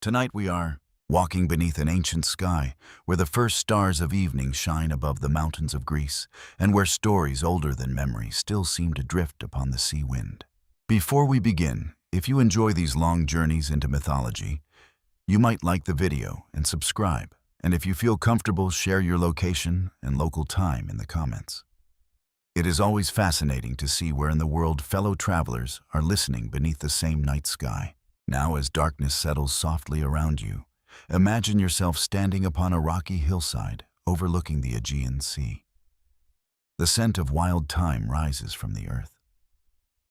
Tonight we are walking beneath an ancient sky where the first stars of evening shine above the mountains of Greece and where stories older than memory still seem to drift upon the sea wind. Before we begin, if you enjoy these long journeys into mythology, you might like the video and subscribe. And if you feel comfortable, share your location and local time in the comments. It is always fascinating to see where in the world fellow travelers are listening beneath the same night sky. Now, as darkness settles softly around you, imagine yourself standing upon a rocky hillside overlooking the Aegean Sea. The scent of wild thyme rises from the earth.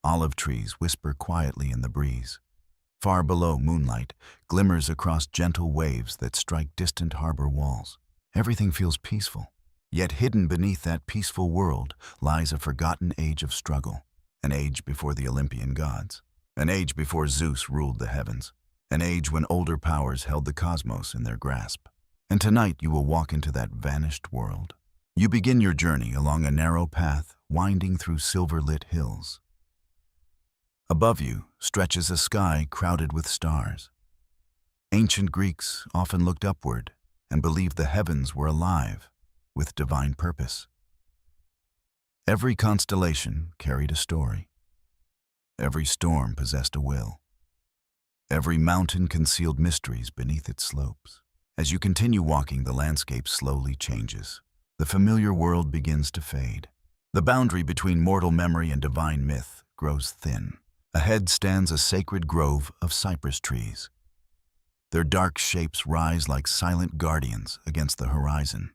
Olive trees whisper quietly in the breeze. Far below, moonlight glimmers across gentle waves that strike distant harbor walls. Everything feels peaceful. Yet hidden beneath that peaceful world lies a forgotten age of struggle, an age before the Olympian gods, an age before Zeus ruled the heavens, an age when older powers held the cosmos in their grasp. And tonight you will walk into that vanished world. You begin your journey along a narrow path winding through silver-lit hills. Above you stretches a sky crowded with stars. Ancient Greeks often looked upward and believed the heavens were alive with divine purpose. Every constellation carried a story. Every storm possessed a will. Every mountain concealed mysteries beneath its slopes. As you continue walking, the landscape slowly changes. The familiar world begins to fade. The boundary between mortal memory and divine myth grows thin. Ahead stands a sacred grove of cypress trees. Their dark shapes rise like silent guardians against the horizon.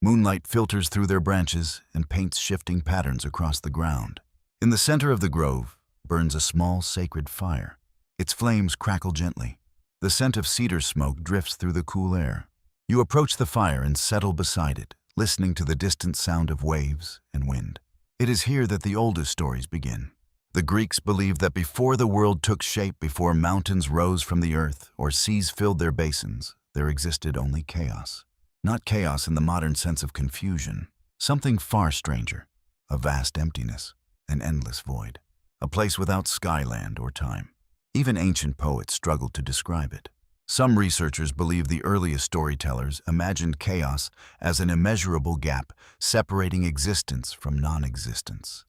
Moonlight filters through their branches and paints shifting patterns across the ground. In the center of the grove burns a small sacred fire. Its flames crackle gently. The scent of cedar smoke drifts through the cool air. You approach the fire and settle beside it, listening to the distant sound of waves and wind. It is here that the oldest stories begin. The Greeks believed that before the world took shape, before mountains rose from the earth or seas filled their basins, there existed only chaos. Not chaos in the modern sense of confusion, something far stranger, a vast emptiness, an endless void, a place without skyland or time. Even ancient poets struggled to describe it. Some researchers believe the earliest storytellers imagined chaos as an immeasurable gap separating existence from non-existence.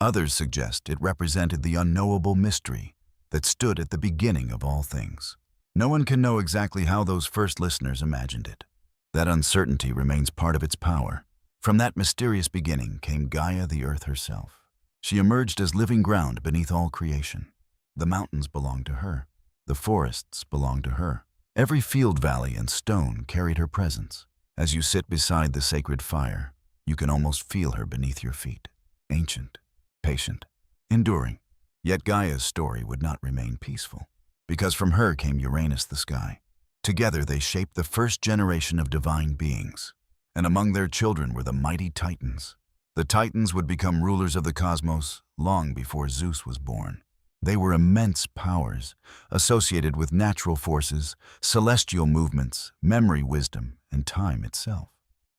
Others suggest it represented the unknowable mystery that stood at the beginning of all things. No one can know exactly how those first listeners imagined it. That uncertainty remains part of its power. From that mysterious beginning came Gaia, the earth herself. She emerged as living ground beneath all creation. The mountains belonged to her. The forests belonged to her. Every field, valley, and stone carried her presence. As you sit beside the sacred fire, you can almost feel her beneath your feet. Ancient, patient, enduring. Yet Gaia's story would not remain peaceful, because from her came Uranus the sky. Together they shaped the first generation of divine beings, and among their children were the mighty Titans. The Titans would become rulers of the cosmos long before Zeus was born. They were immense powers, associated with natural forces, celestial movements, memory, wisdom, and time itself.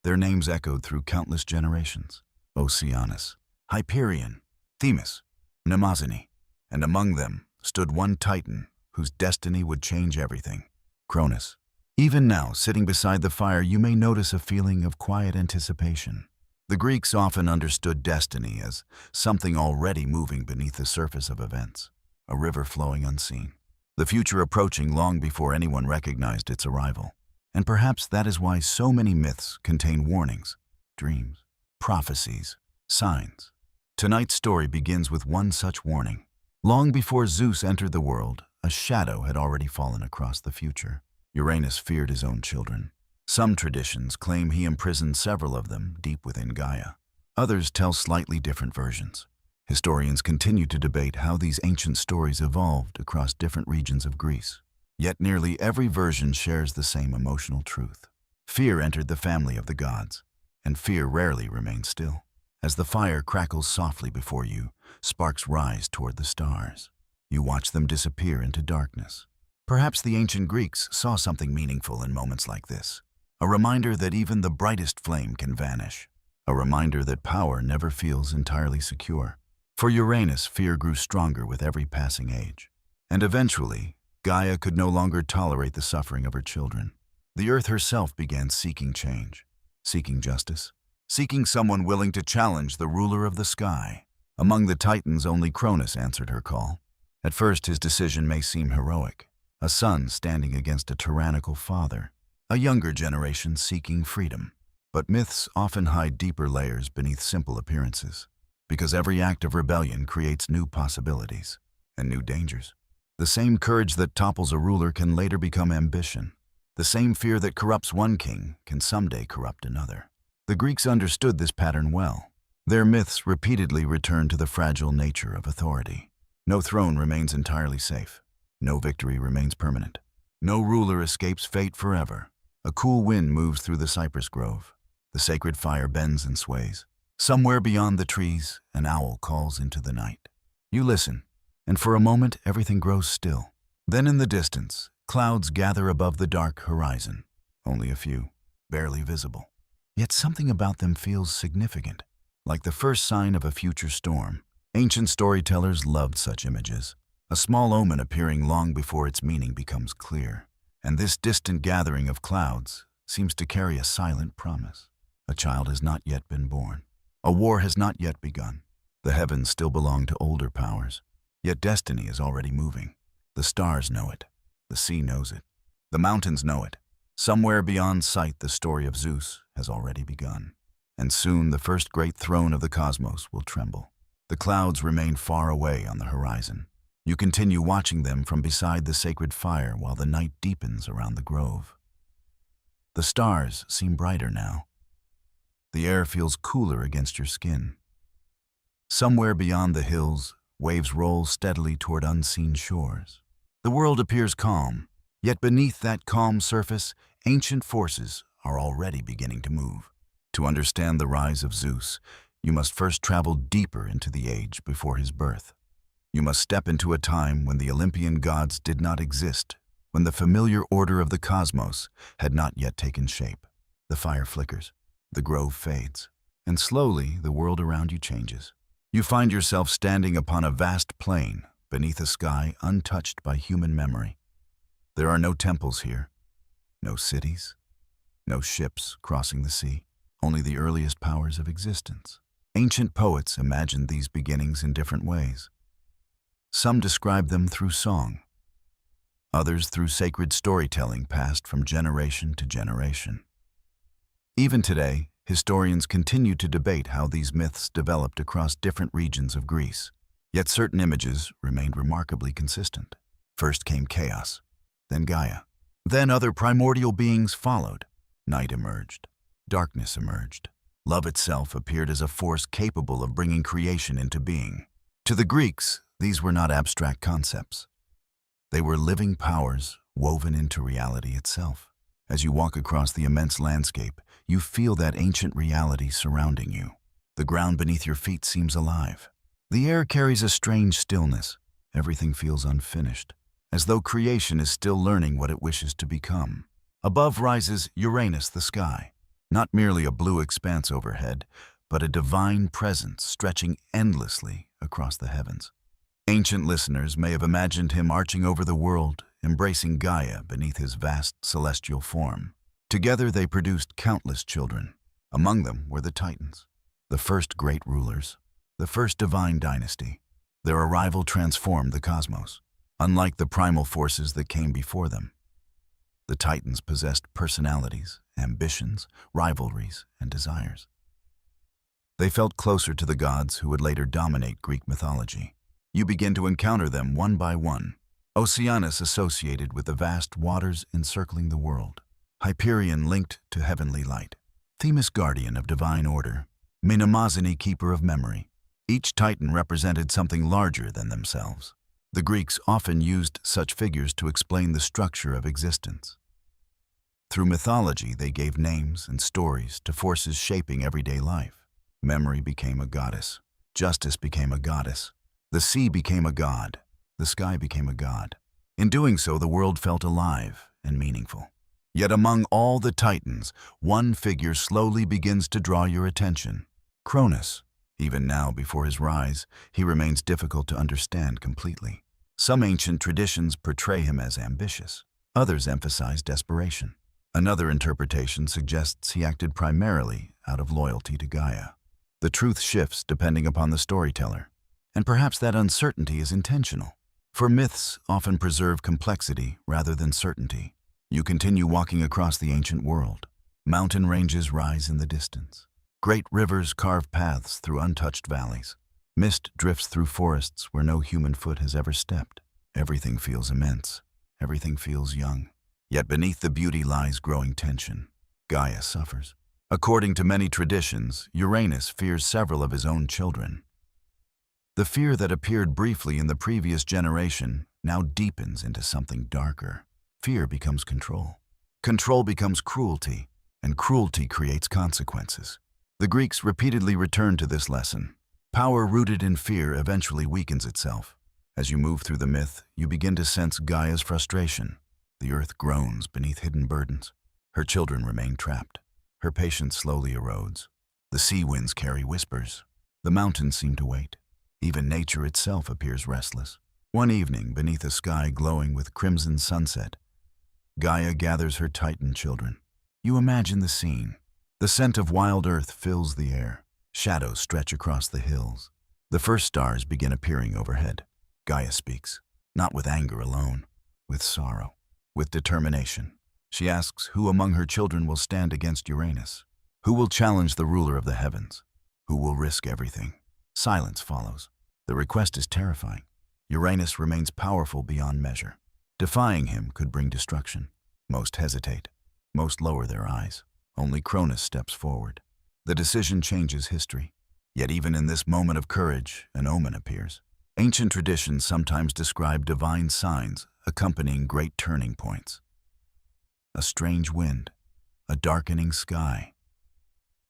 Their names echoed through countless generations: Oceanus, Hyperion, Themis, Mnemosyne, and among them stood one Titan whose destiny would change everything: Cronus. Even now, sitting beside the fire, you may notice a feeling of quiet anticipation. The Greeks often understood destiny as something already moving beneath the surface of events, a river flowing unseen, the future approaching long before anyone recognized its arrival. And perhaps that is why so many myths contain warnings, dreams, prophecies, signs. Tonight's story begins with one such warning. Long before Zeus entered the world, a shadow had already fallen across the future. Uranus feared his own children. Some traditions claim he imprisoned several of them deep within Gaia. Others tell slightly different versions. Historians continue to debate how these ancient stories evolved across different regions of Greece. Yet nearly every version shares the same emotional truth. Fear entered the family of the gods, and fear rarely remains still. As the fire crackles softly before you, sparks rise toward the stars. You watch them disappear into darkness. Perhaps the ancient Greeks saw something meaningful in moments like this. A reminder that even the brightest flame can vanish. A reminder that power never feels entirely secure. For Uranus, fear grew stronger with every passing age. And eventually, Gaia could no longer tolerate the suffering of her children. The earth herself began seeking change, seeking justice, seeking someone willing to challenge the ruler of the sky. Among the Titans, only Cronus answered her call. At first, his decision may seem heroic, a son standing against a tyrannical father, a younger generation seeking freedom. But myths often hide deeper layers beneath simple appearances, because every act of rebellion creates new possibilities and new dangers. The same courage that topples a ruler can later become ambition. The same fear that corrupts one king can someday corrupt another. The Greeks understood this pattern well. Their myths repeatedly return to the fragile nature of authority. No throne remains entirely safe. No victory remains permanent. No ruler escapes fate forever. A cool wind moves through the cypress grove. The sacred fire bends and sways. Somewhere beyond the trees, an owl calls into the night. You listen, and for a moment everything grows still. Then in the distance, clouds gather above the dark horizon. Only a few, barely visible. Yet something about them feels significant, like the first sign of a future storm. Ancient storytellers loved such images, a small omen appearing long before its meaning becomes clear. And this distant gathering of clouds seems to carry a silent promise. A child has not yet been born. A war has not yet begun. The heavens still belong to older powers, yet destiny is already moving. The stars know it. The sea knows it. The mountains know it. Somewhere beyond sight, the story of Zeus has already begun. And soon the first great throne of the cosmos will tremble. The clouds remain far away on the horizon. You continue watching them from beside the sacred fire while the night deepens around the grove. The stars seem brighter now. The air feels cooler against your skin. Somewhere beyond the hills, waves roll steadily toward unseen shores. The world appears calm, yet beneath that calm surface, ancient forces are already beginning to move. To understand the rise of Zeus, you must first travel deeper into the age before his birth. You must step into a time when the Olympian gods did not exist, when the familiar order of the cosmos had not yet taken shape. The fire flickers, the grove fades, and slowly the world around you changes. You find yourself standing upon a vast plain beneath a sky untouched by human memory. There are no temples here, no cities, no ships crossing the sea, only the earliest powers of existence. Ancient poets imagined these beginnings in different ways. Some describe them through song, others through sacred storytelling passed from generation to generation. Even today, historians continue to debate how these myths developed across different regions of Greece. Yet certain images remained remarkably consistent. First came chaos, then Gaia. Then other primordial beings followed. Night emerged, darkness emerged. Love itself appeared as a force capable of bringing creation into being. To the Greeks, these were not abstract concepts. They were living powers woven into reality itself. As you walk across the immense landscape, you feel that ancient reality surrounding you. The ground beneath your feet seems alive. The air carries a strange stillness. Everything feels unfinished, as though creation is still learning what it wishes to become. Above rises Uranus, the sky, not merely a blue expanse overhead, but a divine presence stretching endlessly across the heavens. Ancient listeners may have imagined him arching over the world, embracing Gaia beneath his vast celestial form. Together they produced countless children. Among them were the Titans, the first great rulers, the first divine dynasty. Their arrival transformed the cosmos. Unlike the primal forces that came before them, the Titans possessed personalities, ambitions, rivalries, and desires. They felt closer to the gods who would later dominate Greek mythology. You begin to encounter them one by one. Oceanus associated with the vast waters encircling the world. Hyperion linked to heavenly light. Themis guardian of divine order. Mnemosyne keeper of memory. Each Titan represented something larger than themselves. The Greeks often used such figures to explain the structure of existence. Through mythology, they gave names and stories to forces shaping everyday life. Memory became a goddess. Justice became a goddess. The sea became a god. The sky became a god. In doing so, the world felt alive and meaningful. Yet among all the Titans, one figure slowly begins to draw your attention. Cronus. Even now, before his rise, he remains difficult to understand completely. Some ancient traditions portray him as ambitious. Others emphasize desperation. Another interpretation suggests he acted primarily out of loyalty to Gaia. The truth shifts depending upon the storyteller, and perhaps that uncertainty is intentional. For myths often preserve complexity rather than certainty. You continue walking across the ancient world. Mountain ranges rise in the distance. Great rivers carve paths through untouched valleys. Mist drifts through forests where no human foot has ever stepped. Everything feels immense. Everything feels young. Yet beneath the beauty lies growing tension. Gaia suffers. According to many traditions, Uranus fears several of his own children. The fear that appeared briefly in the previous generation now deepens into something darker. Fear becomes control. Control becomes cruelty, and cruelty creates consequences. The Greeks repeatedly return to this lesson. Power rooted in fear eventually weakens itself. As you move through the myth, you begin to sense Gaia's frustration. The earth groans beneath hidden burdens. Her children remain trapped. Her patience slowly erodes. The sea winds carry whispers. The mountains seem to wait. Even nature itself appears restless. One evening, beneath a sky glowing with crimson sunset, Gaia gathers her Titan children. You imagine the scene. The scent of wild earth fills the air. Shadows stretch across the hills. The first stars begin appearing overhead. Gaia speaks, not with anger alone, with sorrow, with determination. She asks who among her children will stand against Uranus. Who will challenge the ruler of the heavens? Who will risk everything? Silence follows. The request is terrifying. Uranus remains powerful beyond measure. Defying him could bring destruction. Most hesitate. Most lower their eyes. Only Cronus steps forward. The decision changes history. Yet even in this moment of courage, an omen appears. Ancient traditions sometimes describe divine signs accompanying great turning points. A strange wind, a darkening sky,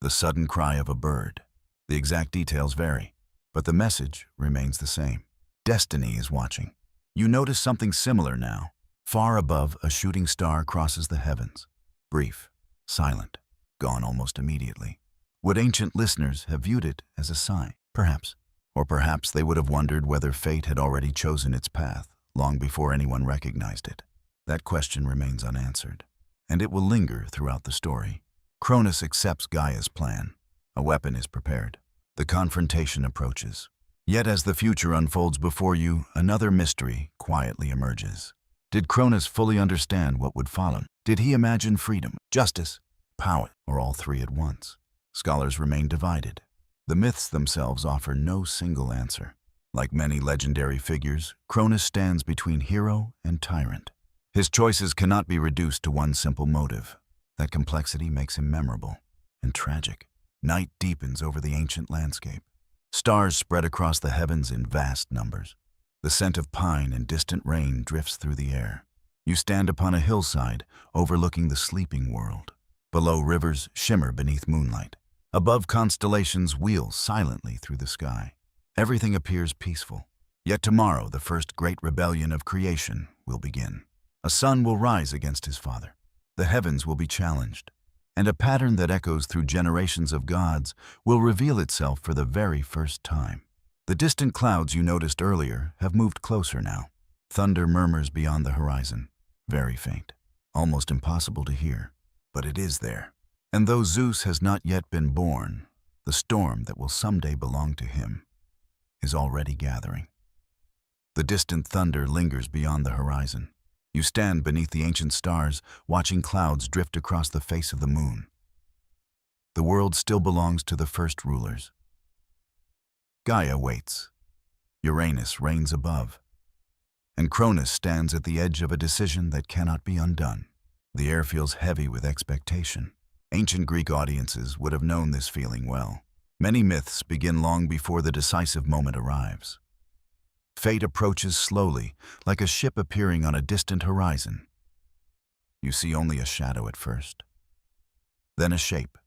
the sudden cry of a bird. The exact details vary, but the message remains the same. Destiny is watching. You notice something similar now. Far above, a shooting star crosses the heavens. Brief, silent, gone almost immediately. Would ancient listeners have viewed it as a sign? Perhaps. Or perhaps they would have wondered whether fate had already chosen its path long before anyone recognized it. That question remains unanswered, and it will linger throughout the story. Cronus accepts Gaia's plan. A weapon is prepared. The confrontation approaches. Yet as the future unfolds before you, another mystery quietly emerges. Did Cronus fully understand what would follow? Did he imagine freedom, justice, power, or all three at once? Scholars remain divided. The myths themselves offer no single answer. Like many legendary figures, Cronus stands between hero and tyrant. His choices cannot be reduced to one simple motive. That complexity makes him memorable and tragic. Night deepens over the ancient landscape. Stars spread across the heavens in vast numbers. The scent of pine and distant rain drifts through the air. You stand upon a hillside overlooking the sleeping world. Below, rivers shimmer beneath moonlight. Above, constellations wheel silently through the sky. Everything appears peaceful. Yet tomorrow, the first great rebellion of creation will begin. A son will rise against his father. The heavens will be challenged. And a pattern that echoes through generations of gods will reveal itself for the very first time. The distant clouds you noticed earlier have moved closer now. Thunder murmurs beyond the horizon, very faint, almost impossible to hear, but it is there. And though Zeus has not yet been born, the storm that will someday belong to him is already gathering. The distant thunder lingers beyond the horizon. You stand beneath the ancient stars, watching clouds drift across the face of the moon. The world still belongs to the first rulers. Gaia waits. Uranus reigns above. And Cronus stands at the edge of a decision that cannot be undone. The air feels heavy with expectation. Ancient Greek audiences would have known this feeling well. Many myths begin long before the decisive moment arrives. Fate approaches slowly, like a ship appearing on a distant horizon. You see only a shadow at first, then a shape,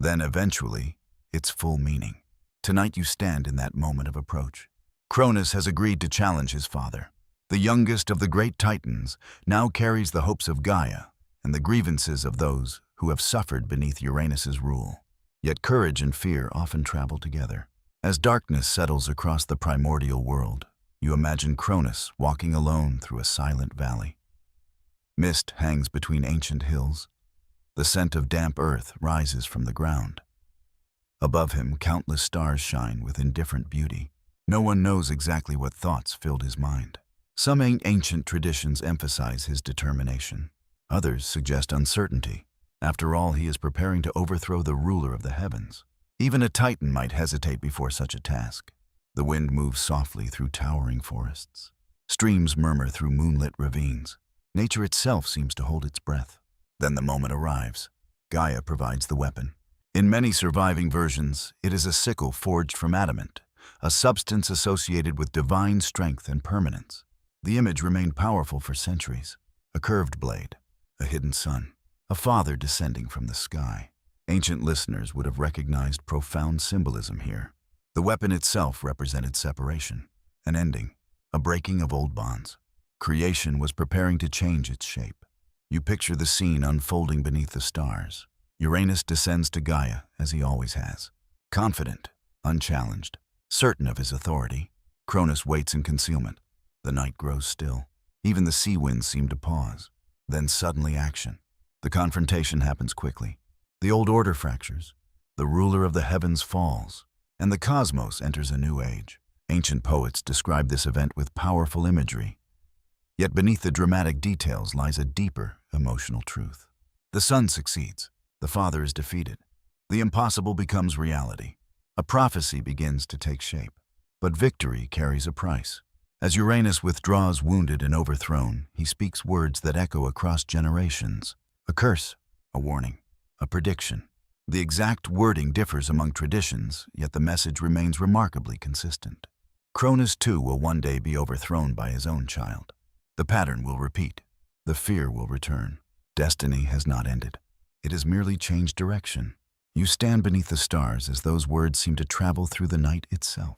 then eventually its full meaning. Tonight you stand in that moment of approach. Cronus has agreed to challenge his father. The youngest of the great Titans now carries the hopes of Gaia and the grievances of those who have suffered beneath Uranus's rule. Yet courage and fear often travel together. As darkness settles across the primordial world, You imagine Cronus walking alone through a silent valley. Mist hangs between ancient hills. The scent of damp earth rises from the ground. Above him, countless stars shine with indifferent beauty. No one knows exactly what thoughts filled his mind. Some ancient traditions emphasize his determination. Others suggest uncertainty. After all, he is preparing to overthrow the ruler of the heavens. Even a titan might hesitate before such a task. The wind moves softly through towering forests. Streams murmur through moonlit ravines. Nature itself seems to hold its breath. Then the moment arrives. Gaia provides the weapon. In many surviving versions, it is a sickle forged from adamant, a substance associated with divine strength and permanence. The image remained powerful for centuries. A curved blade, a hidden sun, a father descending from the sky. Ancient listeners would have recognized profound symbolism here. The weapon itself represented separation, an ending, a breaking of old bonds. Creation was preparing to change its shape. You picture the scene unfolding beneath the stars. Uranus descends to Gaia, as he always has. Confident, unchallenged, certain of his authority, Cronus waits in concealment. The night grows still. Even the sea winds seem to pause. Then suddenly action. The confrontation happens quickly. The old order fractures. The ruler of the heavens falls, and the cosmos enters a new age. Ancient poets describe this event with powerful imagery. Yet beneath the dramatic details lies a deeper emotional truth. The son succeeds. The father is defeated. The impossible becomes reality. A prophecy begins to take shape. But victory carries a price. As Uranus withdraws wounded and overthrown, he speaks words that echo across generations. A curse, a warning, a prediction. The exact wording differs among traditions, yet the message remains remarkably consistent. Cronus too will one day be overthrown by his own child. The pattern will repeat. The fear will return. Destiny has not ended. It has merely changed direction. You stand beneath the stars as those words seem to travel through the night itself.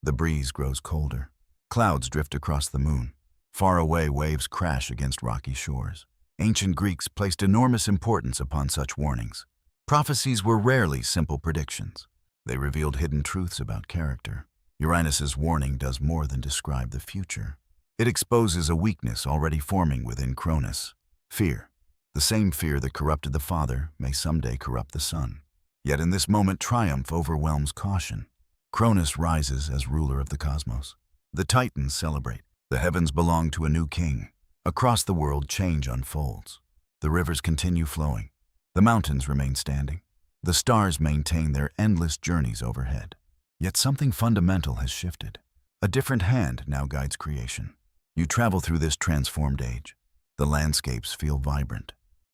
The breeze grows colder. Clouds drift across the moon. Far away, waves crash against rocky shores. Ancient Greeks placed enormous importance upon such warnings. Prophecies were rarely simple predictions. They revealed hidden truths about character. Uranus's warning does more than describe the future. It exposes a weakness already forming within Cronus. Fear. The same fear that corrupted the father may someday corrupt the son. Yet in this moment, triumph overwhelms caution. Cronus rises as ruler of the cosmos. The Titans celebrate. The heavens belong to a new king. Across the world, change unfolds. The rivers continue flowing. The mountains remain standing. The stars maintain their endless journeys overhead. Yet something fundamental has shifted. A different hand now guides creation. You travel through this transformed age. The landscapes feel vibrant.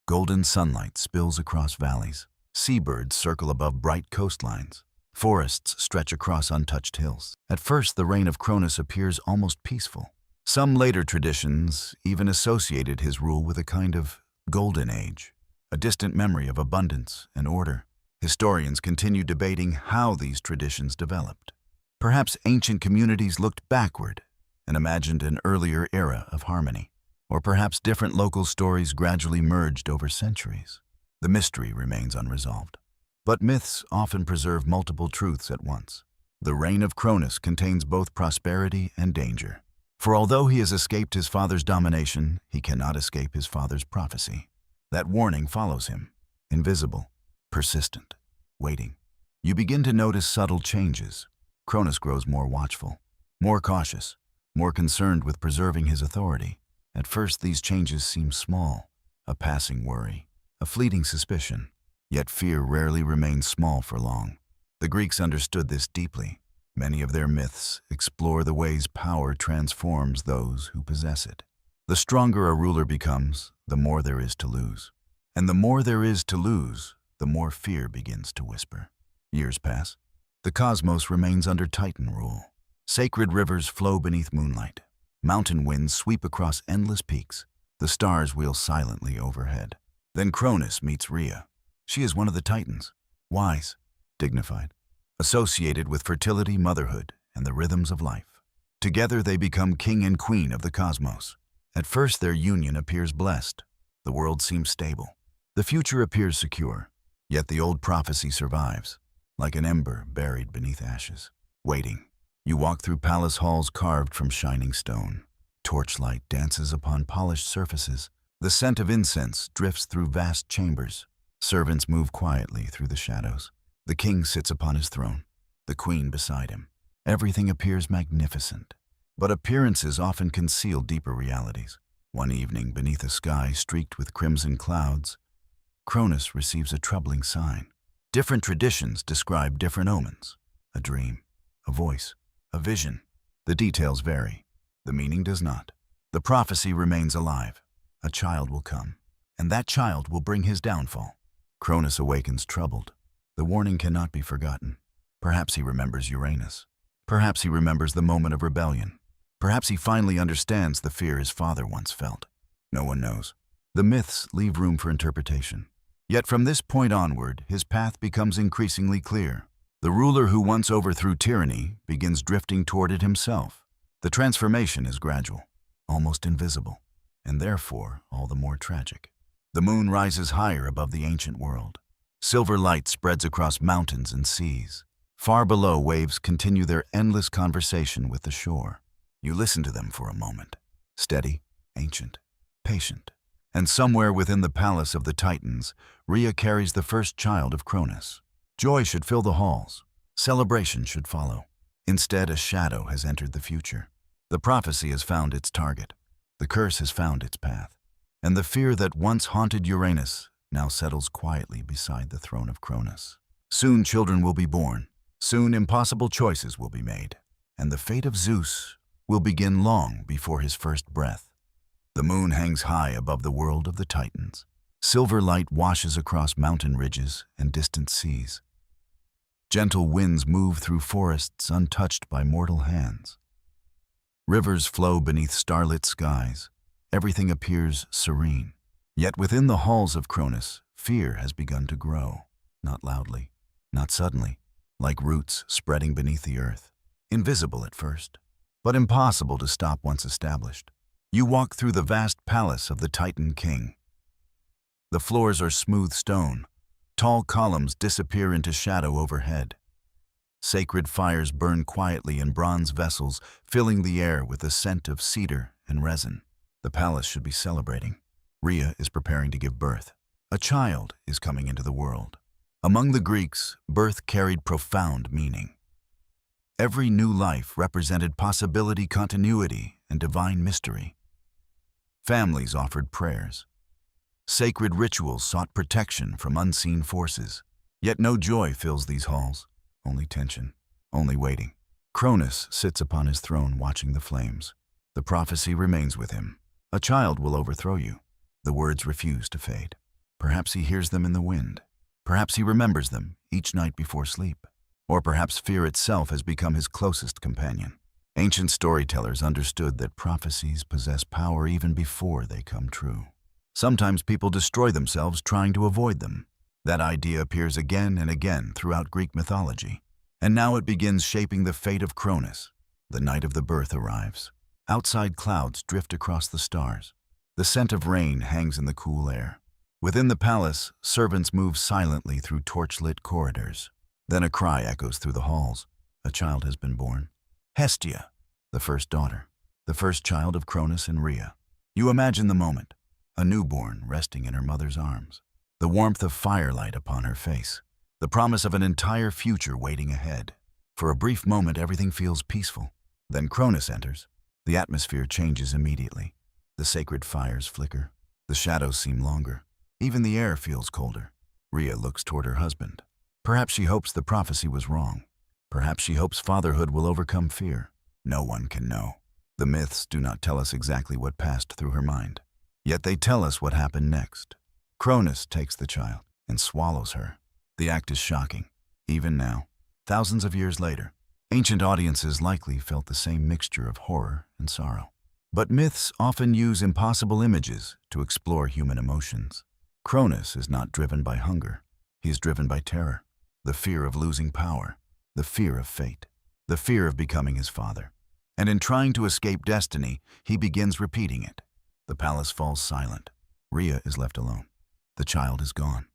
Golden sunlight spills across valleys. Seabirds circle above bright coastlines. Forests stretch across untouched hills. At first, the reign of Cronus appears almost peaceful. Some later traditions even associated his rule with a kind of golden age, a distant memory of abundance and order. Historians continue debating how these traditions developed. Perhaps ancient communities looked backward and imagined an earlier era of harmony. Or perhaps different local stories gradually merged over centuries. The mystery remains unresolved. But myths often preserve multiple truths at once. The reign of Cronus contains both prosperity and danger. For although he has escaped his father's domination, he cannot escape his father's prophecy. That warning follows him, invisible, persistent, waiting. You begin to notice subtle changes. Cronus grows more watchful, more cautious, more concerned with preserving his authority. At first, these changes seem small, a passing worry, a fleeting suspicion. Yet fear rarely remains small for long. The Greeks understood this deeply. Many of their myths explore the ways power transforms those who possess it. The stronger a ruler becomes, the more there is to lose. And the more there is to lose, the more fear begins to whisper. Years pass. The cosmos remains under Titan rule. Sacred rivers flow beneath moonlight. Mountain winds sweep across endless peaks. The stars wheel silently overhead. Then Cronus meets Rhea. She is one of the Titans, wise, dignified, associated with fertility, motherhood, and the rhythms of life. Together they become king and queen of the cosmos. At first their union appears blessed. The world seems stable. The future appears secure. Yet the old prophecy survives, like an ember buried beneath ashes, waiting. You walk through palace halls carved from shining stone. Torchlight dances upon polished surfaces. The scent of incense drifts through vast chambers. Servants move quietly through the shadows. The king sits upon his throne, the queen beside him. Everything appears magnificent, but appearances often conceal deeper realities. One evening, beneath a sky streaked with crimson clouds, Cronus receives a troubling sign. Different traditions describe different omens. A dream, a voice, a vision. The details vary. The meaning does not. The prophecy remains alive. A child will come, and that child will bring his downfall. Cronus awakens troubled. The warning cannot be forgotten. Perhaps he remembers Uranus. Perhaps he remembers the moment of rebellion. Perhaps he finally understands the fear his father once felt. No one knows. The myths leave room for interpretation. Yet from this point onward, his path becomes increasingly clear. The ruler who once overthrew tyranny begins drifting toward it himself. The transformation is gradual, almost invisible, and therefore all the more tragic. The moon rises higher above the ancient world. Silver light spreads across mountains and seas. Far below, waves continue their endless conversation with the shore. You listen to them for a moment. Steady, ancient, patient. And somewhere within the palace of the Titans, Rhea carries the first child of Cronus. Joy should fill the halls. Celebration should follow. Instead, a shadow has entered the future. The prophecy has found its target. The curse has found its path. And the fear that once haunted Uranus now settles quietly beside the throne of Cronus. Soon children will be born. Soon impossible choices will be made. And the fate of Zeus will begin long before his first breath. The moon hangs high above the world of the Titans. Silver light washes across mountain ridges and distant seas. Gentle winds move through forests untouched by mortal hands. Rivers flow beneath starlit skies. Everything appears serene. Yet within the halls of Cronus, fear has begun to grow. Not loudly, not suddenly, like roots spreading beneath the earth. Invisible at first, but impossible to stop once established. You walk through the vast palace of the Titan king. The floors are smooth stone. Tall columns disappear into shadow overhead. Sacred fires burn quietly in bronze vessels, filling the air with the scent of cedar and resin. The palace should be celebrating. Rhea is preparing to give birth. A child is coming into the world. Among the Greeks, birth carried profound meaning. Every new life represented possibility, continuity, and divine mystery. Families offered prayers. Sacred rituals sought protection from unseen forces. Yet no joy fills these halls. Only tension, only waiting. Cronus sits upon his throne watching the flames. The prophecy remains with him. A child will overthrow you. The words refuse to fade. Perhaps he hears them in the wind. Perhaps he remembers them each night before sleep. Or perhaps fear itself has become his closest companion. Ancient storytellers understood that prophecies possess power even before they come true. Sometimes people destroy themselves trying to avoid them. That idea appears again and again throughout Greek mythology. And now it begins shaping the fate of Cronus. The night of the birth arrives. Outside clouds drift across the stars. The scent of rain hangs in the cool air. Within the palace, servants move silently through torch-lit corridors. Then a cry echoes through the halls. A child has been born. Hestia, the first daughter, the first child of Cronus and Rhea. You imagine the moment, a newborn resting in her mother's arms, the warmth of firelight upon her face, the promise of an entire future waiting ahead. For a brief moment, everything feels peaceful. Then Cronus enters. The atmosphere changes immediately. The sacred fires flicker. The shadows seem longer. Even the air feels colder. Rhea looks toward her husband. Perhaps she hopes the prophecy was wrong. Perhaps she hopes fatherhood will overcome fear. No one can know. The myths do not tell us exactly what passed through her mind. Yet they tell us what happened next. Cronus takes the child and swallows her. The act is shocking. Even now, thousands of years later, ancient audiences likely felt the same mixture of horror and sorrow. But myths often use impossible images to explore human emotions. Cronus is not driven by hunger. He is driven by terror, the fear of losing power, the fear of fate, the fear of becoming his father. And in trying to escape destiny, he begins repeating it. The palace falls silent. Rhea is left alone. The child is gone.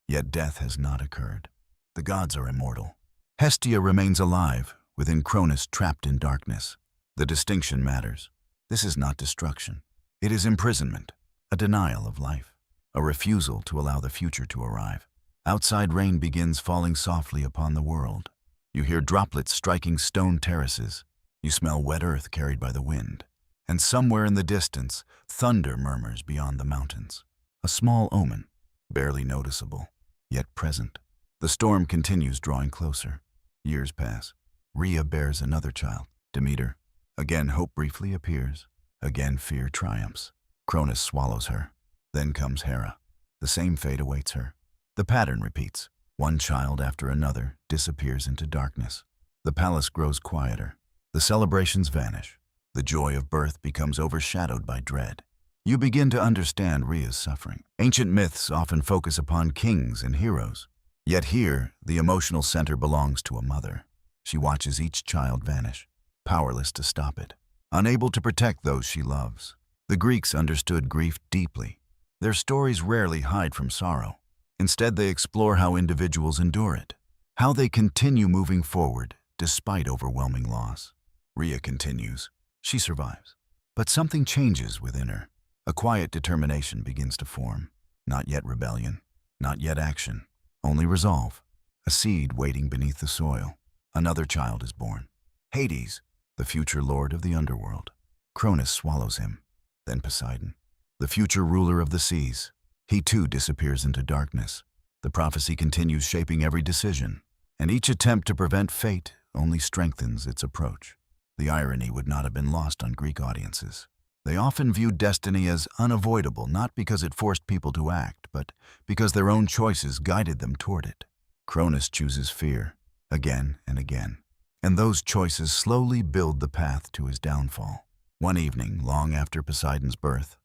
Yet death has not occurred. The gods are immortal. Hestia remains alive, within Cronus trapped in darkness. The distinction matters. This is not destruction. It is imprisonment, a denial of life, a refusal to allow the future to arrive. Outside, rain begins falling softly upon the world. You hear droplets striking stone terraces. You smell wet earth carried by the wind. And somewhere in the distance, thunder murmurs beyond the mountains. A small omen, barely noticeable, yet present. The storm continues drawing closer. Years pass. Rhea bears another child, Demeter. Again hope briefly appears. Again fear triumphs. Cronus swallows her. Then comes Hera. The same fate awaits her. The pattern repeats. One child after another disappears into darkness. The palace grows quieter. The celebrations vanish. The joy of birth becomes overshadowed by dread. You begin to understand Rhea's suffering. Ancient myths often focus upon kings and heroes. Yet here, the emotional center belongs to a mother. She watches each child vanish, powerless to stop it, unable to protect those she loves. The Greeks understood grief deeply. Their stories rarely hide from sorrow. Instead, they explore how individuals endure it, how they continue moving forward despite overwhelming loss. Rhea continues. She survives. But something changes within her. A quiet determination begins to form. Not yet rebellion, not yet action, only resolve. A seed waiting beneath the soil. Another child is born. Hades, the future lord of the underworld. Cronus swallows him. Then Poseidon, the future ruler of the seas. He too disappears into darkness. The prophecy continues shaping every decision, and each attempt to prevent fate only strengthens its approach. The irony would not have been lost on Greek audiences. They often viewed destiny as unavoidable, not because it forced people to act, but because their own choices guided them toward it. Cronus chooses fear, again and again, and those choices slowly build the path to his downfall. One evening, long after Poseidon's birth,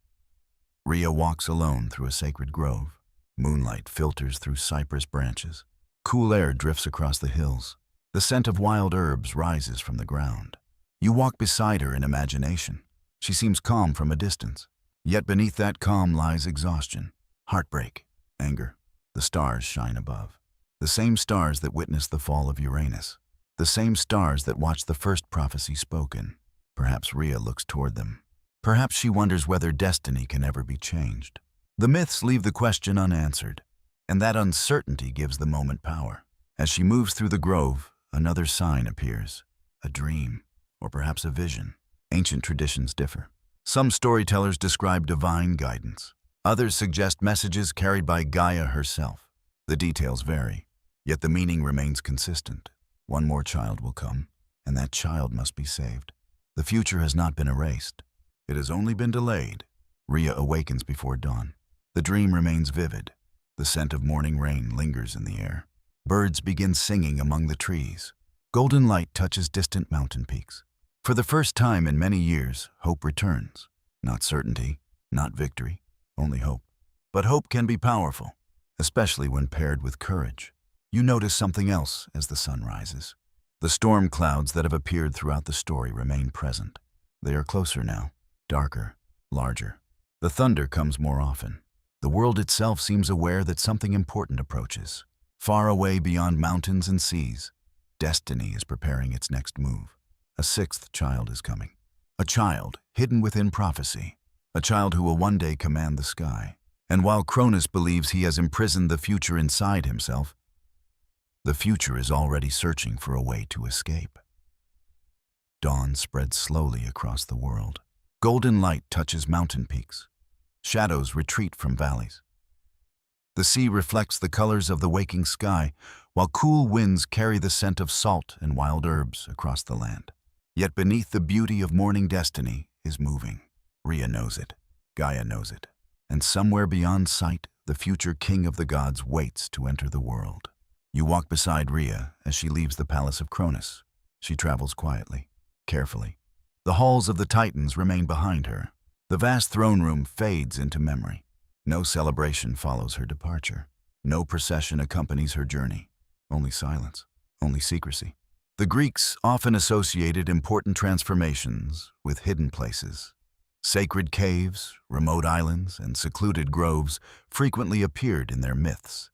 Rhea walks alone through a sacred grove. Moonlight filters through cypress branches. Cool air drifts across the hills. The scent of wild herbs rises from the ground. You walk beside her in imagination. She seems calm from a distance. Yet beneath that calm lies exhaustion, heartbreak, anger. The stars shine above. The same stars that witnessed the fall of Uranus. The same stars that watched the first prophecy spoken. Perhaps Rhea looks toward them. Perhaps she wonders whether destiny can ever be changed. The myths leave the question unanswered, and that uncertainty gives the moment power. As she moves through the grove, another sign appears. A dream, or perhaps a vision. Ancient traditions differ. Some storytellers describe divine guidance. Others suggest messages carried by Gaia herself. The details vary, yet the meaning remains consistent. One more child will come, and that child must be saved. The future has not been erased. It has only been delayed. Rhea awakens before dawn. The dream remains vivid. The scent of morning rain lingers in the air. Birds begin singing among the trees. Golden light touches distant mountain peaks. For the first time in many years, hope returns. Not certainty, not victory, only hope. But hope can be powerful, especially when paired with courage. You notice something else as the sun rises. The storm clouds that have appeared throughout the story remain present. They are closer now, darker, larger. The thunder comes more often. The world itself seems aware that something important approaches. Far away beyond mountains and seas, destiny is preparing its next move. A sixth child is coming. A child hidden within prophecy. A child who will one day command the sky. And while Cronus believes he has imprisoned the future inside himself, the future is already searching for a way to escape. Dawn spreads slowly across the world. Golden light touches mountain peaks. Shadows retreat from valleys. The sea reflects the colors of the waking sky, while cool winds carry the scent of salt and wild herbs across the land. Yet beneath the beauty of morning destiny is moving. Rhea knows it. Gaia knows it. And somewhere beyond sight, the future king of the gods waits to enter the world. You walk beside Rhea as she leaves the palace of Cronus. She travels quietly, carefully. The halls of the Titans remain behind her. The vast throne room fades into memory. No celebration follows her departure. No procession accompanies her journey. Only silence, only secrecy. The Greeks often associated important transformations with hidden places. Sacred caves, remote islands, and secluded groves frequently appeared in their myths.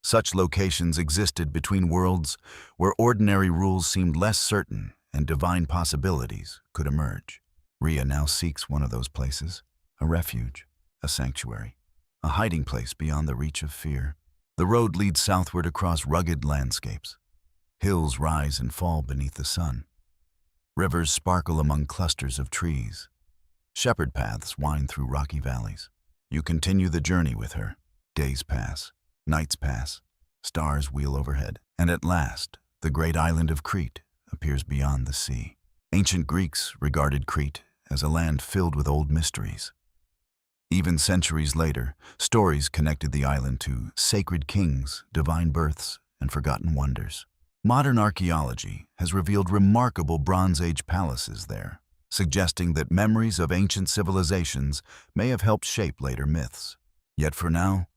Such locations existed between worlds where ordinary rules seemed less certain and divine possibilities could emerge. Rhea now seeks one of those places, a refuge, a sanctuary, a hiding place beyond the reach of fear. The road leads southward across rugged landscapes. Hills rise and fall beneath the sun. Rivers sparkle among clusters of trees. Shepherd paths wind through rocky valleys. You continue the journey with her. Days pass, nights pass, stars wheel overhead, and at last, the great island of Crete appears beyond the sea. Ancient Greeks regarded Crete as a land filled with old mysteries. Even centuries later, stories connected the island to sacred kings, divine births, and forgotten wonders. Modern archaeology has revealed remarkable Bronze Age palaces there, suggesting that memories of ancient civilizations may have helped shape later myths. Yet for now,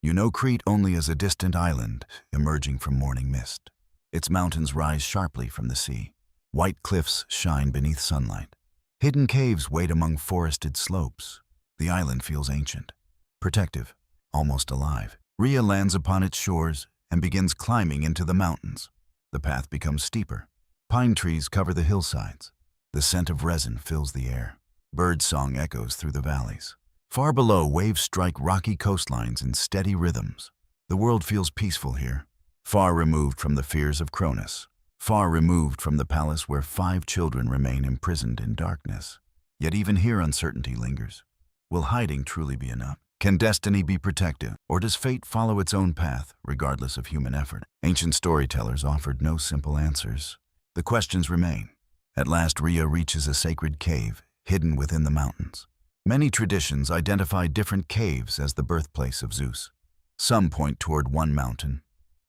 you know Crete only as a distant island emerging from morning mist. Its mountains rise sharply from the sea. White cliffs shine beneath sunlight. Hidden caves wait among forested slopes. The island feels ancient, protective, almost alive. Rhea lands upon its shores and begins climbing into the mountains. The path becomes steeper. Pine trees cover the hillsides. The scent of resin fills the air. Bird song echoes through the valleys. Far below, waves strike rocky coastlines in steady rhythms. The world feels peaceful here, far removed from the fears of Cronus, far removed from the palace where 5 children remain imprisoned in darkness. Yet even here uncertainty lingers. Will hiding truly be enough? Can destiny be protective, or does fate follow its own path, regardless of human effort? Ancient storytellers offered no simple answers. The questions remain. At last, Rhea reaches a sacred cave, hidden within the mountains. Many traditions identify different caves as the birthplace of Zeus. Some point toward one mountain,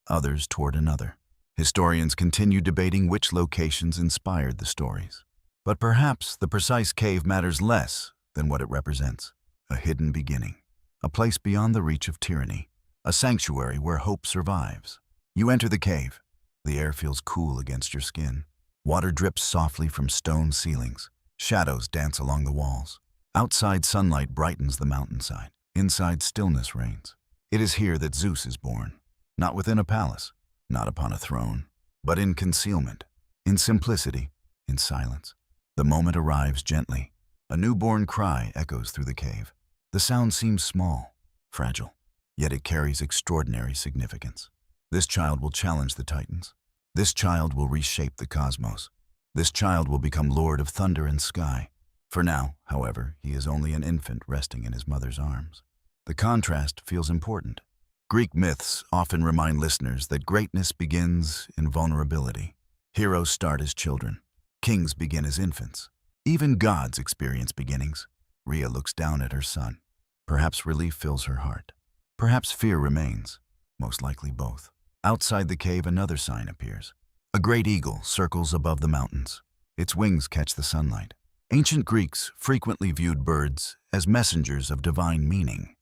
others toward another. Historians continue debating which locations inspired the stories. But perhaps the precise cave matters less than what it represents. A hidden beginning. A place beyond the reach of tyranny, a sanctuary where hope survives. You enter the cave. The air feels cool against your skin. Water drips softly from stone ceilings. Shadows dance along the walls. Outside, sunlight brightens the mountainside. Inside, stillness reigns. It is here that Zeus is born, not within a palace, not upon a throne, but in concealment, in simplicity, in silence. The moment arrives gently. A newborn cry echoes through the cave. The sound seems small, fragile, yet it carries extraordinary significance. This child will challenge the Titans. This child will reshape the cosmos. This child will become Lord of Thunder and Sky. For now, however, he is only an infant resting in his mother's arms. The contrast feels important. Greek myths often remind listeners that greatness begins in vulnerability. Heroes start as children. Kings begin as infants. Even gods experience beginnings. Rhea looks down at her son. Perhaps relief fills her heart. Perhaps fear remains. Most likely both. Outside the cave, another sign appears. A great eagle circles above the mountains. Its wings catch the sunlight. Ancient Greeks frequently viewed birds as messengers of divine meaning.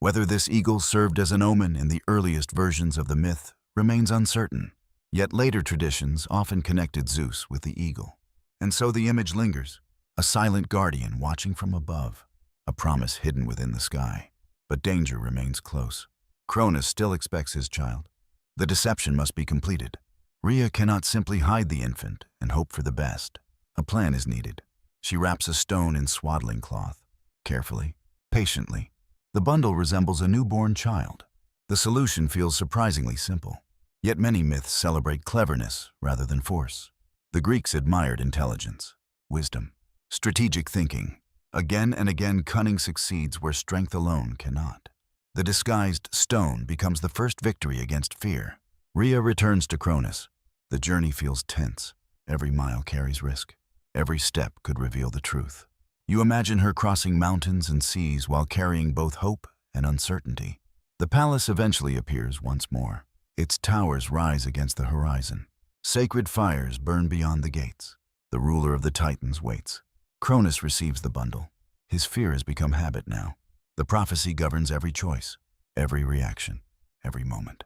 Whether this eagle served as an omen in the earliest versions of the myth remains uncertain. Yet later traditions often connected Zeus with the eagle. And so the image lingers. A silent guardian watching from above, a promise hidden within the sky. But danger remains close. Cronus still expects his child. The deception must be completed. Rhea cannot simply hide the infant and hope for the best. A plan is needed. She wraps a stone in swaddling cloth. Carefully, patiently. The bundle resembles a newborn child. The solution feels surprisingly simple. Yet many myths celebrate cleverness rather than force. The Greeks admired intelligence, wisdom, strategic thinking. Again and again, cunning succeeds where strength alone cannot. The disguised stone becomes the first victory against fear. Rhea returns to Cronus. The journey feels tense. Every mile carries risk. Every step could reveal the truth. You imagine her crossing mountains and seas while carrying both hope and uncertainty. The palace eventually appears once more. Its towers rise against the horizon. Sacred fires burn beyond the gates. The ruler of the Titans waits. Cronus receives the bundle. His fear has become habit now. The prophecy governs every choice, every reaction, every moment.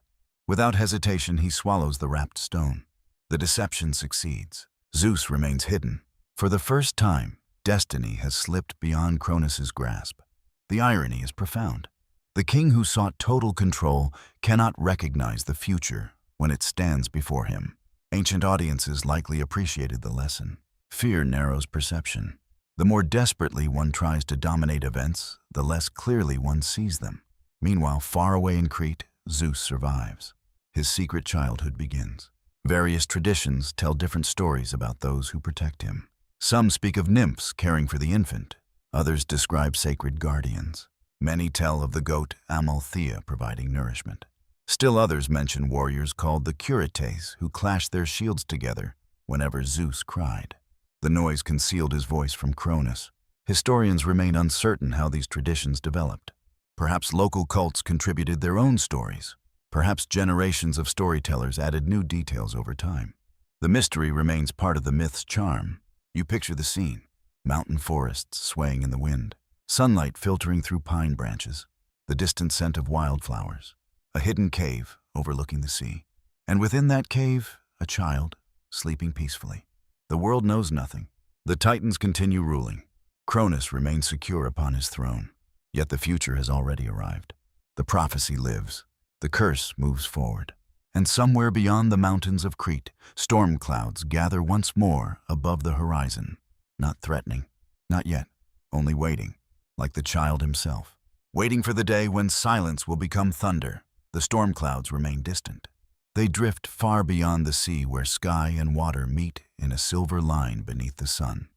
Without hesitation, he swallows the wrapped stone. The deception succeeds. Zeus remains hidden. For the first time, destiny has slipped beyond Cronus's grasp. The irony is profound. The king who sought total control cannot recognize the future when it stands before him. Ancient audiences likely appreciated the lesson. Fear narrows perception. The more desperately one tries to dominate events, the less clearly one sees them. Meanwhile, far away in Crete, Zeus survives. His secret childhood begins. Various traditions tell different stories about those who protect him. Some speak of nymphs caring for the infant. Others describe sacred guardians. Many tell of the goat Amalthea providing nourishment. Still others mention warriors called the Curetes who clashed their shields together whenever Zeus cried. The noise concealed his voice from Cronus. Historians remain uncertain how these traditions developed. Perhaps local cults contributed their own stories. Perhaps generations of storytellers added new details over time. The mystery remains part of the myth's charm. You picture the scene: mountain forests swaying in the wind, sunlight filtering through pine branches, the distant scent of wildflowers, a hidden cave overlooking the sea. And within that cave, a child, sleeping peacefully. The world knows nothing. The Titans continue ruling. Cronus remains secure upon his throne. Yet the future has already arrived. The prophecy lives. The curse moves forward. And somewhere beyond the mountains of Crete, storm clouds gather once more above the horizon. Not threatening. Not yet. Only waiting. Like the child himself. Waiting for the day when silence will become thunder. The storm clouds remain distant. They drift far beyond the sea where sky and water meet in a silver line beneath the sun.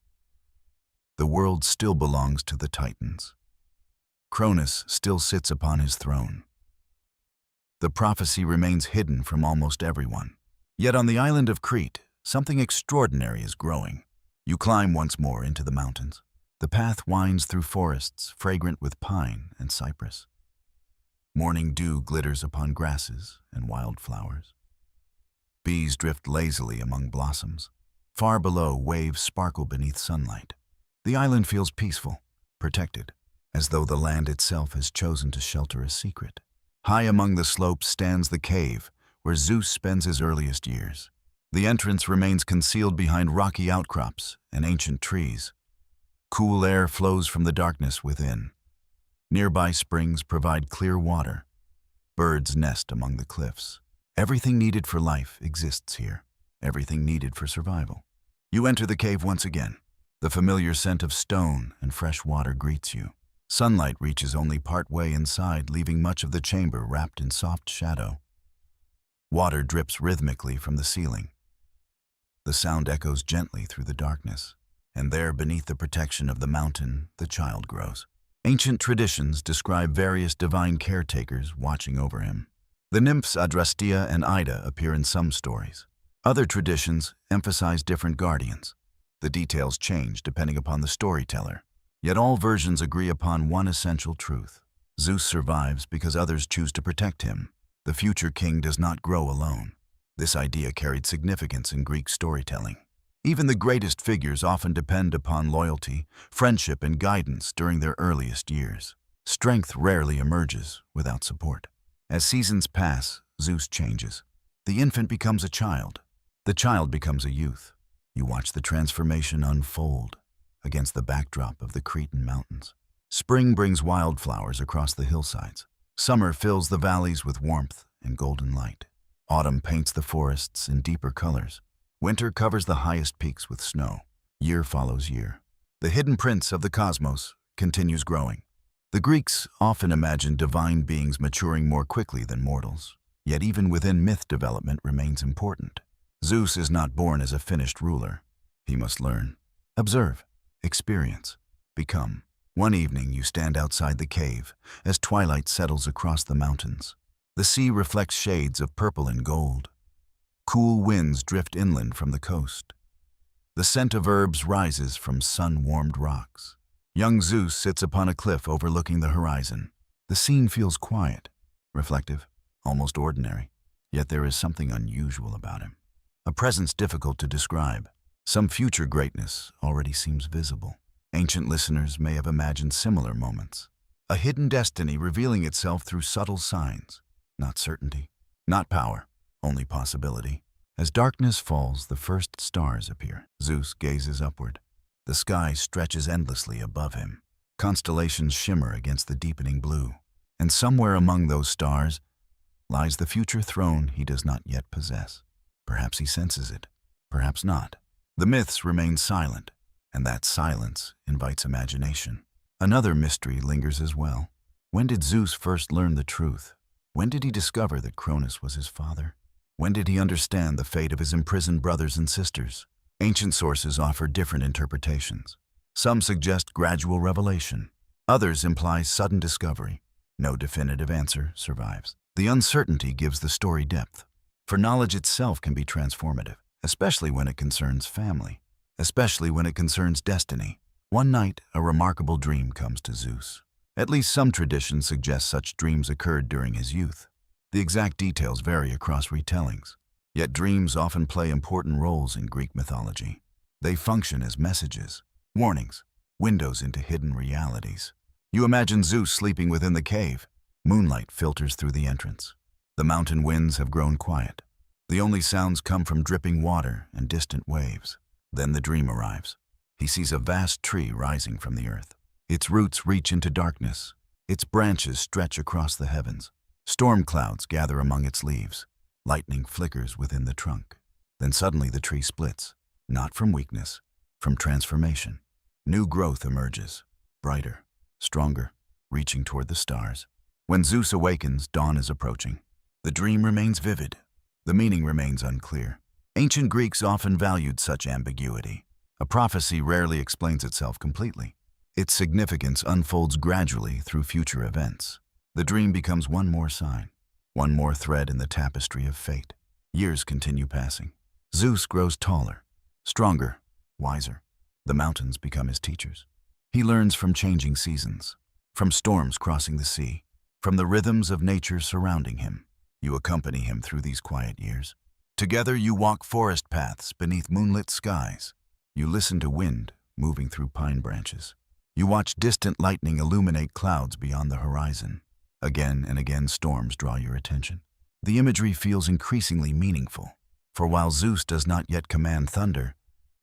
The world still belongs to the Titans. Cronus still sits upon his throne. The prophecy remains hidden from almost everyone. Yet on the island of Crete, something extraordinary is growing. You climb once more into the mountains. The path winds through forests fragrant with pine and cypress. Morning dew glitters upon grasses and wildflowers. Bees drift lazily among blossoms. Far below, waves sparkle beneath sunlight. The island feels peaceful, protected, as though the land itself has chosen to shelter a secret. High among the slopes stands the cave, where Zeus spends his earliest years. The entrance remains concealed behind rocky outcrops and ancient trees. Cool air flows from the darkness within. Nearby springs provide clear water. Birds nest among the cliffs. Everything needed for life exists here. Everything needed for survival. You enter the cave once again. The familiar scent of stone and fresh water greets you. Sunlight reaches only part way inside, leaving much of the chamber wrapped in soft shadow. Water drips rhythmically from the ceiling. The sound echoes gently through the darkness. And there, beneath the protection of the mountain, the child grows. Ancient traditions describe various divine caretakers watching over him. The nymphs Adrastea and Ida appear in some stories. Other traditions emphasize different guardians. The details change depending upon the storyteller. Yet all versions agree upon one essential truth. Zeus survives because others choose to protect him. The future king does not grow alone. This idea carried significance in Greek storytelling. Even the greatest figures often depend upon loyalty, friendship, and guidance during their earliest years. Strength rarely emerges without support. As seasons pass, Zeus changes. The infant becomes a child. The child becomes a youth. You watch the transformation unfold against the backdrop of the Cretan mountains. Spring brings wildflowers across the hillsides. Summer fills the valleys with warmth and golden light. Autumn paints the forests in deeper colors. Winter covers the highest peaks with snow. Year follows year. The hidden prince of the cosmos continues growing. The Greeks often imagined divine beings maturing more quickly than mortals. Yet even within myth, development remains important. Zeus is not born as a finished ruler. He must learn, observe, experience, become. One evening you stand outside the cave as twilight settles across the mountains. The sea reflects shades of purple and gold. Cool winds drift inland from the coast. The scent of herbs rises from sun-warmed rocks. Young Zeus sits upon a cliff overlooking the horizon. The scene feels quiet, reflective, almost ordinary. Yet there is something unusual about him. A presence difficult to describe. Some future greatness already seems visible. Ancient listeners may have imagined similar moments. A hidden destiny revealing itself through subtle signs. Not certainty, not power, only possibility. As darkness falls, the first stars appear. Zeus gazes upward. The sky stretches endlessly above him. Constellations shimmer against the deepening blue. And somewhere among those stars lies the future throne he does not yet possess. Perhaps he senses it, perhaps not. The myths remain silent, and that silence invites imagination. Another mystery lingers as well. When did Zeus first learn the truth? When did he discover that Cronus was his father? When did he understand the fate of his imprisoned brothers and sisters? Ancient sources offer different interpretations. Some suggest gradual revelation. Others imply sudden discovery. No definitive answer survives. The uncertainty gives the story depth, for knowledge itself can be transformative, especially when it concerns family, especially when it concerns destiny. One night, a remarkable dream comes to Zeus. At least some traditions suggest such dreams occurred during his youth. The exact details vary across retellings, yet dreams often play important roles in Greek mythology. They function as messages, warnings, windows into hidden realities. You imagine Zeus sleeping within the cave. Moonlight filters through the entrance. The mountain winds have grown quiet. The only sounds come from dripping water and distant waves. Then the dream arrives. He sees a vast tree rising from the earth. Its roots reach into darkness. Its branches stretch across the heavens. Storm clouds gather among its leaves. Lightning flickers within the trunk. Then suddenly the tree splits, not from weakness, from transformation. New growth emerges, brighter, stronger, reaching toward the stars. When Zeus awakens, dawn is approaching. The dream remains vivid. The meaning remains unclear. Ancient Greeks often valued such ambiguity. A prophecy rarely explains itself completely. Its significance unfolds gradually through future events. The dream becomes one more sign, one more thread in the tapestry of fate. Years continue passing. Zeus grows taller, stronger, wiser. The mountains become his teachers. He learns from changing seasons, from storms crossing the sea, from the rhythms of nature surrounding him. You accompany him through these quiet years. Together you walk forest paths beneath moonlit skies. You listen to wind moving through pine branches. You watch distant lightning illuminate clouds beyond the horizon. Again and again storms draw your attention. The imagery feels increasingly meaningful, for while Zeus does not yet command thunder,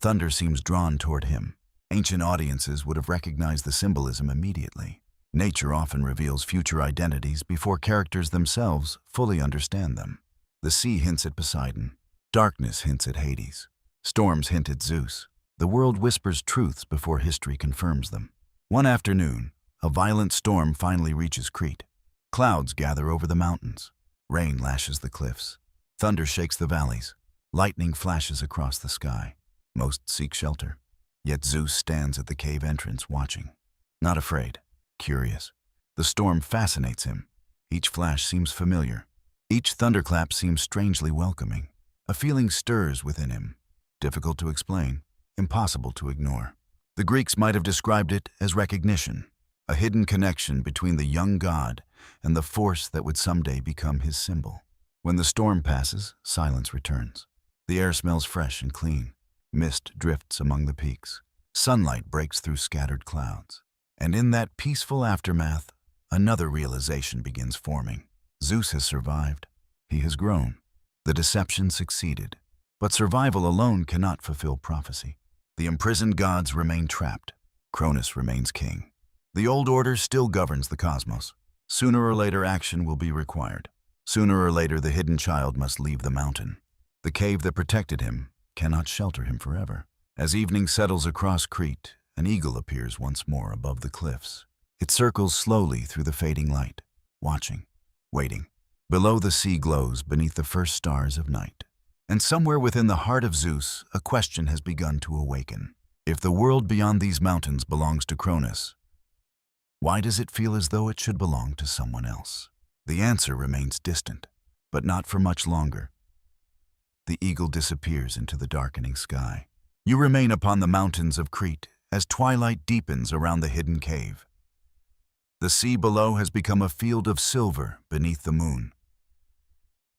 thunder seems drawn toward him. Ancient audiences would have recognized the symbolism immediately. Nature often reveals future identities before characters themselves fully understand them. The sea hints at Poseidon. Darkness hints at Hades. Storms hint at Zeus. The world whispers truths before history confirms them. One afternoon, a violent storm finally reaches Crete. Clouds gather over the mountains. Rain lashes the cliffs. Thunder shakes the valleys. Lightning flashes across the sky. Most seek shelter. Yet Zeus stands at the cave entrance watching. Not afraid. Curious. The storm fascinates him. Each flash seems familiar. Each thunderclap seems strangely welcoming. A feeling stirs within him. Difficult to explain, impossible to ignore. The Greeks might have described it as recognition, a hidden connection between the young god and the force that would someday become his symbol. When the storm passes, silence returns. The air smells fresh and clean. Mist drifts among the peaks. Sunlight breaks through scattered clouds. And in that peaceful aftermath, another realization begins forming. Zeus has survived. He has grown. The deception succeeded. But survival alone cannot fulfill prophecy. The imprisoned gods remain trapped. Cronus remains king. The old order still governs the cosmos. Sooner or later action will be required. Sooner or later the hidden child must leave the mountain. The cave that protected him cannot shelter him forever. As evening settles across Crete, an eagle appears once more above the cliffs. It circles slowly through the fading light, watching, waiting. Below the sea glows beneath the first stars of night. And somewhere within the heart of Zeus, a question has begun to awaken. If the world beyond these mountains belongs to Cronus, why does it feel as though it should belong to someone else? The answer remains distant, but not for much longer. The eagle disappears into the darkening sky. You remain upon the mountains of Crete as twilight deepens around the hidden cave. The sea below has become a field of silver beneath the moon.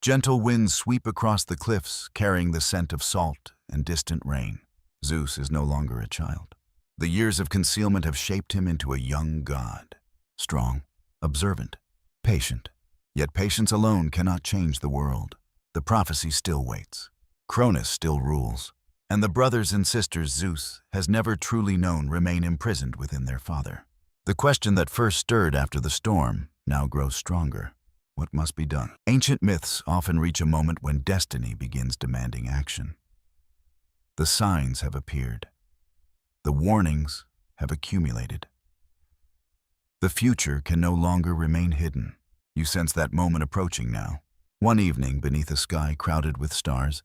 Gentle winds sweep across the cliffs, carrying the scent of salt and distant rain. Zeus is no longer a child. The years of concealment have shaped him into a young god. Strong, observant, patient. Yet patience alone cannot change the world. The prophecy still waits. Cronus still rules. And the brothers and sisters Zeus has never truly known remain imprisoned within their father. The question that first stirred after the storm now grows stronger. What must be done? Ancient myths often reach a moment when destiny begins demanding action. The signs have appeared. The warnings have accumulated. The future can no longer remain hidden. You sense that moment approaching now. One evening, beneath a sky crowded with stars,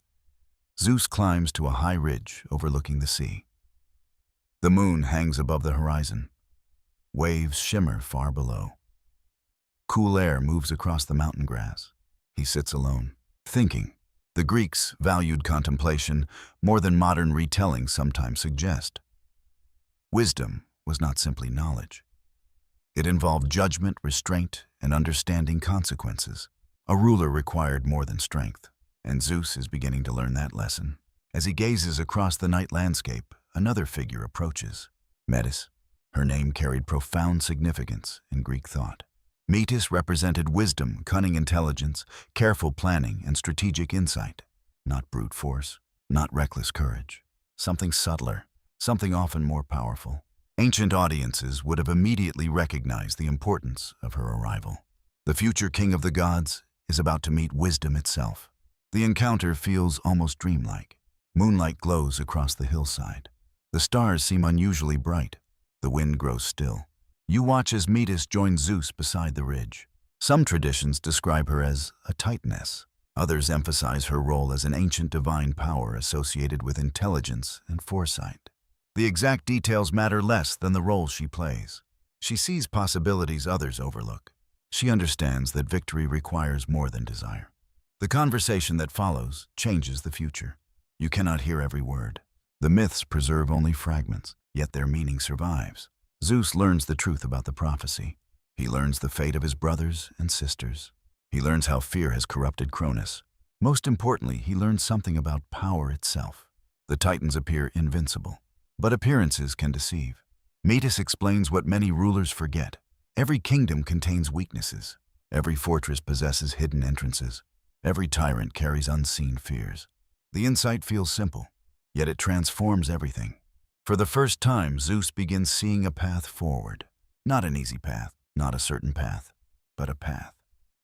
Zeus climbs to a high ridge overlooking the sea. The moon hangs above the horizon. Waves shimmer far below. Cool air moves across the mountain grass. He sits alone, thinking. The Greeks valued contemplation more than modern retelling sometimes suggest. Wisdom was not simply knowledge. It involved judgment, restraint, and understanding consequences. A ruler required more than strength, and Zeus is beginning to learn that lesson. As he gazes across the night landscape, another figure approaches. Metis. Her name carried profound significance in Greek thought. Metis represented wisdom, cunning intelligence, careful planning, and strategic insight. Not brute force, not reckless courage. Something subtler, something often more powerful. Ancient audiences would have immediately recognized the importance of her arrival. The future king of the gods is about to meet wisdom itself. The encounter feels almost dreamlike. Moonlight glows across the hillside. The stars seem unusually bright. The wind grows still. You watch as Metis joins Zeus beside the ridge. Some traditions describe her as a titaness. Others emphasize her role as an ancient divine power associated with intelligence and foresight. The exact details matter less than the role she plays. She sees possibilities others overlook. She understands that victory requires more than desire. The conversation that follows changes the future. You cannot hear every word. The myths preserve only fragments, yet their meaning survives. Zeus learns the truth about the prophecy. He learns the fate of his brothers and sisters. He learns how fear has corrupted Cronus. Most importantly, he learns something about power itself. The Titans appear invincible, but appearances can deceive. Metis explains what many rulers forget. Every kingdom contains weaknesses. Every fortress possesses hidden entrances. Every tyrant carries unseen fears. The insight feels simple, yet it transforms everything. For the first time, Zeus begins seeing a path forward. Not an easy path, not a certain path, but a path.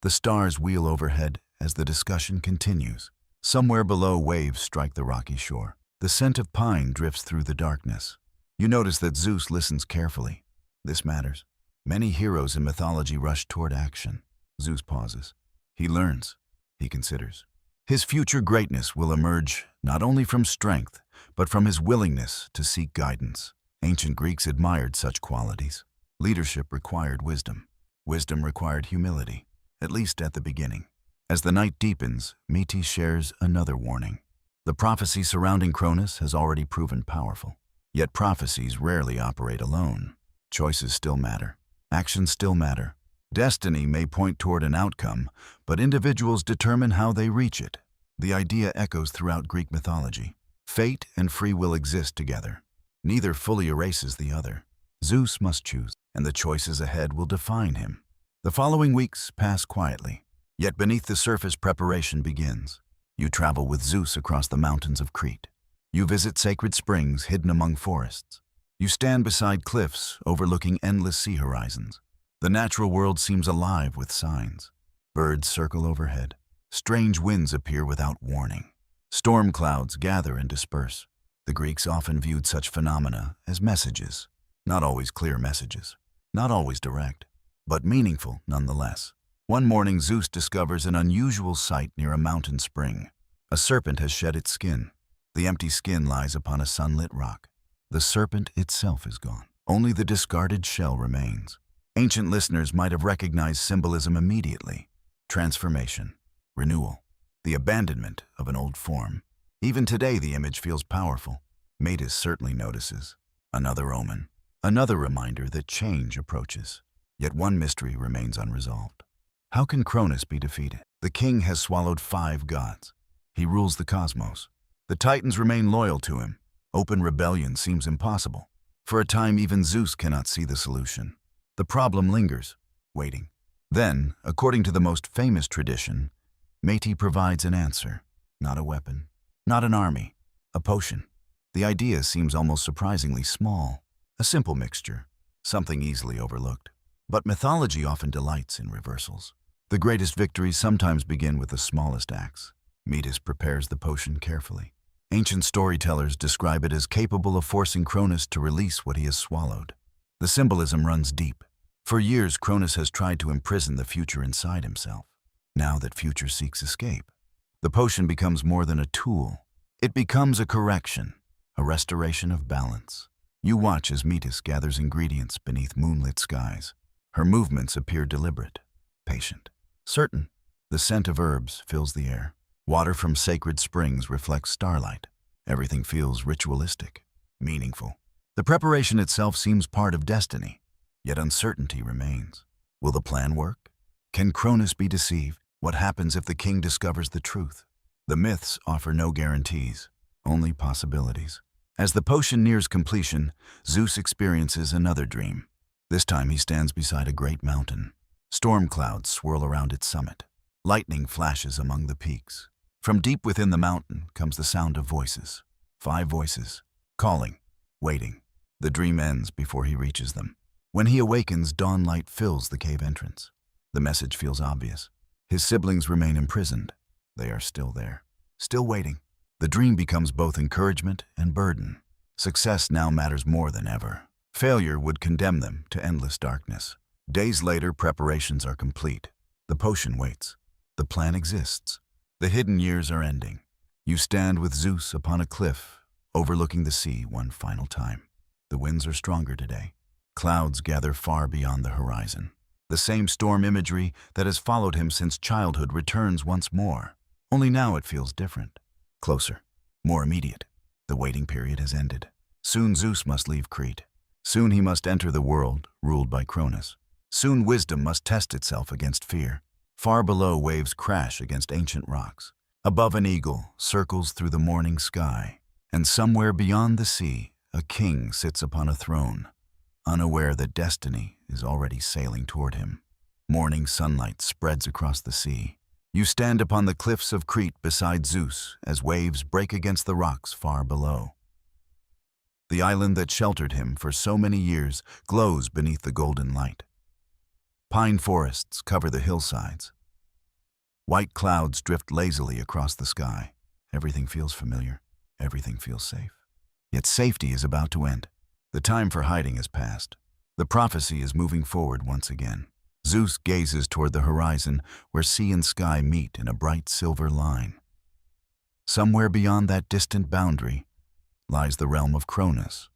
The stars wheel overhead as the discussion continues. Somewhere below, waves strike the rocky shore. The scent of pine drifts through the darkness. You notice that Zeus listens carefully. This matters. Many heroes in mythology rush toward action. Zeus pauses. He learns. He considers. His future greatness will emerge not only from strength, but from his willingness to seek guidance. Ancient Greeks admired such qualities. Leadership required wisdom. Wisdom required humility, at least at the beginning. As the night deepens, Metis shares another warning. The prophecy surrounding Cronus has already proven powerful. Yet prophecies rarely operate alone. Choices still matter. Actions still matter. Destiny may point toward an outcome, but individuals determine how they reach it. The idea echoes throughout Greek mythology. Fate and free will exist together. Neither fully erases the other. Zeus must choose, and the choices ahead will define him. The following weeks pass quietly, yet beneath the surface preparation begins. You travel with Zeus across the mountains of Crete. You visit sacred springs hidden among forests. You stand beside cliffs overlooking endless sea horizons. The natural world seems alive with signs. Birds circle overhead. Strange winds appear without warning. Storm clouds gather and disperse. The Greeks often viewed such phenomena as messages. Not always clear messages. Not always direct, but meaningful nonetheless. One morning, Zeus discovers an unusual sight near a mountain spring. A serpent has shed its skin. The empty skin lies upon a sunlit rock. The serpent itself is gone. Only the discarded shell remains. Ancient listeners might have recognized symbolism immediately. Transformation, renewal, the abandonment of an old form. Even today, the image feels powerful. Metis certainly notices. Another omen, another reminder that change approaches. Yet one mystery remains unresolved. How can Cronus be defeated? The king has swallowed 5 gods. He rules the cosmos. The Titans remain loyal to him. Open rebellion seems impossible. For a time, even Zeus cannot see the solution. The problem lingers, waiting. Then, according to the most famous tradition, Metis provides an answer. Not a weapon, not an army, a potion. The idea seems almost surprisingly small. A simple mixture, something easily overlooked. But mythology often delights in reversals. The greatest victories sometimes begin with the smallest acts. Metis prepares the potion carefully. Ancient storytellers describe it as capable of forcing Cronus to release what he has swallowed. The symbolism runs deep. For years, Cronus has tried to imprison the future inside himself. Now that future seeks escape, the potion becomes more than a tool. It becomes a correction, a restoration of balance. You watch as Metis gathers ingredients beneath moonlit skies. Her movements appear deliberate, patient, certain. The scent of herbs fills the air. Water from sacred springs reflects starlight. Everything feels ritualistic, meaningful. The preparation itself seems part of destiny, yet uncertainty remains. Will the plan work? Can Cronus be deceived? What happens if the king discovers the truth? The myths offer no guarantees, only possibilities. As the potion nears completion, Zeus experiences another dream. This time he stands beside a great mountain. Storm clouds swirl around its summit. Lightning flashes among the peaks. From deep within the mountain comes the sound of voices. 5 voices, calling, waiting. The dream ends before he reaches them. When he awakens, dawn light fills the cave entrance. The message feels obvious. His siblings remain imprisoned. They are still there, still waiting. The dream becomes both encouragement and burden. Success now matters more than ever. Failure would condemn them to endless darkness. Days later, preparations are complete. The potion waits. The plan exists. The hidden years are ending. You stand with Zeus upon a cliff, overlooking the sea one final time. The winds are stronger today. Clouds gather far beyond the horizon. The same storm imagery that has followed him since childhood returns once more. Only now it feels different. Closer, more immediate. The waiting period has ended. Soon Zeus must leave Crete. Soon he must enter the world ruled by Cronus. Soon wisdom must test itself against fear. Far below, waves crash against ancient rocks. Above, an eagle circles through the morning sky. And somewhere beyond the sea, a king sits upon a throne, unaware that destiny is already sailing toward him. Morning sunlight spreads across the sea. You stand upon the cliffs of Crete beside Zeus as waves break against the rocks far below. The island that sheltered him for so many years glows beneath the golden light. Pine forests cover the hillsides. White clouds drift lazily across the sky. Everything feels familiar. Everything feels safe. Yet safety is about to end. The time for hiding has passed. The prophecy is moving forward once again. Zeus gazes toward the horizon where sea and sky meet in a bright silver line. Somewhere beyond that distant boundary lies the realm of Cronus.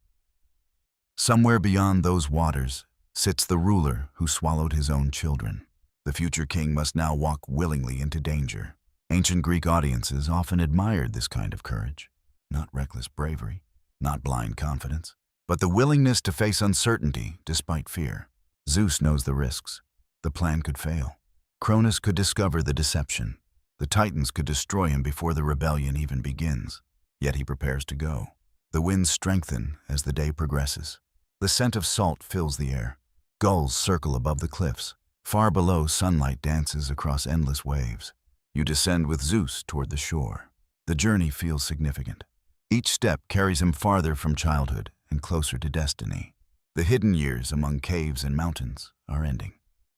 Somewhere beyond those waters sits the ruler who swallowed his own children. The future king must now walk willingly into danger. Ancient Greek audiences often admired this kind of courage. Not reckless bravery, not blind confidence, but the willingness to face uncertainty despite fear. Zeus knows the risks. The plan could fail. Cronus could discover the deception. The Titans could destroy him before the rebellion even begins. Yet he prepares to go. The winds strengthen as the day progresses. The scent of salt fills the air. Gulls circle above the cliffs. Far below, sunlight dances across endless waves. You descend with Zeus toward the shore. The journey feels significant. Each step carries him farther from childhood and closer to destiny. The hidden years among caves and mountains are ending.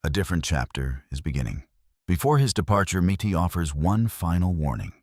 A different chapter is beginning. Before his departure, Metis offers one final warning.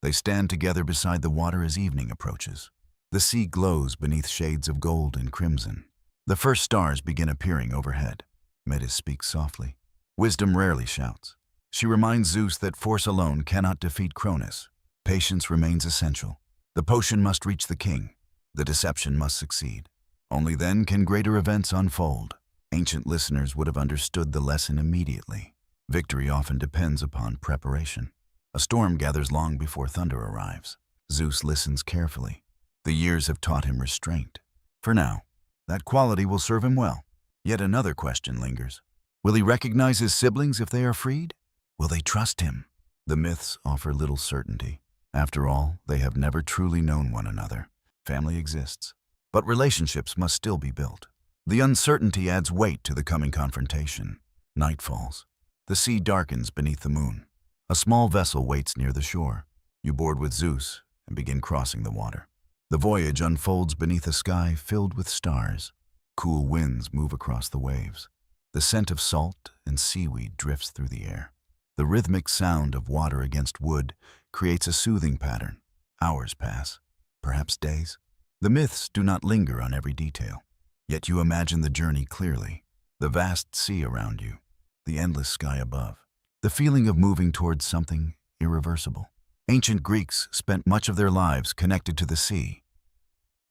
They stand together beside the water as evening approaches. The sea glows beneath shades of gold and crimson. The first stars begin appearing overhead. Metis speaks softly. Wisdom rarely shouts. She reminds Zeus that force alone cannot defeat Cronus. Patience remains essential. The potion must reach the king. The deception must succeed. Only then can greater events unfold. Ancient listeners would have understood the lesson immediately. Victory often depends upon preparation. A storm gathers long before thunder arrives. Zeus listens carefully. The years have taught him restraint. For now, that quality will serve him well. Yet another question lingers. Will he recognize his siblings if they are freed? Will they trust him? The myths offer little certainty. After all, they have never truly known one another. Family exists, but relationships must still be built. The uncertainty adds weight to the coming confrontation. Night falls. The sea darkens beneath the moon. A small vessel waits near the shore. You board with Zeus and begin crossing the water. The voyage unfolds beneath a sky filled with stars. Cool winds move across the waves. The scent of salt and seaweed drifts through the air. The rhythmic sound of water against wood creates a soothing pattern. Hours pass, perhaps days. The myths do not linger on every detail, yet you imagine the journey clearly. The vast sea around you, the endless sky above, the feeling of moving towards something irreversible. Ancient Greeks spent much of their lives connected to the sea.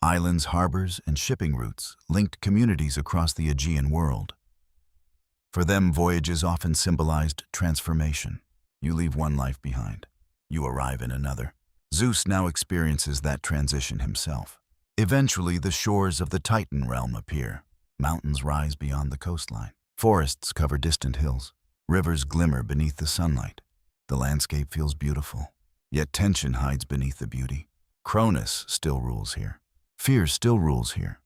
Islands, harbors, and shipping routes linked communities across the Aegean world. For them, voyages often symbolized transformation. You leave one life behind. You arrive in another. Zeus now experiences that transition himself. Eventually, the shores of the Titan realm appear. Mountains rise beyond the coastline. Forests cover distant hills. Rivers glimmer beneath the sunlight. The landscape feels beautiful, yet tension hides beneath the beauty. Cronus still rules here. Fear still rules here.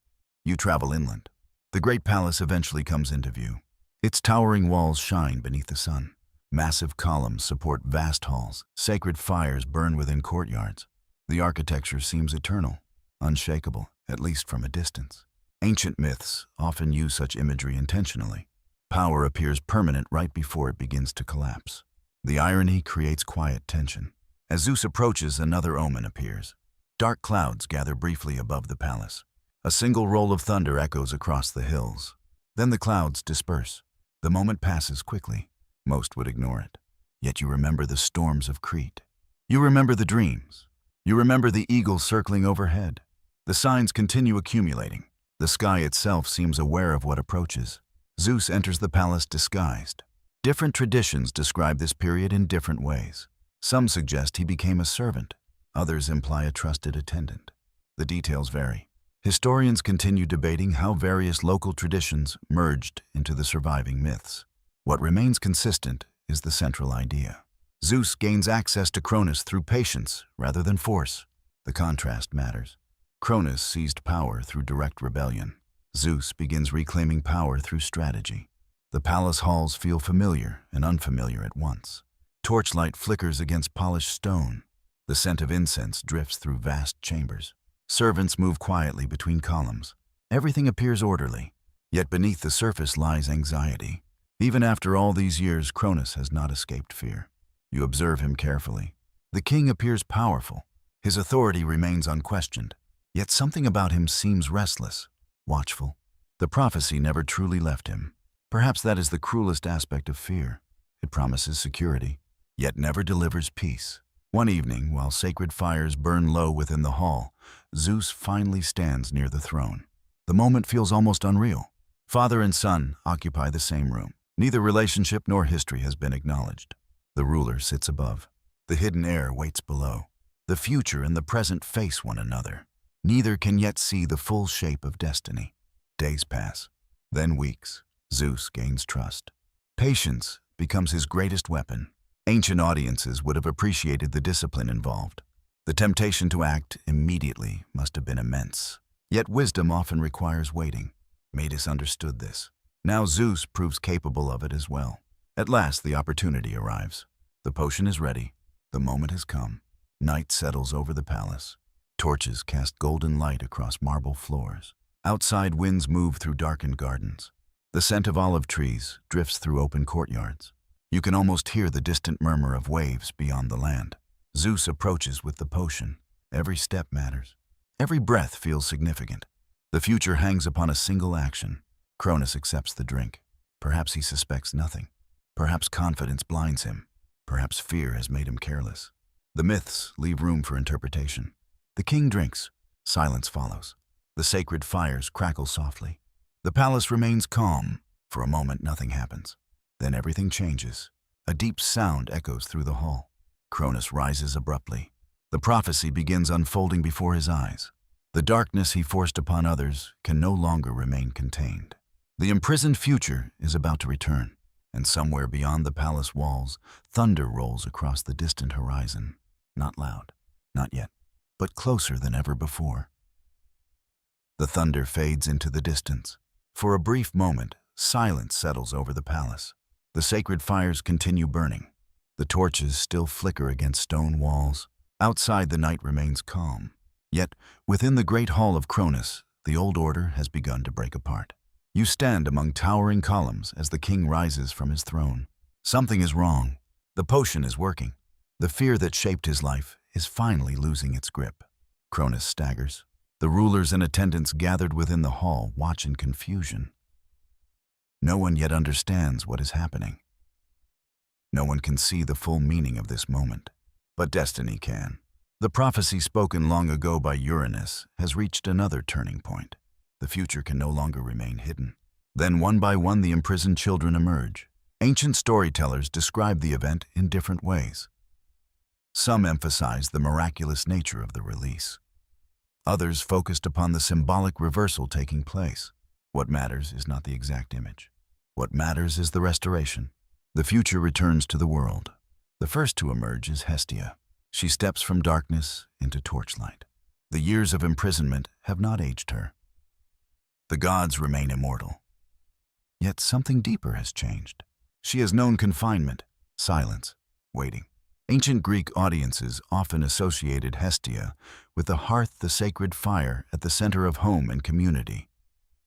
You travel inland. The great palace eventually comes into view. Its towering walls shine beneath the sun. Massive columns support vast halls. Sacred fires burn within courtyards. The architecture seems eternal, unshakable, at least from a distance. Ancient myths often use such imagery intentionally. Power appears permanent right before it begins to collapse. The irony creates quiet tension. As Zeus approaches, another omen appears. Dark clouds gather briefly above the palace. A single roll of thunder echoes across the hills. Then the clouds disperse. The moment passes quickly. Most would ignore it. Yet you remember the storms of Crete. You remember the dreams. You remember the eagle circling overhead. The signs continue accumulating. The sky itself seems aware of what approaches. Zeus enters the palace disguised. Different traditions describe this period in different ways. Some suggest he became a servant. Others imply a trusted attendant. The details vary. Historians continue debating how various local traditions merged into the surviving myths. What remains consistent is the central idea. Zeus gains access to Cronus through patience rather than force. The contrast matters. Cronus seized power through direct rebellion. Zeus begins reclaiming power through strategy. The palace halls feel familiar and unfamiliar at once. Torchlight flickers against polished stone. The scent of incense drifts through vast chambers. Servants move quietly between columns. Everything appears orderly, yet beneath the surface lies anxiety. Even after all these years, Cronus has not escaped fear. You observe him carefully. The king appears powerful. His authority remains unquestioned. Yet something about him seems restless, watchful. The prophecy never truly left him. Perhaps that is the cruelest aspect of fear. It promises security, yet never delivers peace. One evening, while sacred fires burn low within the hall, Zeus finally stands near the throne. The moment feels almost unreal. Father and son occupy the same room. Neither relationship nor history has been acknowledged. The ruler sits above. The hidden heir waits below. The future and the present face one another. Neither can yet see the full shape of destiny. Days pass, then weeks. Zeus gains trust. Patience becomes his greatest weapon. Ancient audiences would have appreciated the discipline involved. The temptation to act immediately must have been immense. Yet wisdom often requires waiting. Metis understood this. Now Zeus proves capable of it as well. At last the opportunity arrives. The potion is ready. The moment has come. Night settles over the palace. Torches cast golden light across marble floors. Outside, winds move through darkened gardens. The scent of olive trees drifts through open courtyards. You can almost hear the distant murmur of waves beyond the land. Zeus approaches with the potion. Every step matters. Every breath feels significant. The future hangs upon a single action. Cronus accepts the drink. Perhaps he suspects nothing. Perhaps confidence blinds him. Perhaps fear has made him careless. The myths leave room for interpretation. The king drinks. Silence follows. The sacred fires crackle softly. The palace remains calm. For a moment, nothing happens. Then everything changes. A deep sound echoes through the hall. Cronus rises abruptly. The prophecy begins unfolding before his eyes. The darkness he forced upon others can no longer remain contained. The imprisoned future is about to return, and somewhere beyond the palace walls, thunder rolls across the distant horizon. Not loud, not yet, but closer than ever before. The thunder fades into the distance. For a brief moment, silence settles over the palace. The sacred fires continue burning. The torches still flicker against stone walls. Outside, the night remains calm. Yet, within the great hall of Cronus, the old order has begun to break apart. You stand among towering columns as the king rises from his throne. Something is wrong. The potion is working. The fear that shaped his life is finally losing its grip. Cronus staggers. The rulers and attendants gathered within the hall watch in confusion. No one yet understands what is happening. No one can see the full meaning of this moment. But destiny can. The prophecy spoken long ago by Uranus has reached another turning point. The future can no longer remain hidden. Then one by one the imprisoned children emerge. Ancient storytellers describe the event in different ways. Some emphasize the miraculous nature of the release. Others focused upon the symbolic reversal taking place. What matters is not the exact image. What matters is the restoration. The future returns to the world. The first to emerge is Hestia. She steps from darkness into torchlight. The years of imprisonment have not aged her. The gods remain immortal. Yet something deeper has changed. She has known confinement, silence, waiting. Ancient Greek audiences often associated Hestia with the hearth, the sacred fire at the center of home and community.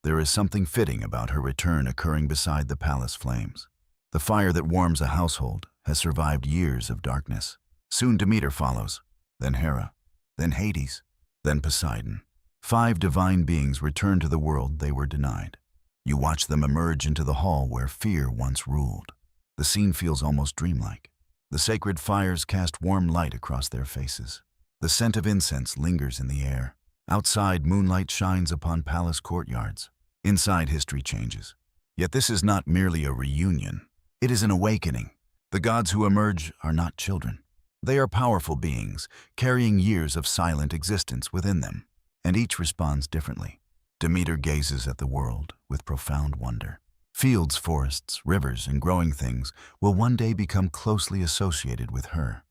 There is something fitting about her return occurring beside the palace flames. The fire that warms a household has survived years of darkness. Soon Demeter follows, then Hera, then Hades, then Poseidon. 5 divine beings return to the world they were denied. You watch them emerge into the hall where fear once ruled. The scene feels almost dreamlike. The sacred fires cast warm light across their faces. The scent of incense lingers in the air. Outside, moonlight shines upon palace courtyards. Inside, history changes. Yet this is not merely a reunion. It is an awakening. The gods who emerge are not children. They are powerful beings, carrying years of silent existence within them, and each responds differently. Demeter gazes at the world with profound wonder. Fields, forests, rivers, and growing things will one day become closely associated with her.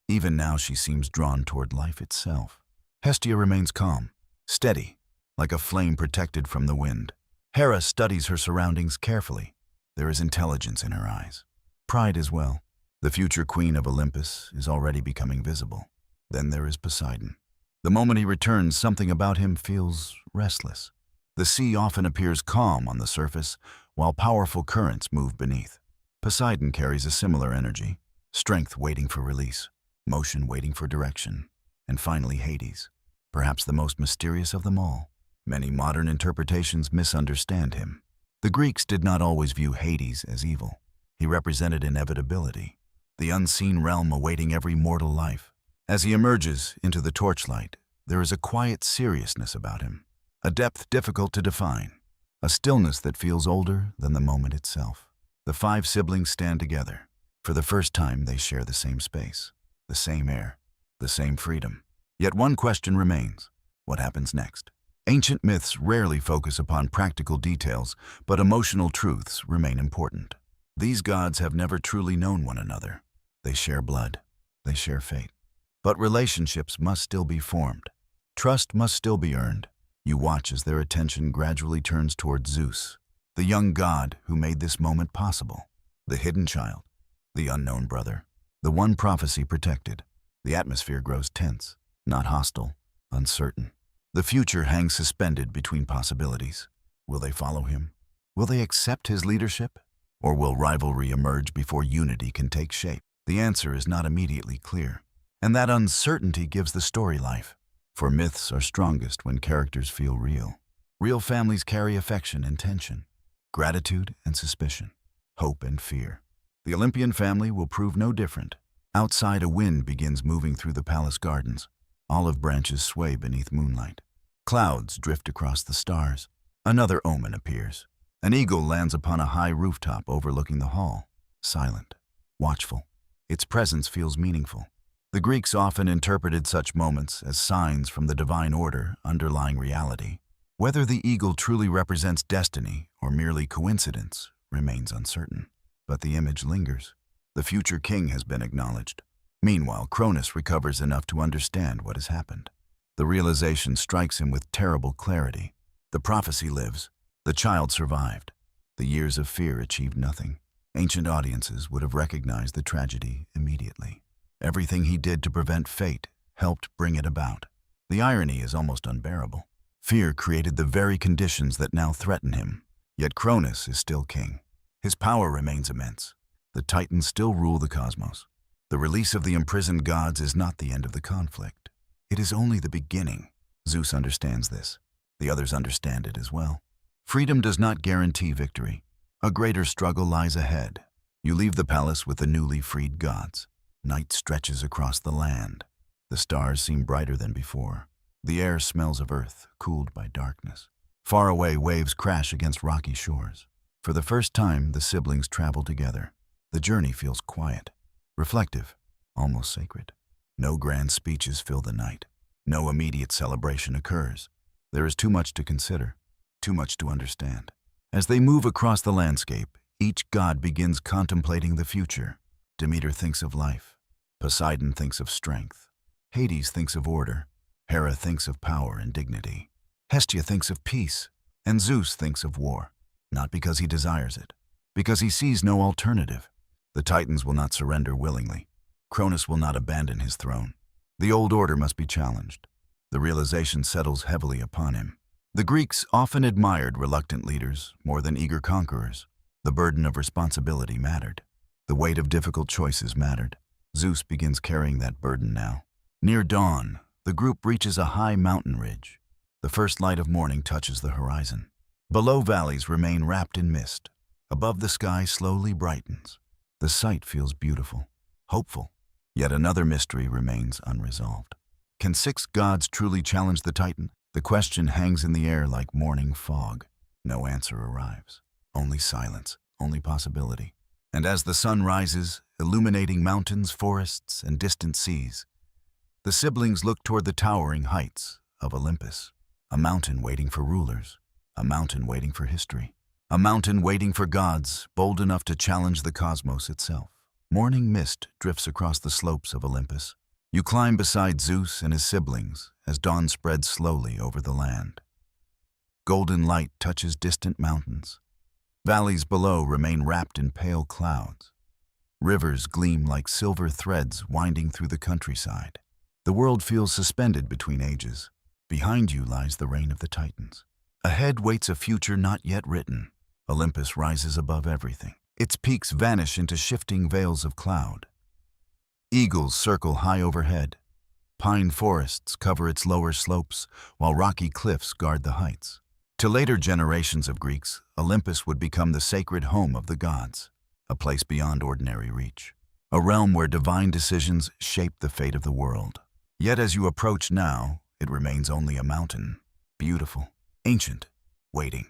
Even now she seems drawn toward life itself. Hestia remains calm, steady, like a flame protected from the wind. Hera studies her surroundings carefully. There is intelligence in her eyes. Pride as well. The future queen of Olympus is already becoming visible. Then there is Poseidon. The moment he returns, something about him feels restless. The sea often appears calm on the surface, while powerful currents move beneath. Poseidon carries a similar energy, strength waiting for release, motion waiting for direction, and finally Hades, perhaps the most mysterious of them all. Many modern interpretations misunderstand him. The Greeks did not always view Hades as evil. He represented inevitability, the unseen realm awaiting every mortal life. As he emerges into the torchlight, there is a quiet seriousness about him, a depth difficult to define, a stillness that feels older than the moment itself. The 5 siblings stand together. For the first time, they share the same space, the same air, the same freedom. Yet one question remains: what happens next? Ancient myths rarely focus upon practical details, but emotional truths remain important. These gods have never truly known one another. They share blood, they share fate. But relationships must still be formed. Trust must still be earned. You watch as their attention gradually turns toward Zeus, the young god who made this moment possible. The hidden child, the unknown brother, the one prophecy protected. The atmosphere grows tense, not hostile, uncertain. The future hangs suspended between possibilities. Will they follow him? Will they accept his leadership? Or will rivalry emerge before unity can take shape? The answer is not immediately clear. And that uncertainty gives the story life. For myths are strongest when characters feel real. Real families carry affection and tension, gratitude and suspicion, hope and fear. The Olympian family will prove no different. Outside, a wind begins moving through the palace gardens. Olive branches sway beneath moonlight. Clouds drift across the stars. Another omen appears. An eagle lands upon a high rooftop overlooking the hall, silent, watchful. Its presence feels meaningful. The Greeks often interpreted such moments as signs from the divine order underlying reality. Whether the eagle truly represents destiny or merely coincidence remains uncertain. But the image lingers. The future king has been acknowledged. Meanwhile, Cronus recovers enough to understand what has happened. The realization strikes him with terrible clarity. The prophecy lives. The child survived. The years of fear achieved nothing. Ancient audiences would have recognized the tragedy immediately. Everything he did to prevent fate helped bring it about. The irony is almost unbearable. Fear created the very conditions that now threaten him. Yet Cronus is still king. His power remains immense. The Titans still rule the cosmos. The release of the imprisoned gods is not the end of the conflict. It is only the beginning. Zeus understands this. The others understand it as well. Freedom does not guarantee victory. A greater struggle lies ahead. You leave the palace with the newly freed gods. Night stretches across the land. The stars seem brighter than before. The air smells of earth, cooled by darkness. Far away, waves crash against rocky shores. For the first time, the siblings travel together. The journey feels quiet, reflective, almost sacred. No grand speeches fill the night. No immediate celebration occurs. There is too much to consider, too much to understand. As they move across the landscape, each god begins contemplating the future. Demeter thinks of life. Poseidon thinks of strength. Hades thinks of order. Hera thinks of power and dignity. Hestia thinks of peace. And Zeus thinks of war. Not because he desires it, because he sees no alternative. The Titans will not surrender willingly. Cronus will not abandon his throne. The old order must be challenged. The realization settles heavily upon him. The Greeks often admired reluctant leaders more than eager conquerors. The burden of responsibility mattered. The weight of difficult choices mattered. Zeus begins carrying that burden now. Near dawn, the group reaches a high mountain ridge. The first light of morning touches the horizon. Below, valleys remain wrapped in mist. Above, the sky slowly brightens. The sight feels beautiful, hopeful. Yet another mystery remains unresolved. Can 6 gods truly challenge the Titan? The question hangs in the air like morning fog. No answer arrives. Only silence, only possibility. And as the sun rises, illuminating mountains, forests, and distant seas, the siblings look toward the towering heights of Olympus. A mountain waiting for rulers. A mountain waiting for history. A mountain waiting for gods bold enough to challenge the cosmos itself. Morning mist drifts across the slopes of Olympus. You climb beside Zeus and his siblings as dawn spreads slowly over the land. Golden light touches distant mountains. Valleys below remain wrapped in pale clouds. Rivers gleam like silver threads winding through the countryside. The world feels suspended between ages. Behind you lies the reign of the Titans. Ahead waits a future not yet written. Olympus rises above everything. Its peaks vanish into shifting veils of cloud. Eagles circle high overhead. Pine forests cover its lower slopes, while rocky cliffs guard the heights. To later generations of Greeks, Olympus would become the sacred home of the gods, a place beyond ordinary reach, a realm where divine decisions shape the fate of the world. Yet as you approach now, it remains only a mountain, beautiful, ancient, waiting.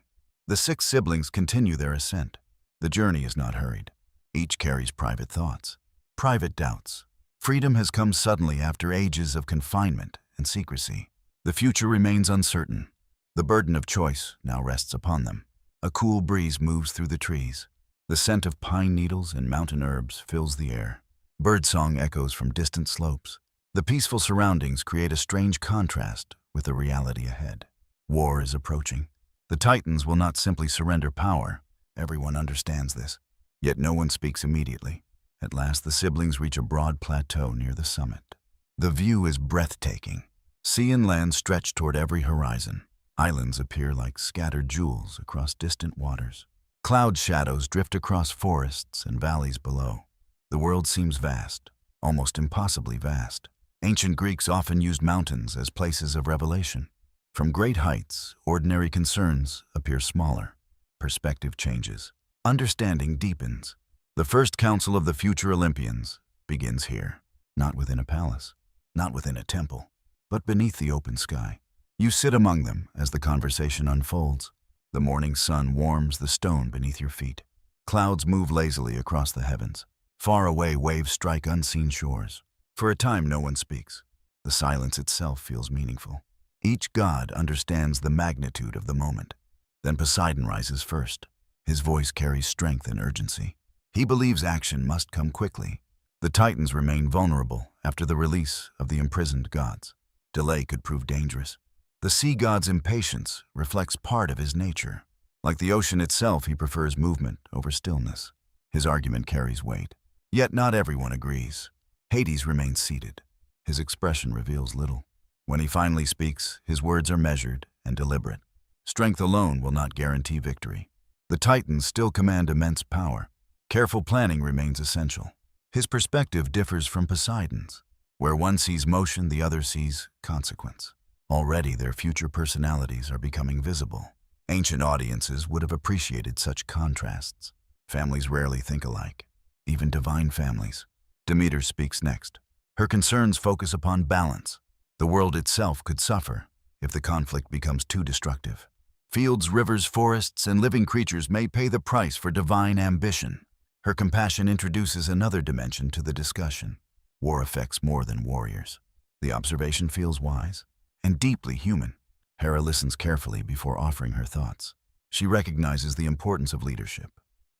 The 6 siblings continue their ascent. The journey is not hurried. Each carries private thoughts, private doubts. Freedom has come suddenly after ages of confinement and secrecy. The future remains uncertain. The burden of choice now rests upon them. A cool breeze moves through the trees. The scent of pine needles and mountain herbs fills the air. Birdsong echoes from distant slopes. The peaceful surroundings create a strange contrast with the reality ahead. War is approaching. The Titans will not simply surrender power. Everyone understands this. Yet no one speaks immediately. At last, the siblings reach a broad plateau near the summit. The view is breathtaking. Sea and land stretch toward every horizon. Islands appear like scattered jewels across distant waters. Cloud shadows drift across forests and valleys below. The world seems vast, almost impossibly vast. Ancient Greeks often used mountains as places of revelation. From great heights, ordinary concerns appear smaller. Perspective changes. Understanding deepens. The first council of the future Olympians begins here, not within a palace, not within a temple, but beneath the open sky. You sit among them as the conversation unfolds. The morning sun warms the stone beneath your feet. Clouds move lazily across the heavens. Far away, waves strike unseen shores. For a time, no one speaks. The silence itself feels meaningful. Each god understands the magnitude of the moment. Then Poseidon rises first. His voice carries strength and urgency. He believes action must come quickly. The Titans remain vulnerable after the release of the imprisoned gods. Delay could prove dangerous. The sea god's impatience reflects part of his nature. Like the ocean itself, he prefers movement over stillness. His argument carries weight. Yet not everyone agrees. Hades remains seated. His expression reveals little. When he finally speaks, his words are measured and deliberate. Strength alone will not guarantee victory. The Titans still command immense power. Careful planning remains essential. His perspective differs from Poseidon's. Where one sees motion, the other sees consequence. Already their future personalities are becoming visible. Ancient audiences would have appreciated such contrasts. Families rarely think alike, even divine families. Demeter speaks next. Her concerns focus upon balance. The world itself could suffer if the conflict becomes too destructive. Fields, rivers, forests, and living creatures may pay the price for divine ambition. Her compassion introduces another dimension to the discussion. War affects more than warriors. The observation feels wise and deeply human. Hera listens carefully before offering her thoughts. She recognizes the importance of leadership.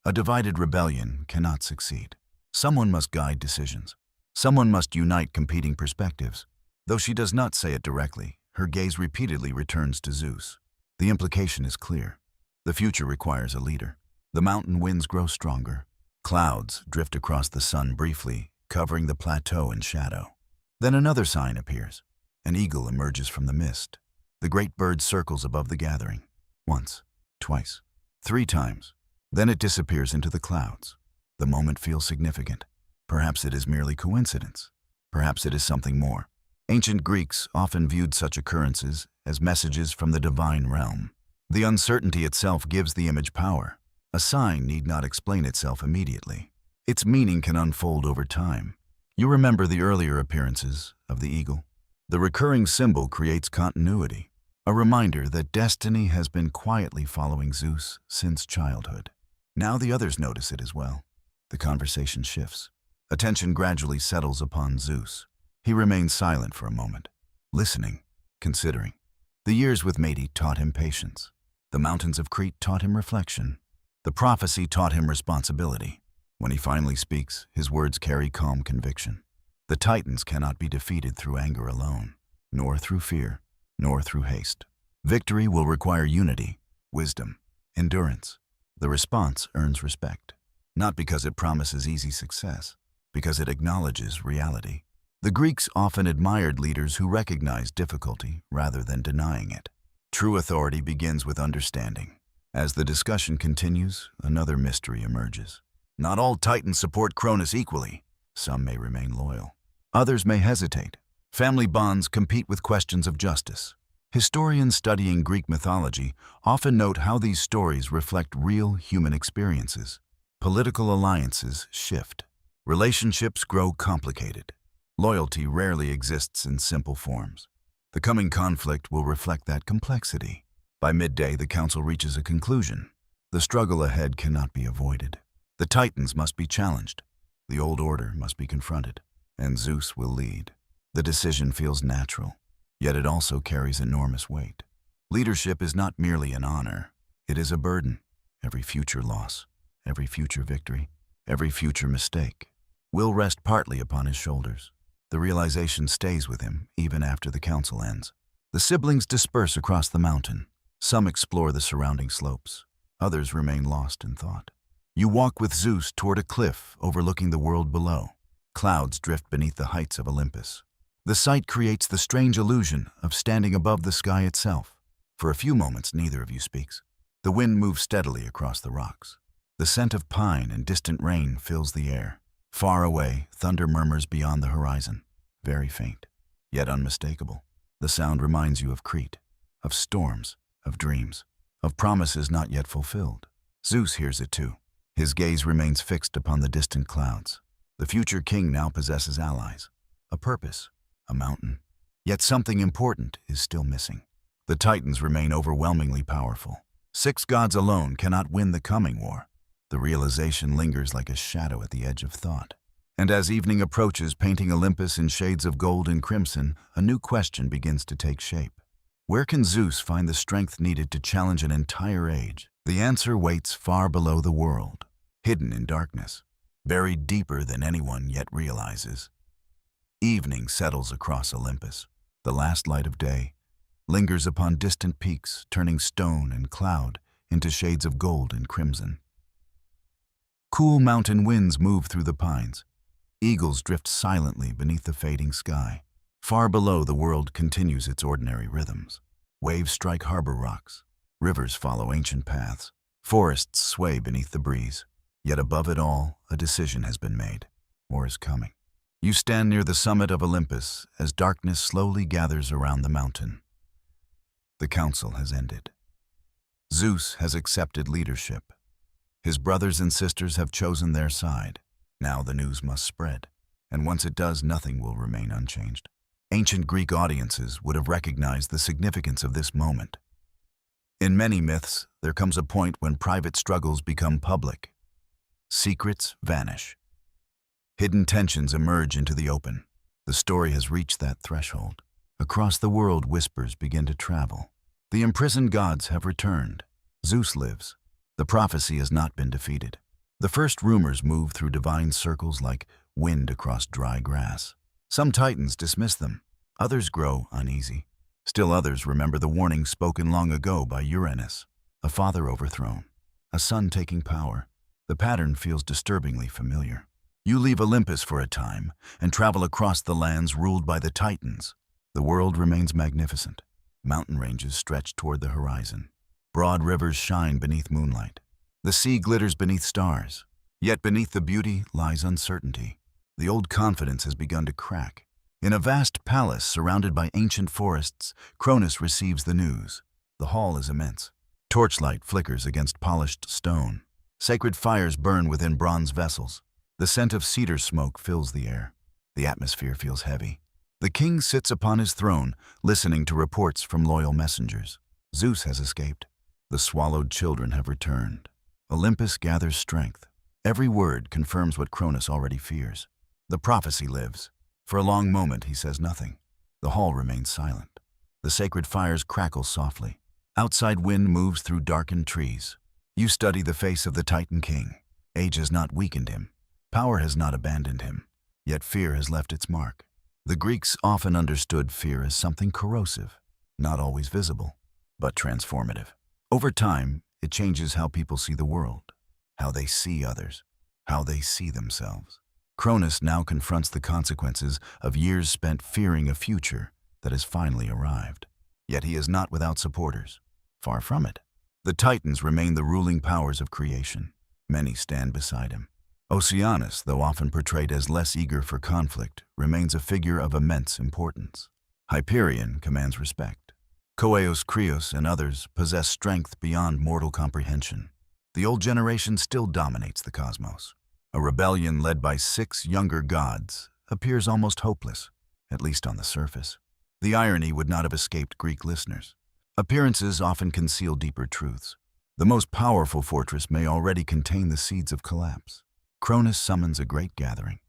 A divided rebellion cannot succeed. Someone must guide decisions. Someone must unite competing perspectives. Though she does not say it directly, her gaze repeatedly returns to Zeus. The implication is clear. The future requires a leader. The mountain winds grow stronger. Clouds drift across the sun briefly, covering the plateau in shadow. Then another sign appears. An eagle emerges from the mist. The great bird circles above the gathering. Once, twice, 3 times. Then it disappears into the clouds. The moment feels significant. Perhaps it is merely coincidence. Perhaps it is something more. Ancient Greeks often viewed such occurrences as messages from the divine realm. The uncertainty itself gives the image power. A sign need not explain itself immediately. Its meaning can unfold over time. You remember the earlier appearances of the eagle? The recurring symbol creates continuity, a reminder that destiny has been quietly following Zeus since childhood. Now the others notice it as well. The conversation shifts. Attention gradually settles upon Zeus. He remains silent for a moment, listening, considering. The years with Metis taught him patience. The mountains of Crete taught him reflection. The prophecy taught him responsibility. When he finally speaks, his words carry calm conviction. The Titans cannot be defeated through anger alone, nor through fear, nor through haste. Victory will require unity, wisdom, endurance. The response earns respect, not because it promises easy success, because it acknowledges reality. The Greeks often admired leaders who recognized difficulty rather than denying it. True authority begins with understanding. As the discussion continues, another mystery emerges. Not all Titans support Cronus equally. Some may remain loyal. Others may hesitate. Family bonds compete with questions of justice. Historians studying Greek mythology often note how these stories reflect real human experiences. Political alliances shift. Relationships grow complicated. Loyalty rarely exists in simple forms. The coming conflict will reflect that complexity. By midday, the council reaches a conclusion. The struggle ahead cannot be avoided. The Titans must be challenged. The old order must be confronted. And Zeus will lead. The decision feels natural, yet it also carries enormous weight. Leadership is not merely an honor. It is a burden. Every future loss, every future victory, every future mistake will rest partly upon his shoulders. The realization stays with him even after the council ends. The siblings disperse across the mountain. Some explore the surrounding slopes. Others remain lost in thought. You walk with Zeus toward a cliff overlooking the world below. Clouds drift beneath the heights of Olympus. The sight creates the strange illusion of standing above the sky itself. For a few moments, neither of you speaks. The wind moves steadily across the rocks. The scent of pine and distant rain fills the air. Far away, thunder murmurs beyond the horizon, very faint, yet unmistakable. The sound reminds you of Crete, of storms, of dreams, of promises not yet fulfilled. Zeus hears it too. His gaze remains fixed upon the distant clouds. The future king now possesses allies, a purpose, a mountain. Yet something important is still missing. The Titans remain overwhelmingly powerful. 6 gods alone cannot win the coming war. The realization lingers like a shadow at the edge of thought. And as evening approaches, painting Olympus in shades of gold and crimson, a new question begins to take shape. Where can Zeus find the strength needed to challenge an entire age? The answer waits far below the world, hidden in darkness, buried deeper than anyone yet realizes. Evening settles across Olympus. The last light of day lingers upon distant peaks, turning stone and cloud into shades of gold and crimson. Cool mountain winds move through the pines. Eagles drift silently beneath the fading sky. Far below, the world continues its ordinary rhythms. Waves strike harbor rocks. Rivers follow ancient paths, Forests sway beneath the breeze, yet above it all, a decision has been made, or is coming. You stand near the summit of Olympus as darkness slowly gathers around the mountain. The council has ended. Zeus has accepted leadership. His brothers and sisters have chosen their side. Now the news must spread, and once it does, nothing will remain unchanged. Ancient Greek audiences would have recognized the significance of this moment. In many myths, there comes a point when private struggles become public. Secrets vanish. Hidden tensions emerge into the open. The story has reached that threshold. Across the world, whispers begin to travel. The imprisoned gods have returned. Zeus lives. The prophecy has not been defeated. The first rumors move through divine circles like wind across dry grass. Some titans dismiss them. Others grow uneasy. Still others remember the warning spoken long ago by Uranus. A father overthrown. A son taking power. The pattern feels disturbingly familiar. You leave Olympus for a time and travel across the lands ruled by the Titans. The world remains magnificent. Mountain ranges stretch toward the horizon. Broad rivers shine beneath moonlight. The sea glitters beneath stars. Yet beneath the beauty lies uncertainty. The old confidence has begun to crack. In a vast palace surrounded by ancient forests, Cronus receives the news. The hall is immense. Torchlight flickers against polished stone. Sacred fires burn within bronze vessels. The scent of cedar smoke fills the air. The atmosphere feels heavy. The king sits upon his throne, listening to reports from loyal messengers. Zeus has escaped. The swallowed children have returned. Olympus gathers strength. Every word confirms what Cronus already fears. The prophecy lives. For a long moment, he says nothing. The hall remains silent. The sacred fires crackle softly. Outside wind moves through darkened trees. You study the face of the Titan king. Age has not weakened him. Power has not abandoned him. Yet fear has left its mark. The Greeks often understood fear as something corrosive, not always visible, but transformative. Over time, it changes how people see the world, how they see others, how they see themselves. Cronus now confronts the consequences of years spent fearing a future that has finally arrived. Yet he is not without supporters. Far from it. The Titans remain the ruling powers of creation. Many stand beside him. Oceanus, though often portrayed as less eager for conflict, remains a figure of immense importance. Hyperion commands respect. Coeus Creus and others possess strength beyond mortal comprehension. The old generation still dominates the cosmos. A rebellion led by 6 younger gods appears almost hopeless, at least on the surface. The irony would not have escaped Greek listeners. Appearances often conceal deeper truths. The most powerful fortress may already contain the seeds of collapse. Cronus summons a great gathering.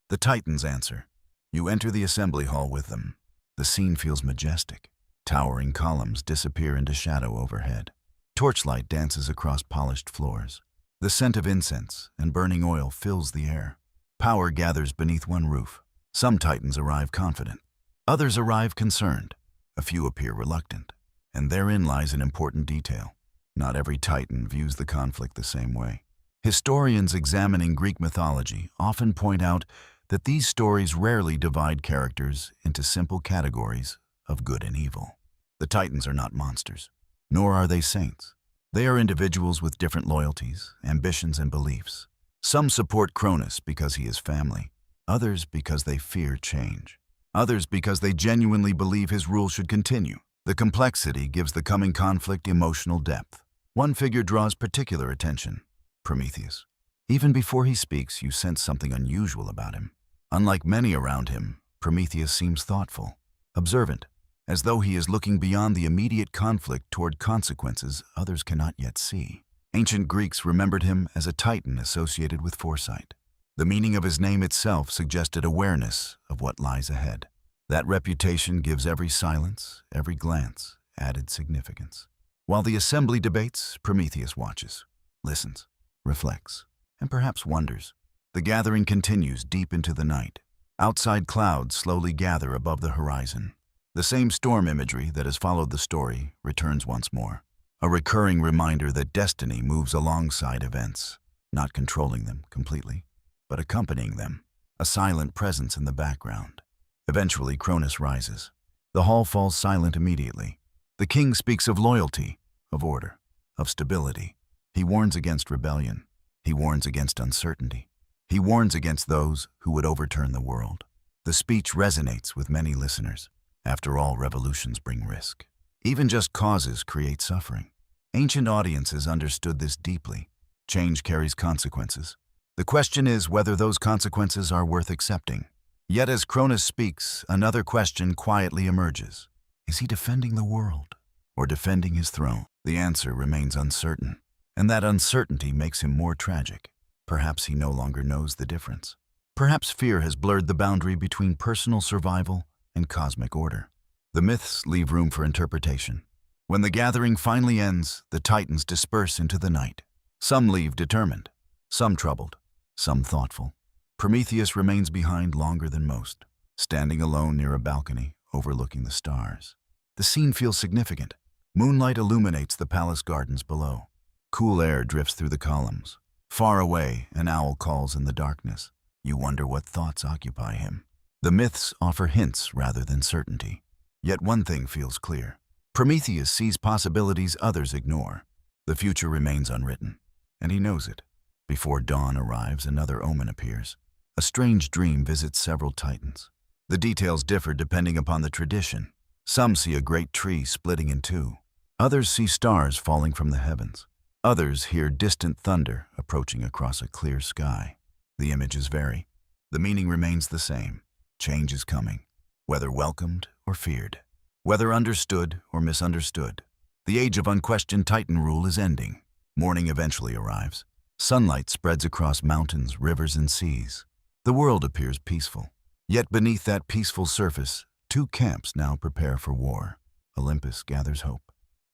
The Titans answer. You enter the assembly hall with them. The scene feels majestic. Towering columns disappear into shadow overhead. Torchlight dances across polished floors. The scent of incense and burning oil fills the air. Power gathers beneath one roof. Some Titans arrive confident. Others arrive concerned. A few appear reluctant. And therein lies an important detail. Not every Titan views the conflict the same way. Historians examining Greek mythology often point out that these stories rarely divide characters into simple categories of good and evil. The Titans are not monsters, nor are they saints. They are individuals with different loyalties, ambitions, and beliefs. Some support Cronus because he is family, others because they fear change, others because they genuinely believe his rule should continue. The complexity gives the coming conflict emotional depth. One figure draws particular attention, Prometheus. Even before he speaks, you sense something unusual about him. Unlike many around him, Prometheus seems thoughtful, observant, as though he is looking beyond the immediate conflict toward consequences others cannot yet see. Ancient Greeks remembered him as a Titan associated with foresight. The meaning of his name itself suggested awareness of what lies ahead. That reputation gives every silence, every glance, added significance. While the assembly debates, Prometheus watches, listens, reflects, and perhaps wonders. The gathering continues deep into the night. Outside clouds slowly gather above the horizon. The same storm imagery that has followed the story returns once more. A recurring reminder that destiny moves alongside events, not controlling them completely, but accompanying them, a silent presence in the background. Eventually, Cronus rises. The hall falls silent immediately. The king speaks of loyalty, of order, of stability. He warns against rebellion. He warns against uncertainty. He warns against those who would overturn the world. The speech resonates with many listeners. After all, revolutions bring risk. Even just causes create suffering. Ancient audiences understood this deeply. Change carries consequences. The question is whether those consequences are worth accepting. Yet as Cronus speaks, another question quietly emerges. Is he defending the world or defending his throne? The answer remains uncertain, and that uncertainty makes him more tragic. Perhaps he no longer knows the difference. Perhaps fear has blurred the boundary between personal survival and cosmic order. The myths leave room for interpretation. When the gathering finally ends, the Titans disperse into the night. Some leave determined, some troubled, some thoughtful. Prometheus remains behind longer than most, standing alone near a balcony overlooking the stars. The scene feels significant. Moonlight illuminates the palace gardens below. Cool air drifts through the columns. Far away, an owl calls in the darkness. You wonder what thoughts occupy him. The myths offer hints rather than certainty. Yet one thing feels clear. Prometheus sees possibilities others ignore. The future remains unwritten, and he knows it. Before dawn arrives, another omen appears. A strange dream visits several Titans. The details differ depending upon the tradition. Some see a great tree splitting in two. Others see stars falling from the heavens. Others hear distant thunder approaching across a clear sky. The images vary. The meaning remains the same. Change is coming, whether welcomed or feared, whether understood or misunderstood. The age of unquestioned Titan rule is ending. Morning eventually arrives. Sunlight spreads across mountains, rivers, and seas. The world appears peaceful. Yet beneath that peaceful surface, two camps now prepare for war. Olympus gathers hope.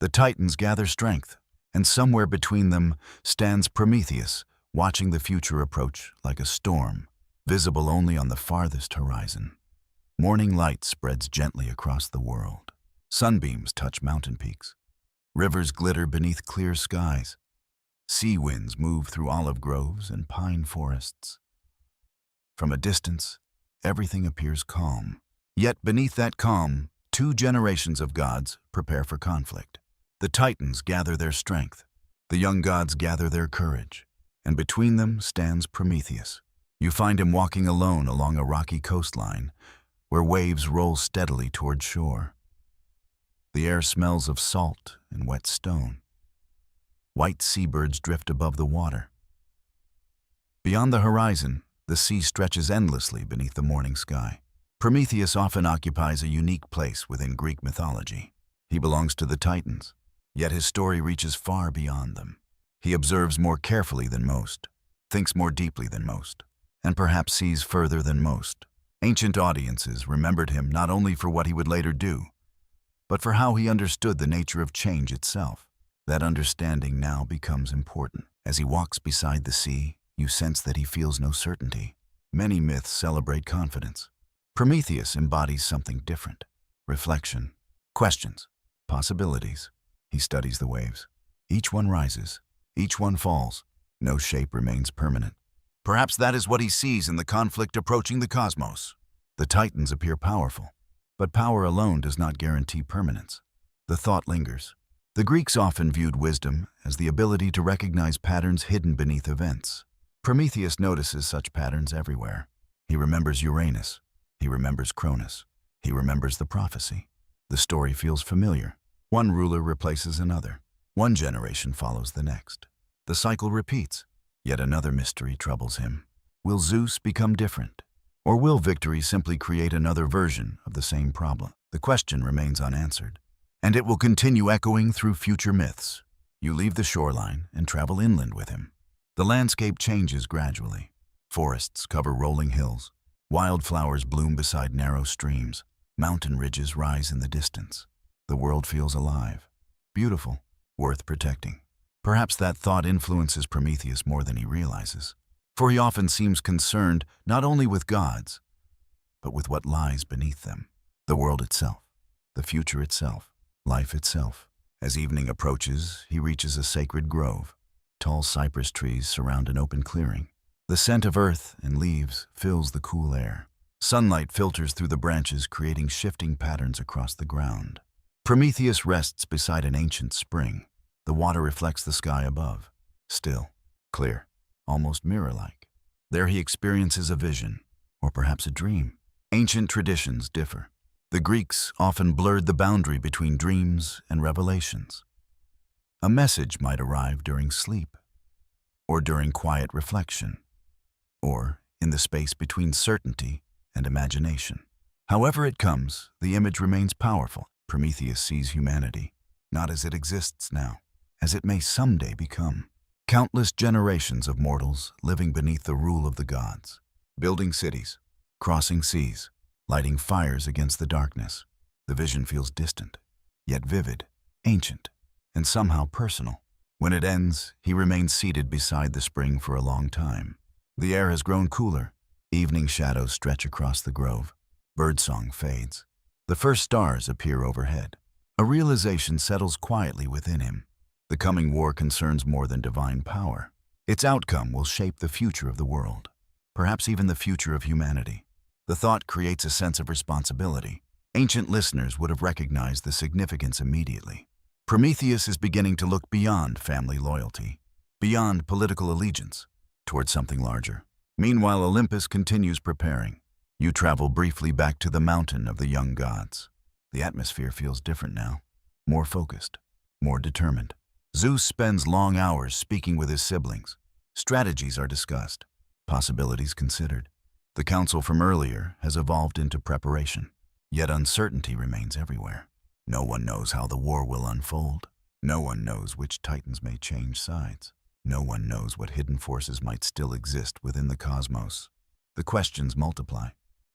The Titans gather strength, and somewhere between them stands Prometheus, watching the future approach like a storm, visible only on the farthest horizon. Morning light spreads gently across the world. Sunbeams touch mountain peaks. Rivers glitter beneath clear skies. Sea winds move through olive groves and pine forests. From a distance, everything appears calm. Yet beneath that calm, two generations of gods prepare for conflict. The Titans gather their strength. The young gods gather their courage. And between them stands Prometheus. You find him walking alone along a rocky coastline, where waves roll steadily toward shore. The air smells of salt and wet stone. White seabirds drift above the water. Beyond the horizon, the sea stretches endlessly beneath the morning sky. Prometheus often occupies a unique place within Greek mythology. He belongs to the Titans, yet his story reaches far beyond them. He observes more carefully than most, thinks more deeply than most, and perhaps sees further than most. Ancient audiences remembered him not only for what he would later do, but for how he understood the nature of change itself. That understanding now becomes important. As he walks beside the sea, you sense that he feels no certainty. Many myths celebrate confidence. Prometheus embodies something different. Reflection, questions, possibilities. He studies the waves. Each one rises, each one falls. No shape remains permanent. Perhaps that is what he sees in the conflict approaching the cosmos. The Titans appear powerful, but power alone does not guarantee permanence. The thought lingers. The Greeks often viewed wisdom as the ability to recognize patterns hidden beneath events. Prometheus notices such patterns everywhere. He remembers Uranus. He remembers Cronus. He remembers the prophecy. The story feels familiar. One ruler replaces another. One generation follows the next. The cycle repeats. Yet another mystery troubles him. Will Zeus become different? Or will victory simply create another version of the same problem? The question remains unanswered, and it will continue echoing through future myths. You leave the shoreline and travel inland with him. The landscape changes gradually. Forests cover rolling hills. Wildflowers bloom beside narrow streams. Mountain ridges rise in the distance. The world feels alive, beautiful, worth protecting. Perhaps that thought influences Prometheus more than he realizes, for he often seems concerned not only with gods, but with what lies beneath them. The world itself, the future itself, life itself. As evening approaches, he reaches a sacred grove. Tall cypress trees surround an open clearing. The scent of earth and leaves fills the cool air. Sunlight filters through the branches, creating shifting patterns across the ground. Prometheus rests beside an ancient spring. The water reflects the sky above. still, clear, almost mirror-like. There he experiences a vision, or perhaps a dream. Ancient traditions differ. The Greeks often blurred the boundary between dreams and revelations. A message might arrive during sleep, or during quiet reflection, or in the space between certainty and imagination. However it comes, the image remains powerful. Prometheus sees humanity, not as it exists now, as it may someday become. Countless generations of mortals living beneath the rule of the gods, building cities, crossing seas, lighting fires against the darkness. The vision feels distant, yet vivid, ancient, and somehow personal. When it ends, he remains seated beside the spring for a long time. The air has grown cooler. Evening shadows stretch across the grove. Birdsong fades. The first stars appear overhead. A realization settles quietly within him. The coming war concerns more than divine power. Its outcome will shape the future of the world, perhaps even the future of humanity. The thought creates a sense of responsibility. Ancient listeners would have recognized the significance immediately. Prometheus is beginning to look beyond family loyalty, beyond political allegiance, towards something larger. Meanwhile, Olympus continues preparing. You travel briefly back to the mountain of the young gods. The atmosphere feels different now, more focused, more determined. Zeus spends long hours speaking with his siblings. Strategies are discussed, possibilities considered. The council from earlier has evolved into preparation, yet uncertainty remains everywhere. No one knows how the war will unfold. No one knows which titans may change sides. No one knows what hidden forces might still exist within the cosmos. The questions multiply.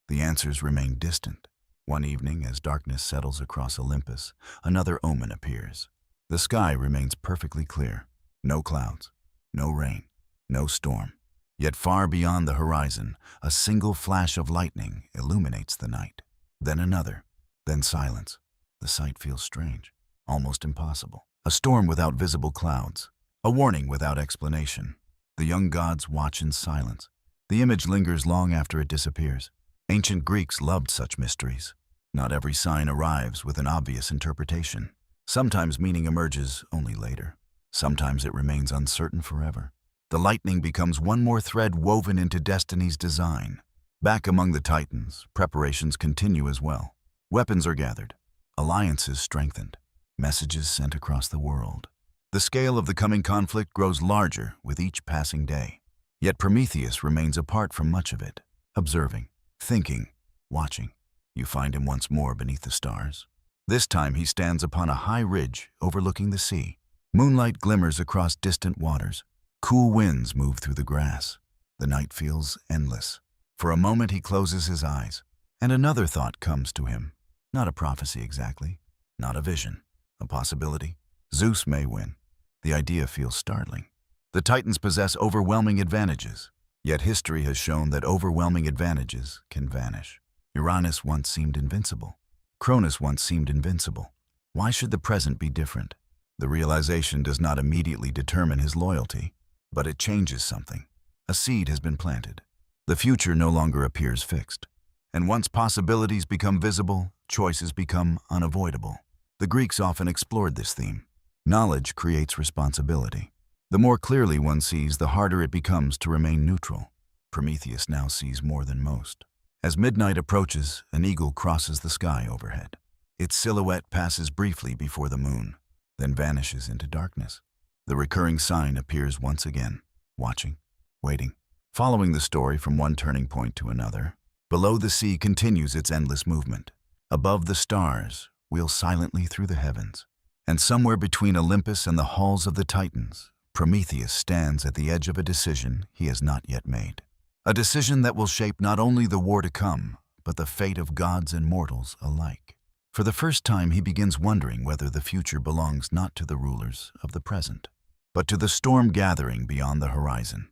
The answers remain distant. One evening, as darkness settles across Olympus, another omen appears. The sky remains perfectly clear. No clouds, no rain, no storm. Yet far beyond the horizon, a single flash of lightning illuminates the night. Then another, then silence. The sight feels strange, almost impossible. A storm without visible clouds, a warning without explanation. The young gods watch in silence. The image lingers long after it disappears. Ancient Greeks loved such mysteries. Not every sign arrives with an obvious interpretation. Sometimes meaning emerges only later. Sometimes it remains uncertain forever. The lightning becomes one more thread woven into destiny's design. Back among the Titans, preparations continue as well. Weapons are gathered, alliances strengthened, messages sent across the world. The scale of the coming conflict grows larger with each passing day. Yet Prometheus remains apart from much of it, observing, thinking, watching. You find him once more beneath the stars. This time he stands upon a high ridge overlooking the sea. Moonlight glimmers across distant waters. Cool winds move through the grass. The night feels endless. For a moment he closes his eyes, and another thought comes to him. Not a prophecy exactly, not a vision, a possibility. Zeus may win. The idea feels startling. The Titans possess overwhelming advantages, yet history has shown that overwhelming advantages can vanish. Uranus once seemed invincible. Cronus once seemed invincible. Why should the present be different? The realization does not immediately determine his loyalty, but it changes something. A seed has been planted. The future no longer appears fixed. And once possibilities become visible, choices become unavoidable. The Greeks often explored this theme. Knowledge creates responsibility. The more clearly one sees, the harder it becomes to remain neutral. Prometheus now sees more than most. As midnight approaches, an eagle crosses the sky overhead. Its silhouette passes briefly before the moon, then vanishes into darkness. The recurring sign appears once again, watching, waiting, following the story from one turning point to another. Below the sea continues its endless movement. Above the stars, wheel silently through the heavens. And somewhere between Olympus and the halls of the Titans, Prometheus stands at the edge of a decision he has not yet made. A decision that will shape not only the war to come, but the fate of gods and mortals alike. For the first time, he begins wondering whether the future belongs not to the rulers of the present, but to the storm gathering beyond the horizon.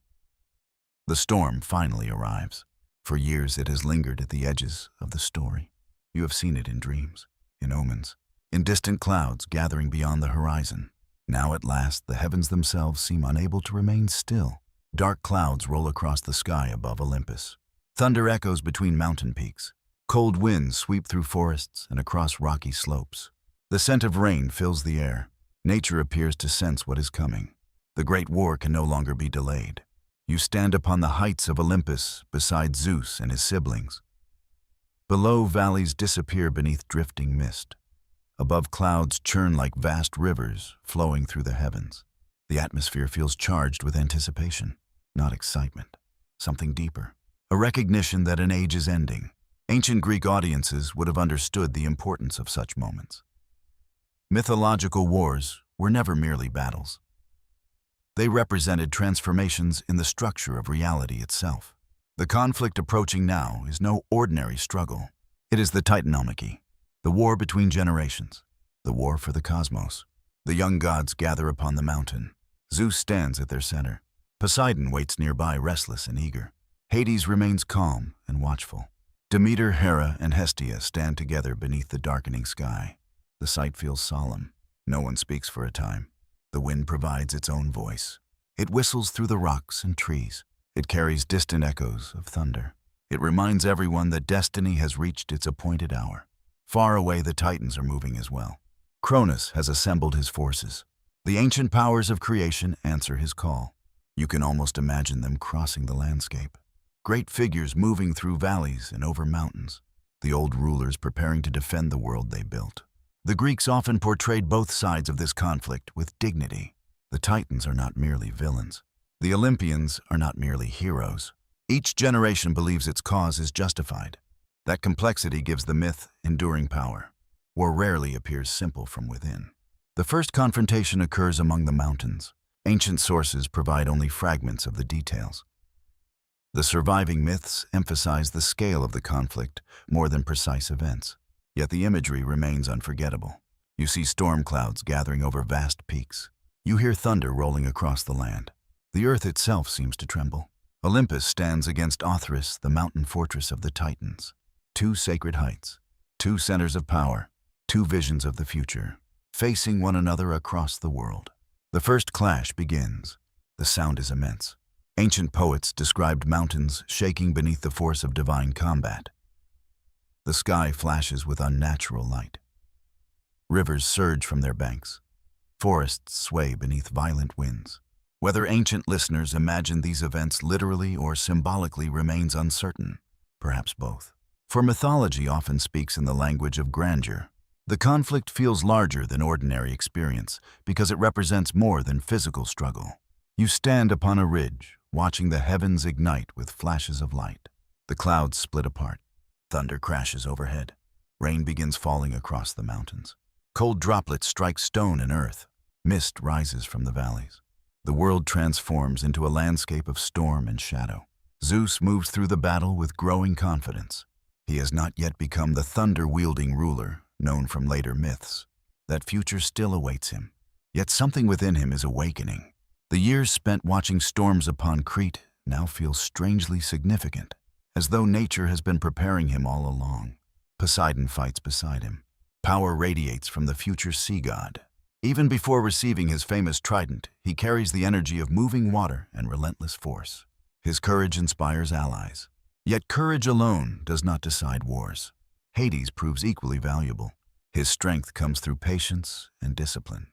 The storm finally arrives. For years it has lingered at the edges of the story. You have seen it in dreams, in omens, in distant clouds gathering beyond the horizon. Now at last the heavens themselves seem unable to remain still. Dark clouds roll across the sky above Olympus. Thunder echoes between mountain peaks. Cold winds sweep through forests and across rocky slopes. The scent of rain fills the air. Nature appears to sense what is coming. The great war can no longer be delayed. You stand upon the heights of Olympus beside Zeus and his siblings. Below, valleys disappear beneath drifting mist. Above, clouds churn like vast rivers flowing through the heavens. The atmosphere feels charged with anticipation, not excitement, something deeper. A recognition that an age is ending. Ancient Greek audiences would have understood the importance of such moments. Mythological wars were never merely battles. They represented transformations in the structure of reality itself. The conflict approaching now is no ordinary struggle. It is the Titanomachy, the war between generations, the war for the cosmos. The young gods gather upon the mountain. Zeus stands at their center. Poseidon waits nearby, restless and eager. Hades remains calm and watchful. Demeter, Hera, and Hestia stand together beneath the darkening sky. The sight feels solemn. No one speaks for a time. The wind provides its own voice. It whistles through the rocks and trees. It carries distant echoes of thunder. It reminds everyone that destiny has reached its appointed hour. Far away, the Titans are moving as well. Cronus has assembled his forces. The ancient powers of creation answer his call. You can almost imagine them crossing the landscape. Great figures moving through valleys and over mountains. The old rulers preparing to defend the world they built. The Greeks often portrayed both sides of this conflict with dignity. The Titans are not merely villains. The Olympians are not merely heroes. Each generation believes its cause is justified. That complexity gives the myth enduring power. War rarely appears simple from within. The first confrontation occurs among the mountains. Ancient sources provide only fragments of the details. The surviving myths emphasize the scale of the conflict more than precise events. Yet the imagery remains unforgettable. You see storm clouds gathering over vast peaks. You hear thunder rolling across the land. The earth itself seems to tremble. Olympus stands against Tartarus, the mountain fortress of the Titans. Two sacred heights, two centers of power, two visions of the future, facing one another across the world. The first clash begins. The sound is immense. Ancient poets described mountains shaking beneath the force of divine combat. The sky flashes with unnatural light. Rivers surge from their banks. Forests sway beneath violent winds. Whether ancient listeners imagined these events literally or symbolically remains uncertain, perhaps both. For mythology often speaks in the language of grandeur. The conflict feels larger than ordinary experience because it represents more than physical struggle. You stand upon a ridge, watching the heavens ignite with flashes of light. The clouds split apart. Thunder crashes overhead. Rain begins falling across the mountains. Cold droplets strike stone and earth. Mist rises from the valleys. The world transforms into a landscape of storm and shadow. Zeus moves through the battle with growing confidence. He has not yet become the thunder-wielding ruler known from later myths. That future still awaits him. Yet something within him is awakening. The years spent watching storms upon Crete now feel strangely significant, as though nature has been preparing him all along. Poseidon fights beside him. Power radiates from the future sea god. Even before receiving his famous trident, he carries the energy of moving water and relentless force. His courage inspires allies. Yet courage alone does not decide wars. Hades proves equally valuable. His strength comes through patience and discipline.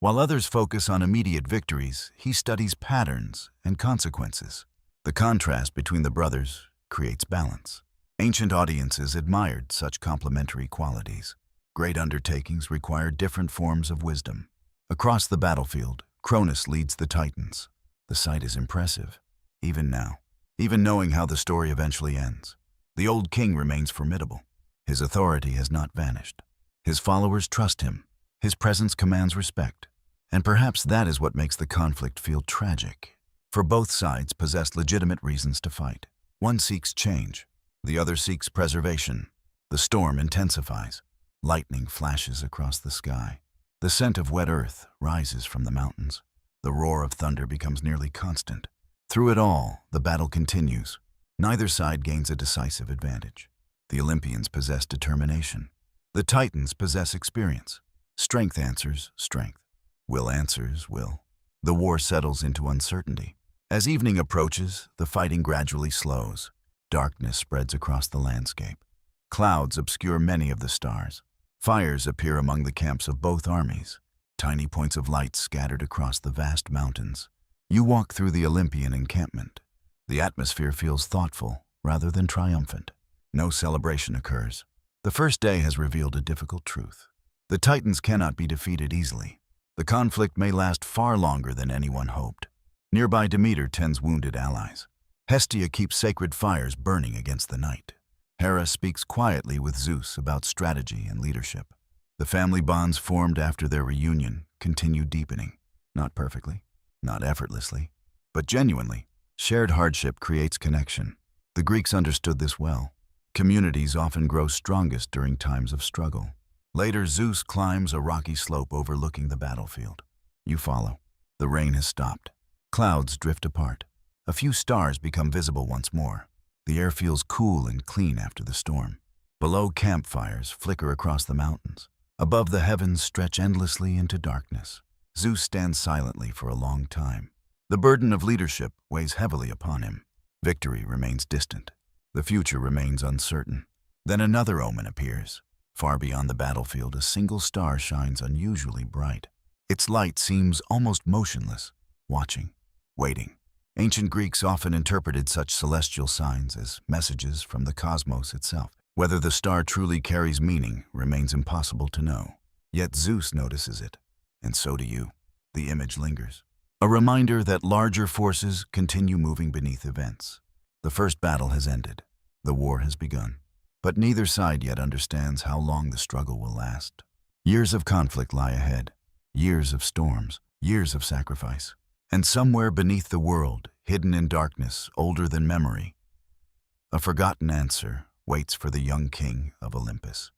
While others focus on immediate victories, he studies patterns and consequences. The contrast between the brothers creates balance. Ancient audiences admired such complementary qualities. Great undertakings require different forms of wisdom. Across the battlefield, Cronus leads the Titans. The sight is impressive, even now, even knowing how the story eventually ends. The old king remains formidable. His authority has not vanished. His followers trust him. His presence commands respect. And perhaps that is what makes the conflict feel tragic. For both sides possess legitimate reasons to fight. One seeks change. The other seeks preservation. The storm intensifies. Lightning flashes across the sky. The scent of wet earth rises from the mountains. The roar of thunder becomes nearly constant. Through it all, the battle continues. Neither side gains a decisive advantage. The Olympians possess determination. The Titans possess experience. Strength answers strength. Will answers will. The war settles into uncertainty. As evening approaches, the fighting gradually slows. Darkness spreads across the landscape. Clouds obscure many of the stars. Fires appear among the camps of both armies. tiny points of light scattered across the vast mountains. You walk through the Olympian encampment. The atmosphere feels thoughtful rather than triumphant. No celebration occurs. The first day has revealed a difficult truth. The Titans cannot be defeated easily. The conflict may last far longer than anyone hoped. Nearby Demeter tends wounded allies. Hestia keeps sacred fires burning against the night. Hera speaks quietly with Zeus about strategy and leadership. The family bonds formed after their reunion continue deepening. Not perfectly, not effortlessly, but genuinely. Shared hardship creates connection. The Greeks understood this well. Communities often grow strongest during times of struggle. Later, Zeus climbs a rocky slope overlooking the battlefield. You follow. The rain has stopped. Clouds drift apart. A few stars become visible once more. The air feels cool and clean after the storm. Below, campfires flicker across the mountains. Above, the heavens stretch endlessly into darkness. Zeus stands silently for a long time. The burden of leadership weighs heavily upon him. Victory remains distant. The future remains uncertain. Then another omen appears. Far beyond the battlefield, a single star shines unusually bright. Its light seems almost motionless, watching, waiting. Ancient Greeks often interpreted such celestial signs as messages from the cosmos itself. Whether the star truly carries meaning remains impossible to know. Yet Zeus notices it, and so do you. The image lingers. A reminder that larger forces continue moving beneath events. The first battle has ended. The war has begun. But neither side yet understands how long the struggle will last. Years of conflict lie ahead. Years of storms. Years of sacrifice. And somewhere beneath the world, hidden in darkness, older than memory, a forgotten answer waits for the young king of Olympus.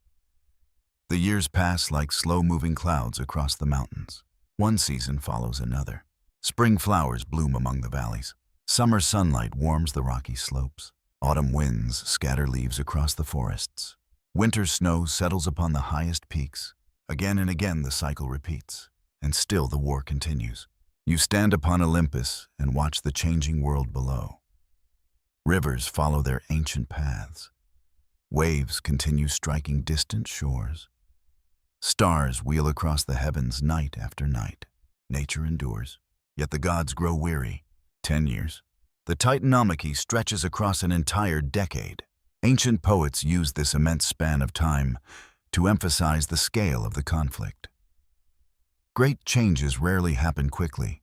The years pass like slow-moving clouds across the mountains. One season follows another. Spring flowers bloom among the valleys. Summer sunlight warms the rocky slopes. Autumn winds scatter leaves across the forests. Winter snow settles upon the highest peaks. Again and again the cycle repeats, and still the war continues. You stand upon Olympus and watch the changing world below. Rivers follow their ancient paths. Waves continue striking distant shores. Stars wheel across the heavens night after night. Nature endures, yet the gods grow weary. 10 years. The Titanomachy stretches across an entire decade. Ancient poets used this immense span of time to emphasize the scale of the conflict. Great changes rarely happen quickly.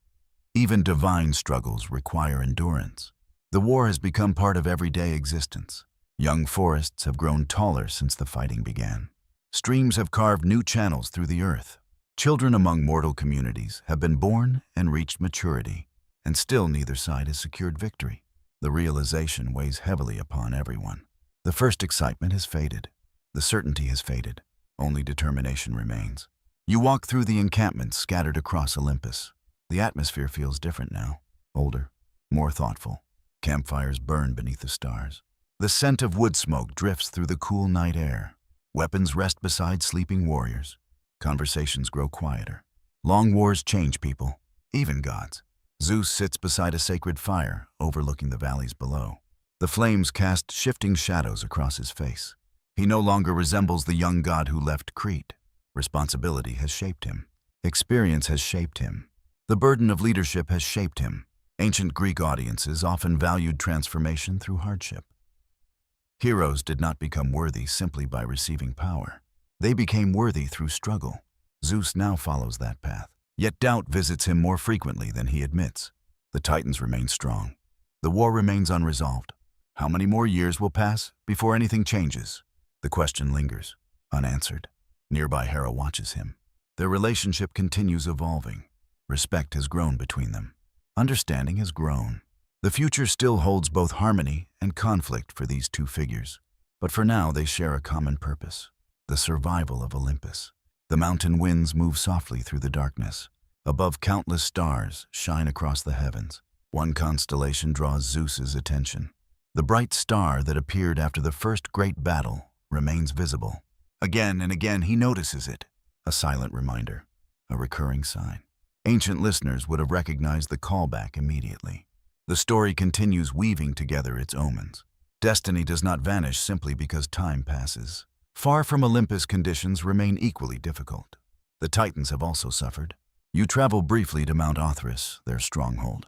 Even divine struggles require endurance. The war has become part of everyday existence. Young forests have grown taller since the fighting began. Streams have carved new channels through the earth. Children among mortal communities have been born and reached maturity, and still neither side has secured victory. The realization weighs heavily upon everyone. The first excitement has faded. The certainty has faded. Only determination remains. You walk through the encampments scattered across Olympus. The atmosphere feels different now, older, more thoughtful. Campfires burn beneath the stars. The scent of wood smoke drifts through the cool night air. Weapons rest beside sleeping warriors. Conversations grow quieter. Long wars change people, even gods. Zeus sits beside a sacred fire, overlooking the valleys below. The flames cast shifting shadows across his face. He no longer resembles the young god who left Crete. Responsibility has shaped him. Experience has shaped him. The burden of leadership has shaped him. Ancient Greek audiences often valued transformation through hardship. Heroes did not become worthy simply by receiving power. They became worthy through struggle. Zeus now follows that path. Yet doubt visits him more frequently than he admits. The Titans remain strong. The war remains unresolved. How many more years will pass before anything changes? The question lingers, unanswered. Nearby Hera watches him. Their relationship continues evolving. Respect has grown between them. Understanding has grown. The future still holds both harmony and conflict for these two figures. But for now, they share a common purpose: the survival of Olympus. The mountain winds move softly through the darkness. Above, countless stars shine across the heavens. One constellation draws Zeus's attention. The bright star that appeared after the first great battle remains visible. Again and again he notices it, a silent reminder, a recurring sign. Ancient listeners would have recognized the callback immediately. The story continues weaving together its omens. Destiny does not vanish simply because time passes. Far from Olympus, conditions remain equally difficult. The Titans have also suffered. You travel briefly to Mount Othrys, their stronghold.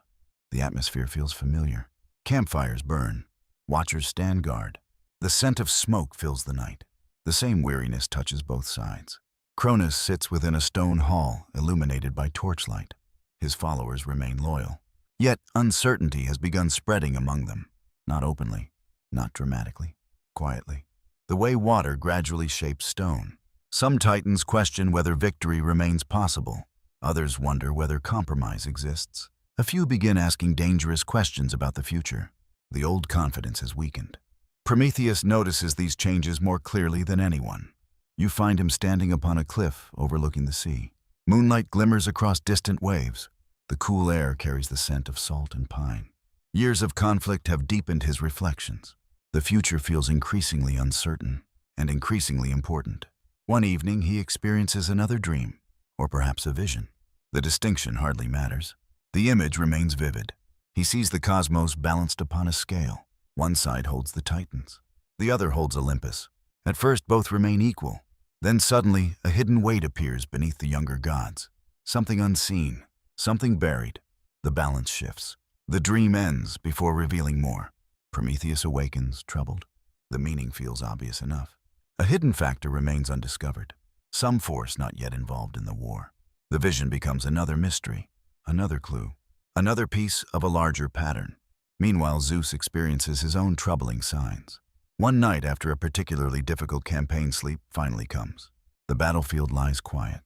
The atmosphere feels familiar. Campfires burn. Watchers stand guard. The scent of smoke fills the night. The same weariness touches both sides. Cronus sits within a stone hall illuminated by torchlight. His followers remain loyal. Yet uncertainty has begun spreading among them. Not openly, not dramatically, quietly. The way water gradually shapes stone. Some Titans question whether victory remains possible. Others wonder whether compromise exists. A few begin asking dangerous questions about the future. The old confidence has weakened. Prometheus notices these changes more clearly than anyone. You find him standing upon a cliff overlooking the sea. Moonlight glimmers across distant waves. The cool air carries the scent of salt and pine. Years of conflict have deepened his reflections. The future feels increasingly uncertain and increasingly important. One evening, he experiences another dream, or perhaps a vision. The distinction hardly matters. The image remains vivid. He sees the cosmos balanced upon a scale. One side holds the Titans. The other holds Olympus. At first, both remain equal. Then suddenly, a hidden weight appears beneath the younger gods. Something unseen, something buried. The balance shifts. The dream ends before revealing more. Prometheus awakens, troubled. The meaning feels obvious enough. A hidden factor remains undiscovered. Some force not yet involved in the war. The vision becomes another mystery, another clue, another piece of a larger pattern. Meanwhile, Zeus experiences his own troubling signs. One night after a particularly difficult campaign, sleep finally comes. The battlefield lies quiet.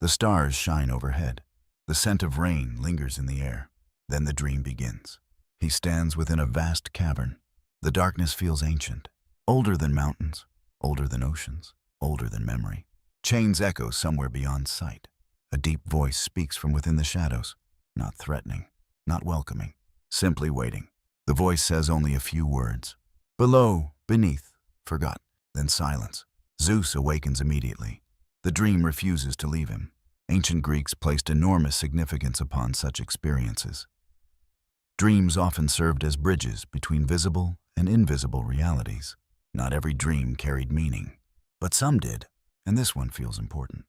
The stars shine overhead. The scent of rain lingers in the air. Then the dream begins. He stands within a vast cavern. The darkness feels ancient, older than mountains, older than oceans, older than memory. Chains echo somewhere beyond sight. A deep voice speaks from within the shadows, not threatening, not welcoming, simply waiting. The voice says only a few words. Below, beneath, forgotten, then silence. Zeus awakens immediately. The dream refuses to leave him. Ancient Greeks placed enormous significance upon such experiences. Dreams often served as bridges between visible and invisible realities. Not every dream carried meaning, but some did, and this one feels important.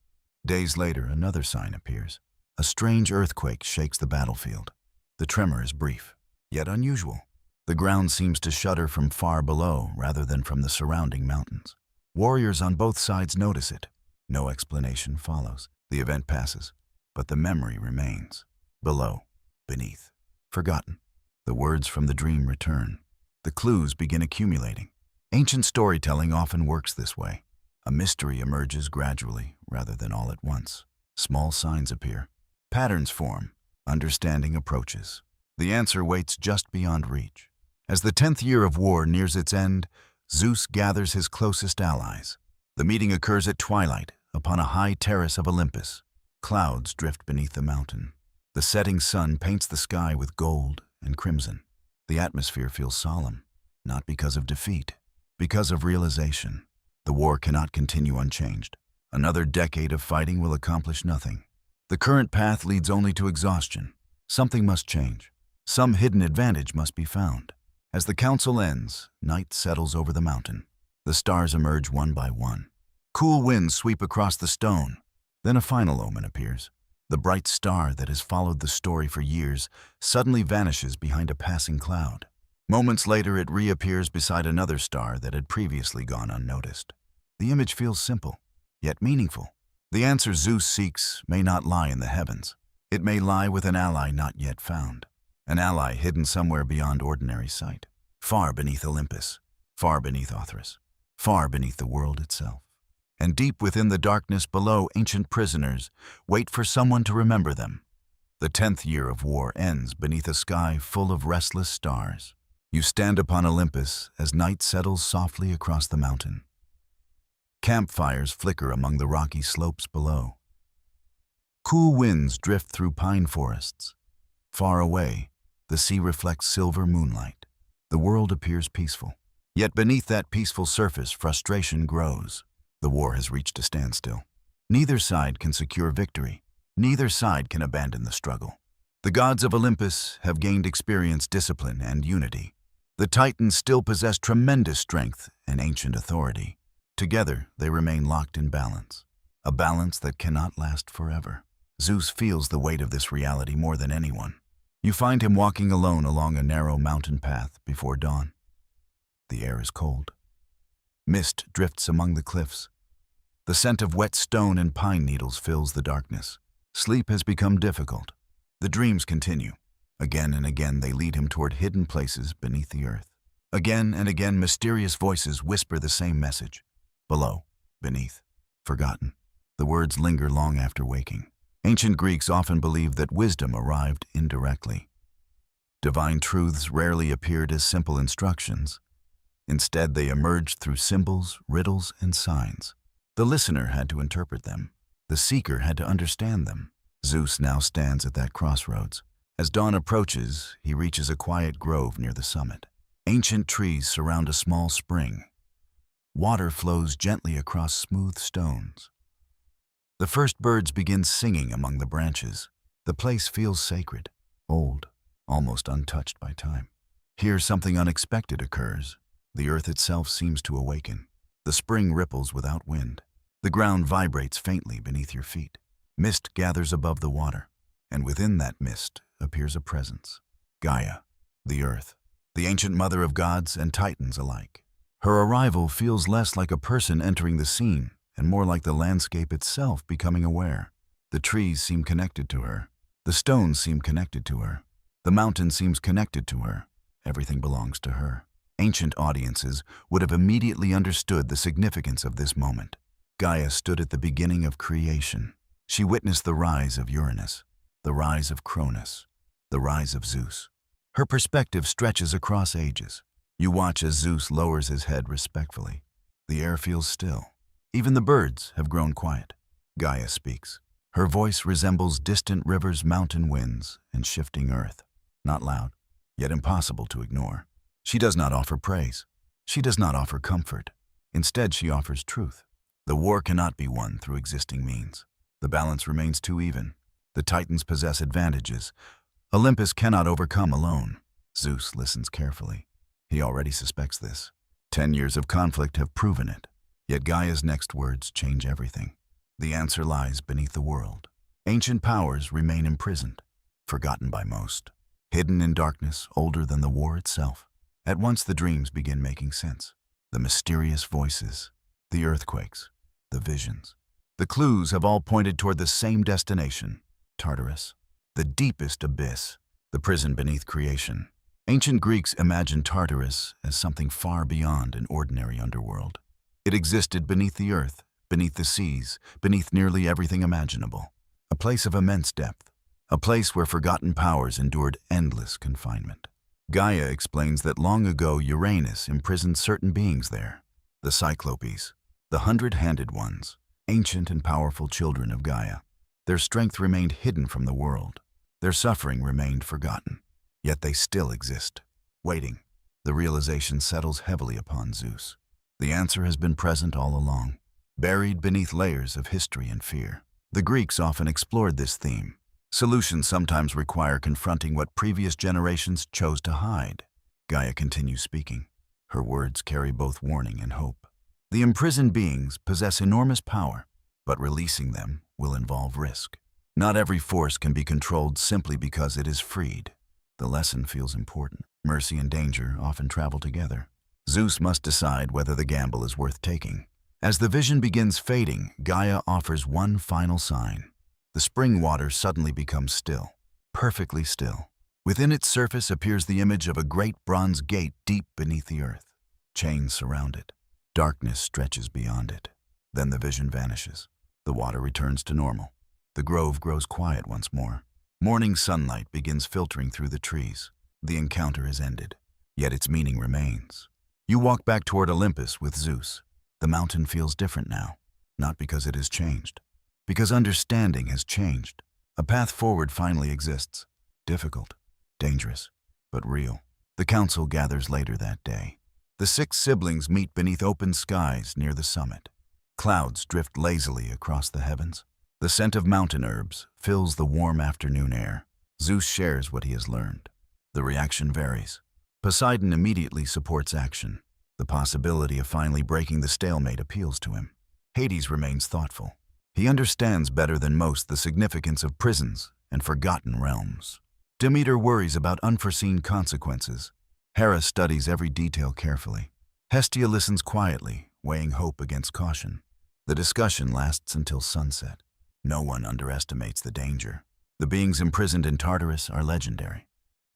Days later, another sign appears. A strange earthquake shakes the battlefield. The tremor is brief, yet unusual. The ground seems to shudder from far below rather than from the surrounding mountains. Warriors on both sides notice it. No explanation follows. The event passes, but the memory remains. Below, beneath, forgotten. The words from the dream return. The clues begin accumulating. Ancient storytelling often works this way. A mystery emerges gradually rather than all at once. Small signs appear. Patterns form. Understanding approaches. The answer waits just beyond reach. As the 10th year of war nears its end, Zeus gathers his closest allies. The meeting occurs at twilight upon a high terrace of Olympus. Clouds drift beneath the mountain. The setting sun paints the sky with gold and crimson. The atmosphere feels solemn, not because of defeat, because of realization. The war cannot continue unchanged. Another decade of fighting will accomplish nothing. The current path leads only to exhaustion. Something must change. Some hidden advantage must be found. As the council ends, night settles over the mountain. The stars emerge one by one. Cool winds sweep across the stone. Then a final omen appears. The bright star that has followed the story for years suddenly vanishes behind a passing cloud. Moments later, it reappears beside another star that had previously gone unnoticed. The image feels simple, yet meaningful. The answer Zeus seeks may not lie in the heavens. It may lie with an ally not yet found. An ally hidden somewhere beyond ordinary sight. Far beneath Olympus, far beneath Othrys, far beneath the world itself. And deep within the darkness below, ancient prisoners wait for someone to remember them. The 10th year of war ends beneath a sky full of restless stars. You stand upon Olympus as night settles softly across the mountain. Campfires flicker among the rocky slopes below. Cool winds drift through pine forests. Far away, the sea reflects silver moonlight. The world appears peaceful. Yet beneath that peaceful surface, frustration grows. The war has reached a standstill. Neither side can secure victory. Neither side can abandon the struggle. The gods of Olympus have gained experience, discipline, and unity. The Titans still possess tremendous strength and ancient authority. Together, they remain locked in balance. a balance that cannot last forever. Zeus feels the weight of this reality more than anyone. You find him walking alone along a narrow mountain path before dawn. The air is cold. Mist drifts among the cliffs. The scent of wet stone and pine needles fills the darkness. Sleep has become difficult. The dreams continue. Again and again they lead him toward hidden places beneath the earth. Again and again mysterious voices whisper the same message. Below, beneath, forgotten. The words linger long after waking. Ancient Greeks often believed that wisdom arrived indirectly. Divine truths rarely appeared as simple instructions. Instead, they emerged through symbols, riddles, and signs. The listener had to interpret them. The seeker had to understand them. Zeus now stands at that crossroads. As dawn approaches, he reaches a quiet grove near the summit. Ancient trees surround a small spring. Water flows gently across smooth stones. The first birds begin singing among the branches. The place feels sacred, old, almost untouched by time. Here something unexpected occurs. The earth itself seems to awaken. The spring ripples without wind. The ground vibrates faintly beneath your feet. Mist gathers above the water, and within that mist appears a presence. Gaia, the earth, the ancient mother of gods and titans alike. Her arrival feels less like a person entering the scene and more like the landscape itself becoming aware. The trees seem connected to her. The stones seem connected to her. The mountain seems connected to her. Everything belongs to her. Ancient audiences would have immediately understood the significance of this moment. Gaia stood at the beginning of creation. She witnessed the rise of Uranus, the rise of Cronus, the rise of Zeus. Her perspective stretches across ages. You watch as Zeus lowers his head respectfully. The air feels still. Even the birds have grown quiet. Gaia speaks. Her voice resembles distant rivers, mountain winds, and shifting earth. Not loud, yet impossible to ignore. She does not offer praise. She does not offer comfort. Instead, she offers truth. The war cannot be won through existing means. The balance remains too even. The Titans possess advantages. Olympus cannot overcome alone. Zeus listens carefully. He already suspects this. 10 years of conflict have proven it. Yet Gaia's next words change everything. The answer lies beneath the world. Ancient powers remain imprisoned, forgotten by most. Hidden in darkness, older than the war itself. At once the dreams begin making sense. The mysterious voices, the earthquakes, the visions. The clues have all pointed toward the same destination, Tartarus, the deepest abyss, the prison beneath creation. Ancient Greeks imagined Tartarus as something far beyond an ordinary underworld. It existed beneath the earth, beneath the seas, beneath nearly everything imaginable. A place of immense depth, a place where forgotten powers endured endless confinement. Gaia explains that long ago Uranus imprisoned certain beings there, the Cyclopes, the 100-handed ones, ancient and powerful children of Gaia. Their strength remained hidden from the world. Their suffering remained forgotten. Yet they still exist, waiting. The realization settles heavily upon Zeus. The answer has been present all along, buried beneath layers of history and fear. The Greeks often explored this theme. Solutions sometimes require confronting what previous generations chose to hide. Gaia continues speaking. Her words carry both warning and hope. The imprisoned beings possess enormous power, but releasing them will involve risk. Not every force can be controlled simply because it is freed. The lesson feels important. Mercy and danger often travel together. Zeus must decide whether the gamble is worth taking. As the vision begins fading, Gaia offers one final sign. The spring water suddenly becomes still, perfectly still. Within its surface appears the image of a great bronze gate deep beneath the earth. Chains surround it. Darkness stretches beyond it. Then the vision vanishes. The water returns to normal. The grove grows quiet once more. Morning sunlight begins filtering through the trees. The encounter has ended, yet its meaning remains. You walk back toward Olympus with Zeus. The mountain feels different now, not because it has changed, because understanding has changed. A path forward finally exists. Difficult, dangerous, but real. The council gathers later that day. The 6 siblings meet beneath open skies near the summit. Clouds drift lazily across the heavens. The scent of mountain herbs fills the warm afternoon air. Zeus shares what he has learned. The reaction varies. Poseidon immediately supports action. The possibility of finally breaking the stalemate appeals to him. Hades remains thoughtful. He understands better than most the significance of prisons and forgotten realms. Demeter worries about unforeseen consequences. Hera studies every detail carefully. Hestia listens quietly, weighing hope against caution. The discussion lasts until sunset. No one underestimates the danger. The beings imprisoned in Tartarus are legendary.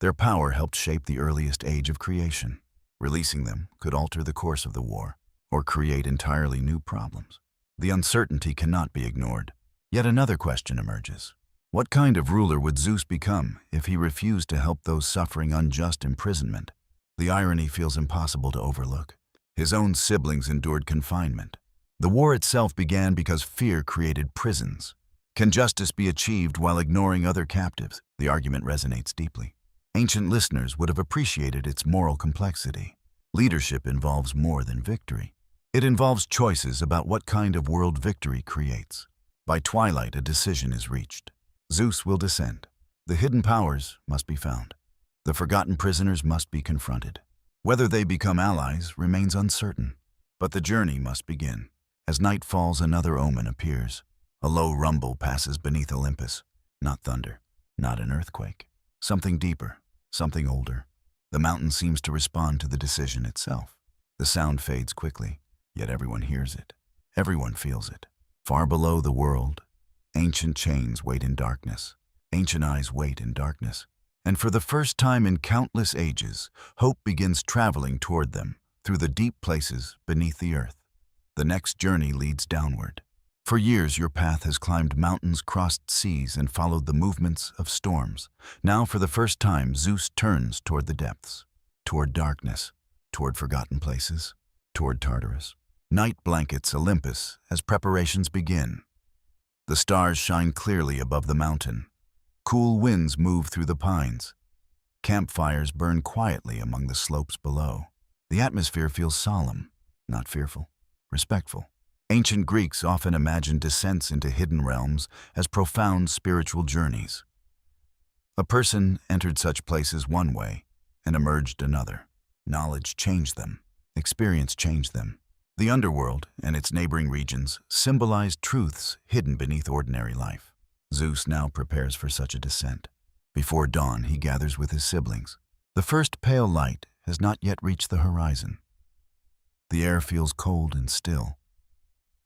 Their power helped shape the earliest age of creation. Releasing them could alter the course of the war, or create entirely new problems. The uncertainty cannot be ignored. Yet another question emerges. What kind of ruler would Zeus become if he refused to help those suffering unjust imprisonment? The irony feels impossible to overlook. His own siblings endured confinement. The war itself began because fear created prisons. Can justice be achieved while ignoring other captives? The argument resonates deeply. Ancient listeners would have appreciated its moral complexity. Leadership involves more than victory. It involves choices about what kind of world victory creates. By twilight, a decision is reached. Zeus will descend. The hidden powers must be found. The forgotten prisoners must be confronted. Whether they become allies remains uncertain. But the journey must begin. As night falls, another omen appears. A low rumble passes beneath Olympus. Not thunder, not an earthquake. Something deeper, something older. The mountain seems to respond to the decision itself. The sound fades quickly, yet everyone hears it. Everyone feels it. Far below the world, ancient chains wait in darkness. Ancient eyes wait in darkness. And for the first time in countless ages, hope begins traveling toward them through the deep places beneath the earth. The next journey leads downward. For years, your path has climbed mountains, crossed seas, and followed the movements of storms. Now, for the first time, Zeus turns toward the depths, toward darkness, toward forgotten places, toward Tartarus. Night blankets Olympus as preparations begin. The stars shine clearly above the mountain. Cool winds move through the pines. Campfires burn quietly among the slopes below. The atmosphere feels solemn, not fearful, respectful. Ancient Greeks often imagined descents into hidden realms as profound spiritual journeys. A person entered such places one way and emerged another. Knowledge changed them. Experience changed them. The underworld and its neighboring regions symbolized truths hidden beneath ordinary life. Zeus now prepares for such a descent. Before dawn, he gathers with his siblings. The first pale light has not yet reached the horizon. The air feels cold and still.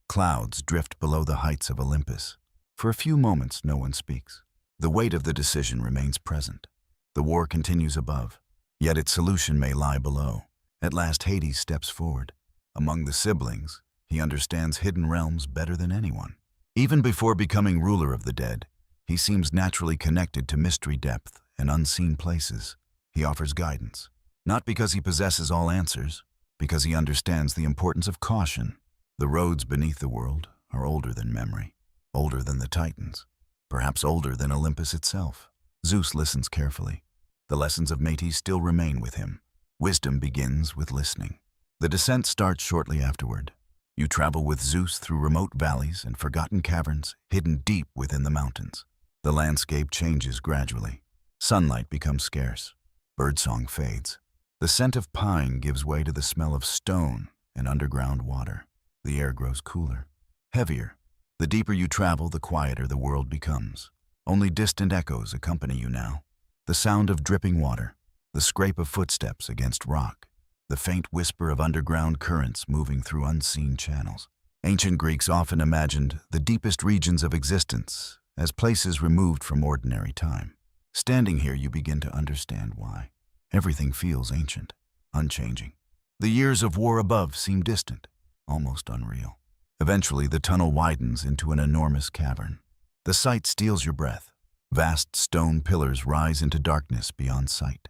Clouds drift below the heights of Olympus. For a few moments, no one speaks. The weight of the decision remains present. The war continues above, yet its solution may lie below. At last, Hades steps forward. Among the siblings, he understands hidden realms better than anyone. Even before becoming ruler of the dead, he seems naturally connected to mystery depth and unseen places. He offers guidance, not because he possesses all answers, because he understands the importance of caution. The roads beneath the world are older than memory, older than the Titans, perhaps older than Olympus itself. Zeus listens carefully. The lessons of Metis still remain with him. Wisdom begins with listening. The descent starts shortly afterward. You travel with Zeus through remote valleys and forgotten caverns hidden deep within the mountains. The landscape changes gradually. Sunlight becomes scarce. Birdsong fades. The scent of pine gives way to the smell of stone and underground water. The air grows cooler, heavier. The deeper you travel, the quieter the world becomes. Only distant echoes accompany you now. The sound of dripping water, the scrape of footsteps against rock, the faint whisper of underground currents moving through unseen channels. Ancient Greeks often imagined the deepest regions of existence as places removed from ordinary time. Standing here, you begin to understand why. Everything feels ancient, unchanging. The years of war above seem distant, almost unreal. Eventually, the tunnel widens into an enormous cavern. The sight steals your breath. Vast stone pillars rise into darkness beyond sight.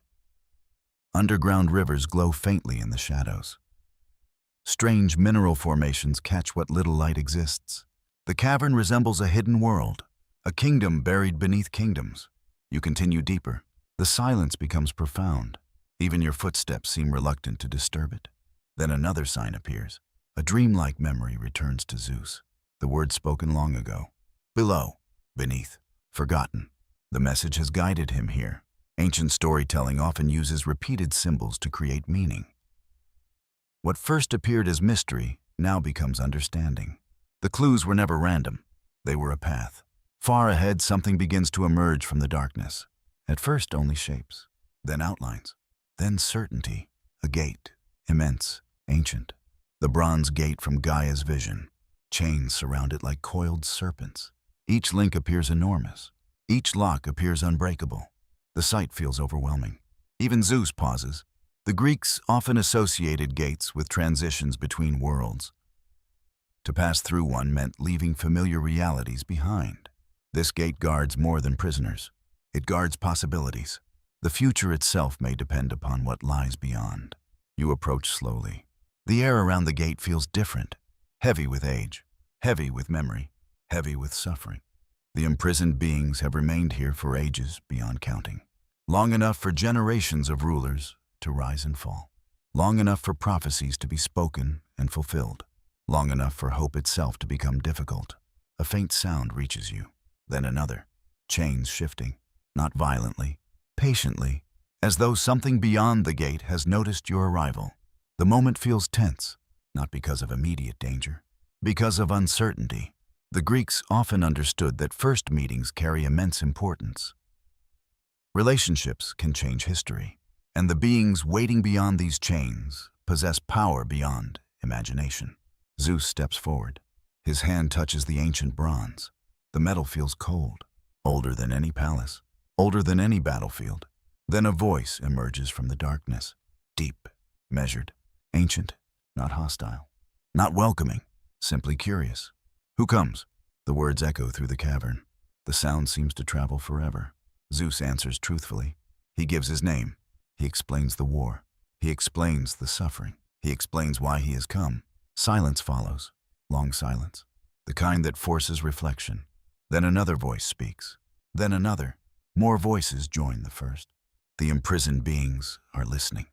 Underground rivers glow faintly in the shadows. Strange mineral formations catch what little light exists. The cavern resembles a hidden world, a kingdom buried beneath kingdoms. You continue deeper. The silence becomes profound. Even your footsteps seem reluctant to disturb it. Then another sign appears. A dreamlike memory returns to Zeus. The words spoken long ago. Below, beneath, forgotten. The message has guided him here. Ancient storytelling often uses repeated symbols to create meaning. What first appeared as mystery now becomes understanding. The clues were never random. They were a path. Far ahead, something begins to emerge from the darkness. At first, only shapes, then outlines, then certainty. A gate, immense, ancient. The bronze gate from Gaia's vision. Chains surround it like coiled serpents. Each link appears enormous. Each lock appears unbreakable. The sight feels overwhelming. Even Zeus pauses. The Greeks often associated gates with transitions between worlds. To pass through one meant leaving familiar realities behind. This gate guards more than prisoners. It guards possibilities. The future itself may depend upon what lies beyond. You approach slowly. The air around the gate feels different, heavy with age, heavy with memory, heavy with suffering. The imprisoned beings have remained here for ages beyond counting. Long enough for generations of rulers to rise and fall. Long enough for prophecies to be spoken and fulfilled. Long enough for hope itself to become difficult. A faint sound reaches you, then another. Chains shifting, not violently, patiently, as though something beyond the gate has noticed your arrival. The moment feels tense, not because of immediate danger, because of uncertainty. The Greeks often understood that first meetings carry immense importance. Relationships can change history, and the beings waiting beyond these chains possess power beyond imagination. Zeus steps forward. His hand touches the ancient bronze. The metal feels cold, older than any palace, older than any battlefield. Then a voice emerges from the darkness, deep, measured, ancient, not hostile, not welcoming, simply curious. Who comes? The words echo through the cavern. The sound seems to travel forever. Zeus answers truthfully. He gives his name. He explains the war. He explains the suffering. He explains why he has come. Silence follows, long silence, the kind that forces reflection. Then another voice speaks. Then another. More voices join the first. The imprisoned beings are listening.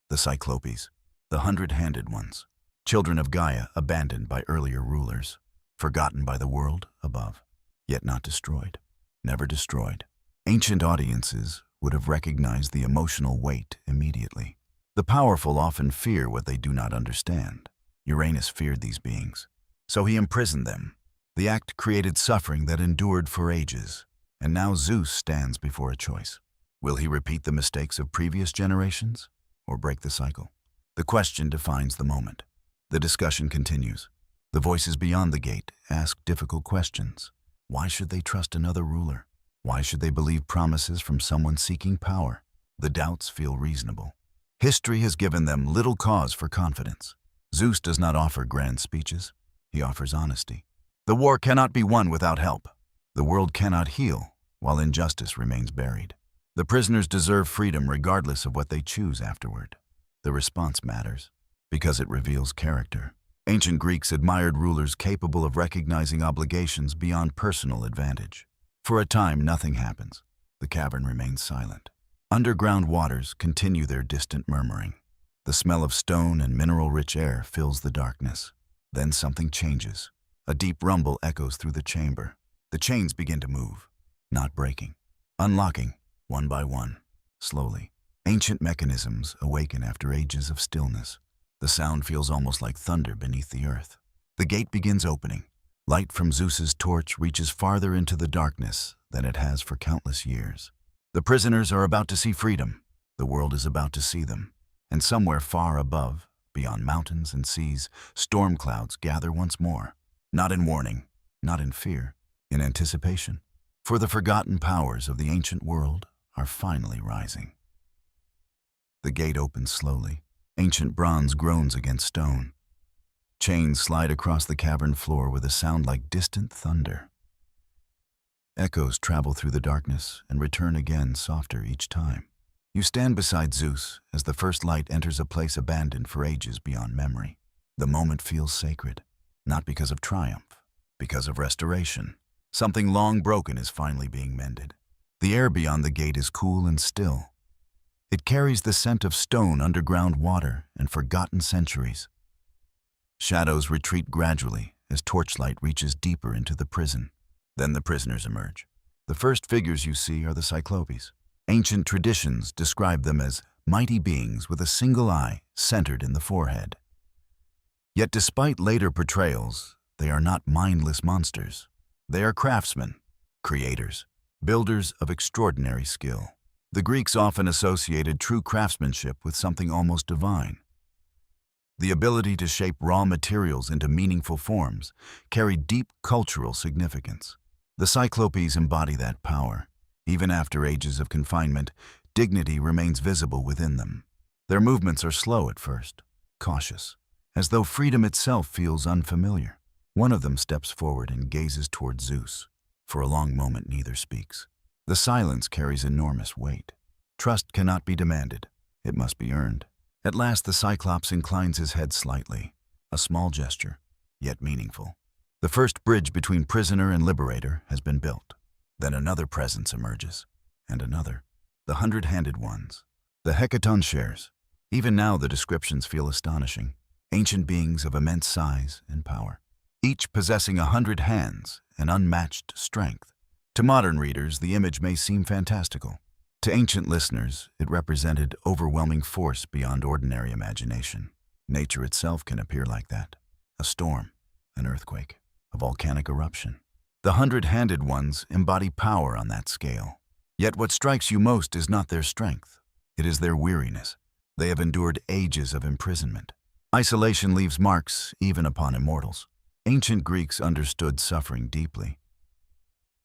The Cyclopes, the 100-handed ones, children of Gaia abandoned by earlier rulers, forgotten by the world above, yet not destroyed, never destroyed. Ancient audiences would have recognized the emotional weight immediately. The powerful often fear what they do not understand. Uranus feared these beings, so he imprisoned them. The act created suffering that endured for ages, and now Zeus stands before a choice. Will he repeat the mistakes of previous generations, or break the cycle? The question defines the moment. The discussion continues. The voices beyond the gate ask difficult questions. Why should they trust another ruler? Why should they believe promises from someone seeking power? The doubts feel reasonable. History has given them little cause for confidence. Zeus does not offer grand speeches. He offers honesty. The war cannot be won without help. The world cannot heal while injustice remains buried. The prisoners deserve freedom regardless of what they choose afterward. The response matters because it reveals character. Ancient Greeks admired rulers capable of recognizing obligations beyond personal advantage. For a time, nothing happens. The cavern remains silent. Underground waters continue their distant murmuring. The smell of stone and mineral-rich air fills the darkness. Then something changes. A deep rumble echoes through the chamber. The chains begin to move, not breaking, unlocking, one by one, slowly. Ancient mechanisms awaken after ages of stillness. The sound feels almost like thunder beneath the earth. The gate begins opening. Light from Zeus's torch reaches farther into the darkness than it has for countless years. The prisoners are about to see freedom. The world is about to see them. And somewhere far above, beyond mountains and seas, storm clouds gather once more. Not in warning, not in fear, in anticipation. For the forgotten powers of the ancient world are finally rising. The gate opens slowly. Ancient bronze groans against stone. Chains slide across the cavern floor with a sound like distant thunder. Echoes travel through the darkness and return again, softer each time. You stand beside Zeus as the first light enters a place abandoned for ages beyond memory. The moment feels sacred, not because of triumph, because of restoration. Something long broken is finally being mended. The air beyond the gate is cool and still. It carries the scent of stone, underground water, and forgotten centuries. Shadows retreat gradually as torchlight reaches deeper into the prison. Then the prisoners emerge. The first figures you see are the Cyclopes. Ancient traditions describe them as mighty beings with a single eye centered in the forehead. Yet despite later portrayals, they are not mindless monsters. They are craftsmen, creators, builders of extraordinary skill. The Greeks often associated true craftsmanship with something almost divine. The ability to shape raw materials into meaningful forms carried deep cultural significance. The Cyclopes embody that power. Even after ages of confinement, dignity remains visible within them. Their movements are slow at first, cautious, as though freedom itself feels unfamiliar. One of them steps forward and gazes toward Zeus. For a long moment, neither speaks. The silence carries enormous weight. Trust cannot be demanded. It must be earned. At last, the Cyclops inclines his head slightly, a small gesture, yet meaningful. The first bridge between prisoner and liberator has been built. Then another presence emerges, and another. The 100-handed ones. The hecaton shares. Even now, the descriptions feel astonishing. Ancient beings of immense size and power, each possessing 100 hands and unmatched strength. To modern readers, the image may seem fantastical. To ancient listeners, it represented overwhelming force beyond ordinary imagination. Nature itself can appear like that. A storm, an earthquake, a volcanic eruption. The 100-handed ones embody power on that scale. Yet what strikes you most is not their strength. It is their weariness. They have endured ages of imprisonment. Isolation leaves marks even upon immortals. Ancient Greeks understood suffering deeply.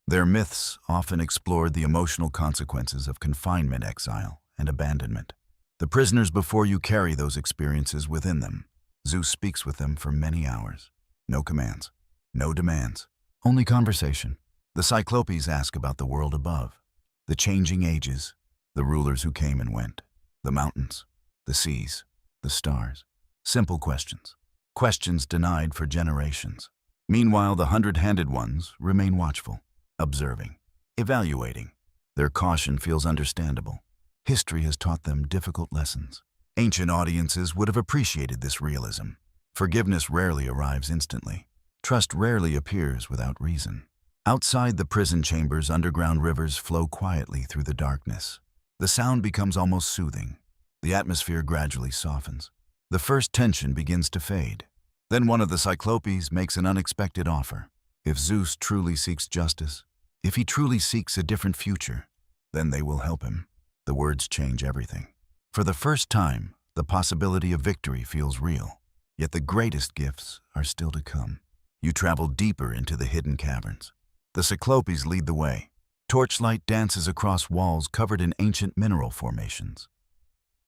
Their myths often explored the emotional consequences of confinement, exile, and abandonment. The prisoners before you carry those experiences within them. Zeus speaks with them for many hours. No commands, no demands, only conversation. The Cyclopes ask about the world above, the changing ages, the rulers who came and went, the mountains, the seas, the stars. Simple questions. Questions denied for generations. Meanwhile, the 100-handed ones remain watchful, observing, evaluating. Their caution feels understandable. History has taught them difficult lessons. Ancient audiences would have appreciated this realism. Forgiveness rarely arrives instantly. Trust rarely appears without reason. Outside the prison chambers, underground rivers flow quietly through the darkness. The sound becomes almost soothing. The atmosphere gradually softens. The first tension begins to fade. Then one of the Cyclopes makes an unexpected offer. If Zeus truly seeks justice, if he truly seeks a different future, then they will help him. The words change everything. For the first time, the possibility of victory feels real. Yet the greatest gifts are still to come. You travel deeper into the hidden caverns. The Cyclopes lead the way. Torchlight dances across walls covered in ancient mineral formations.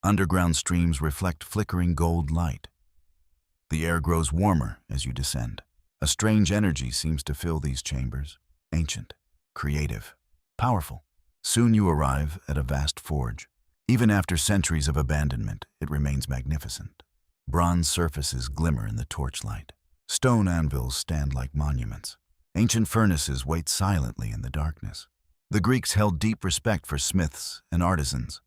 Underground streams reflect flickering gold light. The air grows warmer as you descend. A strange energy seems to fill these chambers. Ancient, creative, powerful. Soon you arrive at a vast forge. Even after centuries of abandonment, it remains magnificent. Bronze surfaces glimmer in the torchlight. Stone anvils stand like monuments. Ancient furnaces wait silently in the darkness. The Greeks held deep respect for smiths and artisans.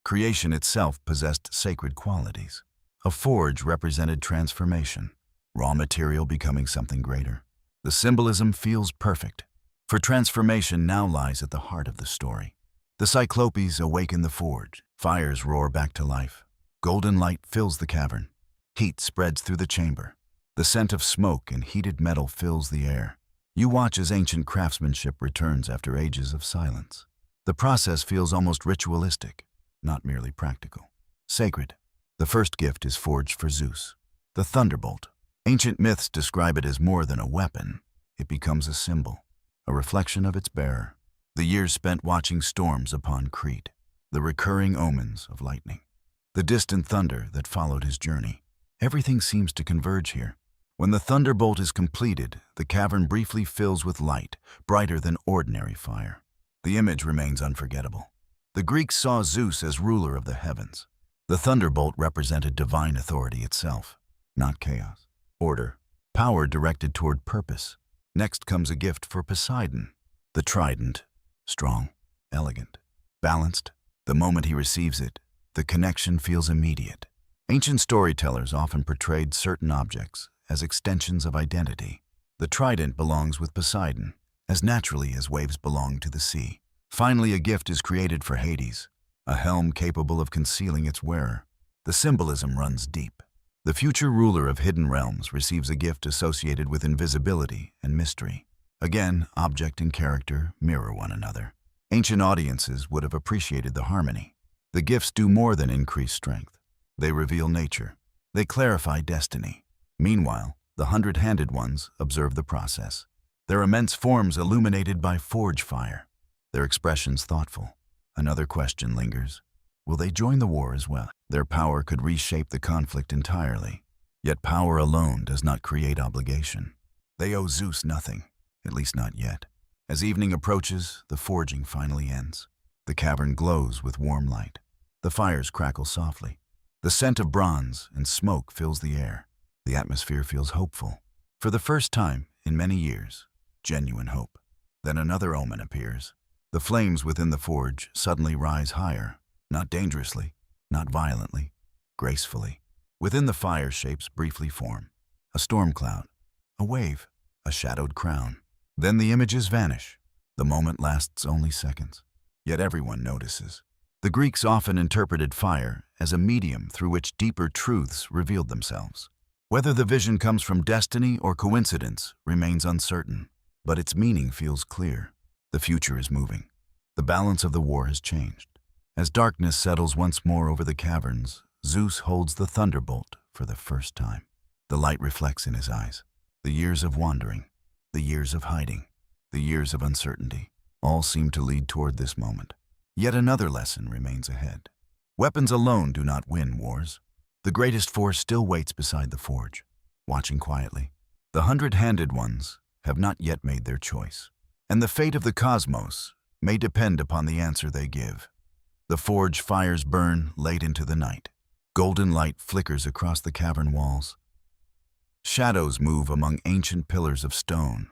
Creation itself possessed sacred qualities. A forge represented transformation, raw material becoming something greater. The symbolism feels perfect, for transformation now lies at the heart of the story. The Cyclopes awaken the forge. Fires roar back to life. Golden light fills the cavern. Heat spreads through the chamber. The scent of smoke and heated metal fills the air. You watch as ancient craftsmanship returns after ages of silence. The process feels almost ritualistic, not merely practical. Sacred. The first gift is forged for Zeus. The thunderbolt. Ancient myths describe it as more than a weapon. It becomes a symbol, a reflection of its bearer. The years spent watching storms upon Crete. The recurring omens of lightning. The distant thunder that followed his journey. Everything seems to converge here. When the thunderbolt is completed, the cavern briefly fills with light, brighter than ordinary fire. The image remains unforgettable. The Greeks saw Zeus as ruler of the heavens. The thunderbolt represented divine authority itself, not chaos. Order, power directed toward purpose. Next comes a gift for Poseidon. The trident, strong, elegant, balanced. The moment he receives it, the connection feels immediate. Ancient storytellers often portrayed certain objects as extensions of identity. The trident belongs with Poseidon, as naturally as waves belong to the sea. Finally, a gift is created for Hades, a helm capable of concealing its wearer. The symbolism runs deep. The future ruler of hidden realms receives a gift associated with invisibility and mystery. Again, object and character mirror one another. Ancient audiences would have appreciated the harmony. The gifts do more than increase strength. They reveal nature. They clarify destiny. Meanwhile, the hundred-handed ones observe the process. Their immense forms illuminated by forge fire. Their expressions thoughtful. Another question lingers. Will they join the war as well? Their power could reshape the conflict entirely. Yet power alone does not create obligation. They owe Zeus nothing, at least not yet. As evening approaches, the forging finally ends. The cavern glows with warm light. The fires crackle softly. The scent of bronze and smoke fills the air. The atmosphere feels hopeful. For the first time in many years, genuine hope. Then another omen appears. The flames within the forge suddenly rise higher, not dangerously, not violently, gracefully. Within the fire shapes briefly form. A storm cloud, a wave, a shadowed crown. Then the images vanish. The moment lasts only seconds. Yet everyone notices. The Greeks often interpreted fire as a medium through which deeper truths revealed themselves. Whether the vision comes from destiny or coincidence remains uncertain, but its meaning feels clear. The future is moving. The balance of the war has changed. As darkness settles once more over the caverns, Zeus holds the thunderbolt for the first time. The light reflects in his eyes. The years of wandering, the years of hiding, the years of uncertainty, all seem to lead toward this moment. Yet another lesson remains ahead. Weapons alone do not win wars. The greatest force still waits beside the forge, watching quietly. The hundred-handed ones have not yet made their choice, and the fate of the cosmos may depend upon the answer they give. The forge fires burn late into the night. Golden light flickers across the cavern walls. Shadows move among ancient pillars of stone.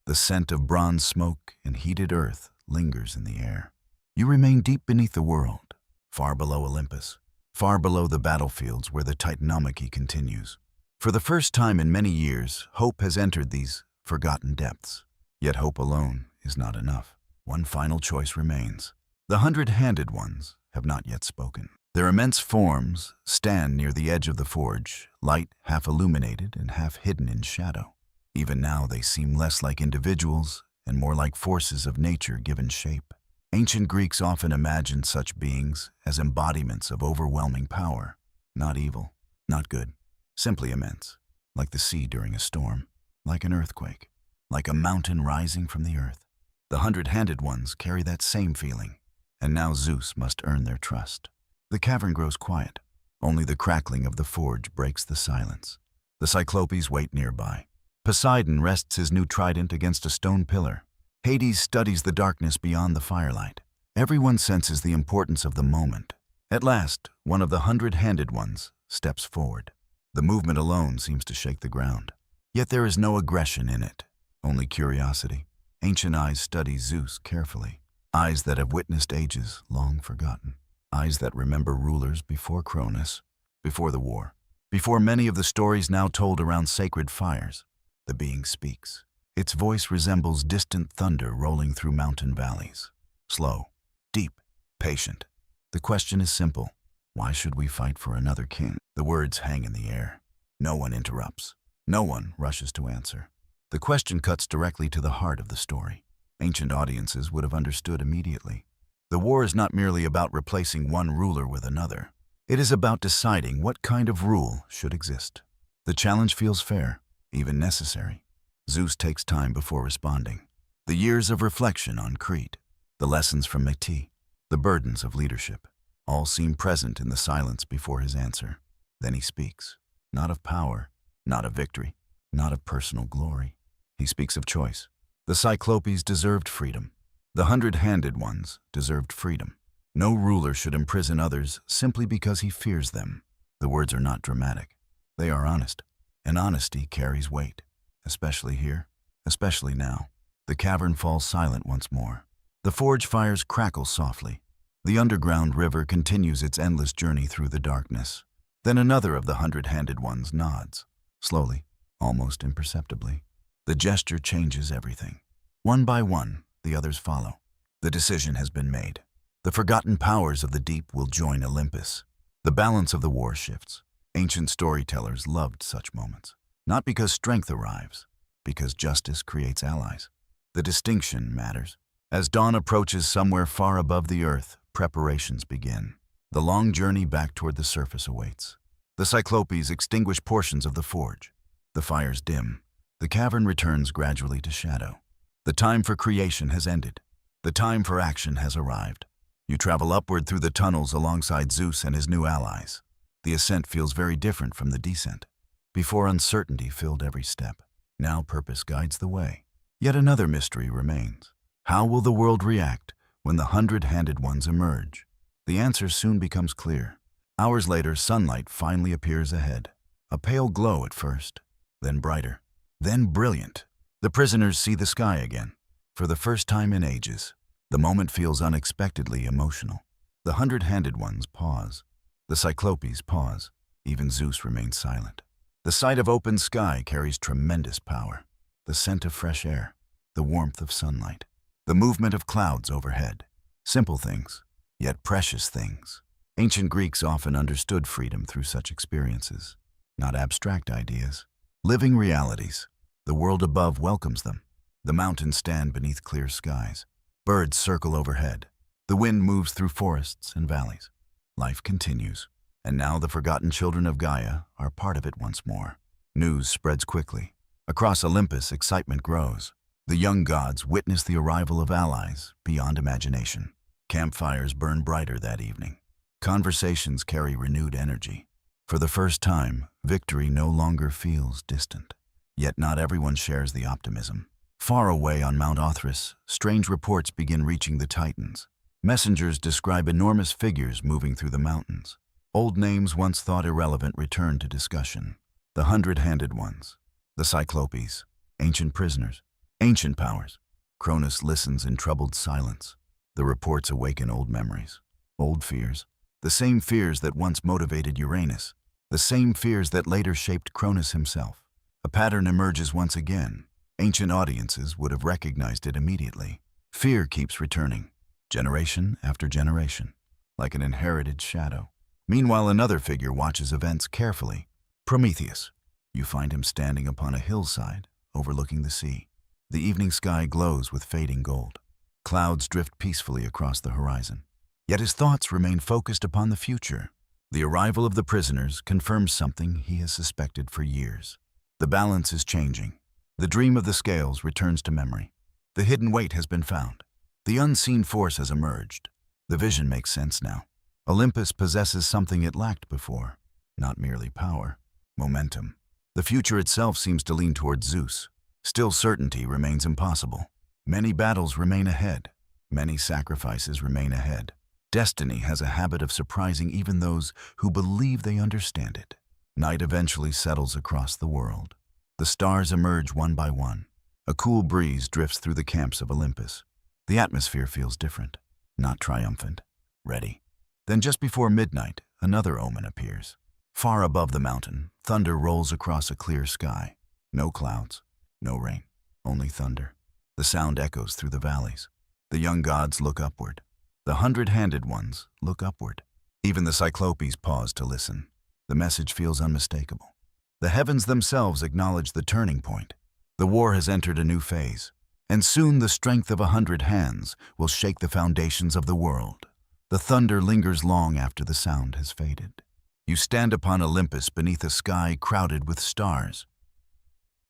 The scent of bronze smoke and heated earth lingers in the air. You remain deep beneath the world, far below Olympus, far below the battlefields where the Titanomachy continues. For the first time in many years, hope has entered these forgotten depths. Yet hope alone is not enough. One final choice remains. The hundred-handed ones have not yet spoken. Their immense forms stand near the edge of the forge, light half illuminated and half hidden in shadow. Even now they seem less like individuals and more like forces of nature given shape. Ancient Greeks often imagined such beings as embodiments of overwhelming power, not evil, not good, simply immense, like the sea during a storm, like an earthquake, like a mountain rising from the earth. The hundred-handed ones carry that same feeling, and now Zeus must earn their trust. The cavern grows quiet. Only the crackling of the forge breaks the silence. The Cyclopes wait nearby. Poseidon rests his new trident against a stone pillar. Hades studies the darkness beyond the firelight. Everyone senses the importance of the moment. At last, one of the hundred-handed ones steps forward. The movement alone seems to shake the ground. Yet there is no aggression in it, only curiosity. Ancient eyes study Zeus carefully. Eyes that have witnessed ages long forgotten. Eyes that remember rulers before Cronus, before the war, before many of the stories now told around sacred fires. The being speaks. Its voice resembles distant thunder rolling through mountain valleys. Slow, deep, patient. The question is simple. Why should we fight for another king? The words hang in the air. No one interrupts. No one rushes to answer. The question cuts directly to the heart of the story. Ancient audiences would have understood immediately. The war is not merely about replacing one ruler with another. It is about deciding what kind of rule should exist. The challenge feels fair, even necessary. Zeus takes time before responding. The years of reflection on Crete, the lessons from Metis, the burdens of leadership, all seem present in the silence before his answer. Then he speaks, not of power, not of victory, not of personal glory. He speaks of choice. The Cyclopes deserved freedom. The hundred-handed ones deserved freedom. No ruler should imprison others simply because he fears them. The words are not dramatic. They are honest, and honesty carries weight. Especially here, especially now. The cavern falls silent once more. The forge fires crackle softly. The underground river continues its endless journey through the darkness. Then another of the hundred-handed ones nods, slowly, almost imperceptibly. The gesture changes everything. One by one, the others follow. The decision has been made. The forgotten powers of the deep will join Olympus. The balance of the war shifts. Ancient storytellers loved such moments. Not because strength arrives, because justice creates allies. The distinction matters. As dawn approaches somewhere far above the earth, preparations begin. The long journey back toward the surface awaits. The Cyclopes extinguish portions of the forge. The fires dim. The cavern returns gradually to shadow. The time for creation has ended. The time for action has arrived. You travel upward through the tunnels alongside Zeus and his new allies. The ascent feels very different from the descent. Before, uncertainty filled every step. Now purpose guides the way. Yet another mystery remains. How will the world react when the 100-handed ones emerge? The answer soon becomes clear. Hours later, sunlight finally appears ahead. A pale glow at first, then brighter, then brilliant. The prisoners see the sky again. For the first time in ages, the moment feels unexpectedly emotional. The 100-handed ones pause. The Cyclopes pause. Even Zeus remains silent. The sight of open sky carries tremendous power. The scent of fresh air, the warmth of sunlight, the movement of clouds overhead. Simple things, yet precious things. Ancient Greeks often understood freedom through such experiences. Not abstract ideas, living realities. The world above welcomes them. The mountains stand beneath clear skies. Birds circle overhead. The wind moves through forests and valleys. Life continues. And now the forgotten children of Gaia are part of it once more. News spreads quickly. Across Olympus, excitement grows. The young gods witness the arrival of allies beyond imagination. Campfires burn brighter that evening. Conversations carry renewed energy. For the first time, victory no longer feels distant. Yet not everyone shares the optimism. Far away on Mount Othrys, strange reports begin reaching the Titans. Messengers describe enormous figures moving through the mountains. Old names once thought irrelevant return to discussion. The 100-handed ones, the Cyclopes, ancient prisoners, ancient powers. Cronus listens in troubled silence. The reports awaken old memories, old fears. The same fears that once motivated Uranus, the same fears that later shaped Cronus himself. A pattern emerges once again. Ancient audiences would have recognized it immediately. Fear keeps returning, generation after generation, like an inherited shadow. Meanwhile, another figure watches events carefully. Prometheus. You find him standing upon a hillside, overlooking the sea. The evening sky glows with fading gold. Clouds drift peacefully across the horizon. Yet his thoughts remain focused upon the future. The arrival of the prisoners confirms something he has suspected for years. The balance is changing. The dream of the scales returns to memory. The hidden weight has been found. The unseen force has emerged. The vision makes sense now. Olympus possesses something it lacked before. Not merely power, momentum. The future itself seems to lean towards Zeus. Still, certainty remains impossible. Many battles remain ahead. Many sacrifices remain ahead. Destiny has a habit of surprising even those who believe they understand it. Night eventually settles across the world. The stars emerge one by one. A cool breeze drifts through the camps of Olympus. The atmosphere feels different, not triumphant, ready. Then just before midnight, another omen appears. Far above the mountain, thunder rolls across a clear sky. No clouds, no rain, only thunder. The sound echoes through the valleys. The young gods look upward. The 100-handed ones look upward. Even the Cyclopes pause to listen. The message feels unmistakable. The heavens themselves acknowledge the turning point. The war has entered a new phase, and soon the strength of 100 hands will shake the foundations of the world. The thunder lingers long after the sound has faded. You stand upon Olympus beneath a sky crowded with stars.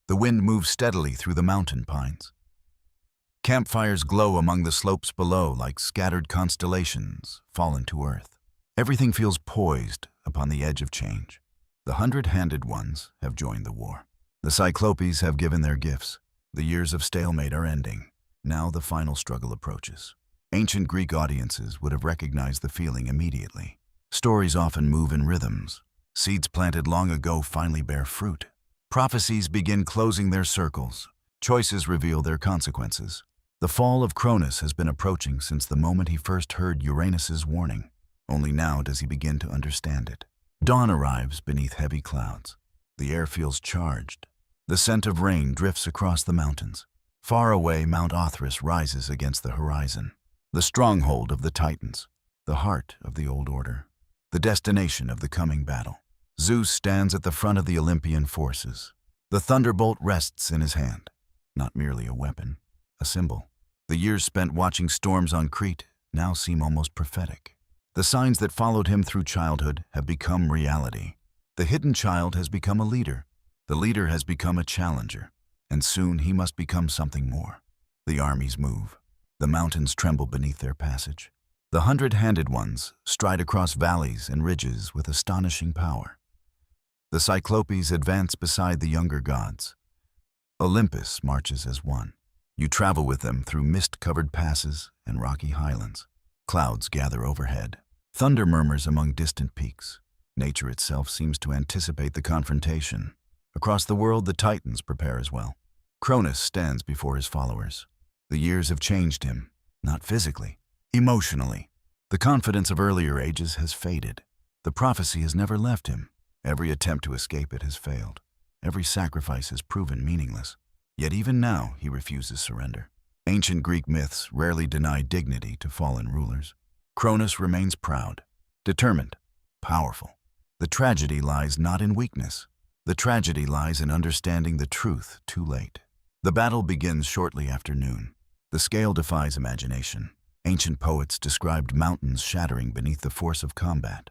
The wind moves steadily through the mountain pines. Campfires glow among the slopes below like scattered constellations fallen to earth. Everything feels poised upon the edge of change. The 100-handed ones have joined the war. The Cyclopes have given their gifts. The years of stalemate are ending. Now the final struggle approaches. Ancient Greek audiences would have recognized the feeling immediately. Stories often move in rhythms. Seeds planted long ago finally bear fruit. Prophecies begin closing their circles. Choices reveal their consequences. The fall of Cronus has been approaching since the moment he first heard Uranus's warning. Only now does he begin to understand it. Dawn arrives beneath heavy clouds. The air feels charged. The scent of rain drifts across the mountains. Far away, Mount Othrys rises against the horizon. The stronghold of the Titans, the heart of the old order, the destination of the coming battle. Zeus stands at the front of the Olympian forces. The thunderbolt rests in his hand, not merely a weapon, a symbol. The years spent watching storms on Crete now seem almost prophetic. The signs that followed him through childhood have become reality. The hidden child has become a leader. The leader has become a challenger, and soon he must become something more. The armies move. The mountains tremble beneath their passage. The 100-handed ones stride across valleys and ridges with astonishing power. The Cyclopes advance beside the younger gods. Olympus marches as one. You travel with them through mist-covered passes and rocky highlands. Clouds gather overhead. Thunder murmurs among distant peaks. Nature itself seems to anticipate the confrontation. Across the world, the Titans prepare as well. Cronus stands before his followers. The years have changed him, not physically, emotionally. The confidence of earlier ages has faded. The prophecy has never left him. Every attempt to escape it has failed. Every sacrifice has proven meaningless. Yet even now, he refuses surrender. Ancient Greek myths rarely deny dignity to fallen rulers. Cronus remains proud, determined, powerful. The tragedy lies not in weakness. The tragedy lies in understanding the truth too late. The battle begins shortly after noon. The scale defies imagination. Ancient poets described mountains shattering beneath the force of combat.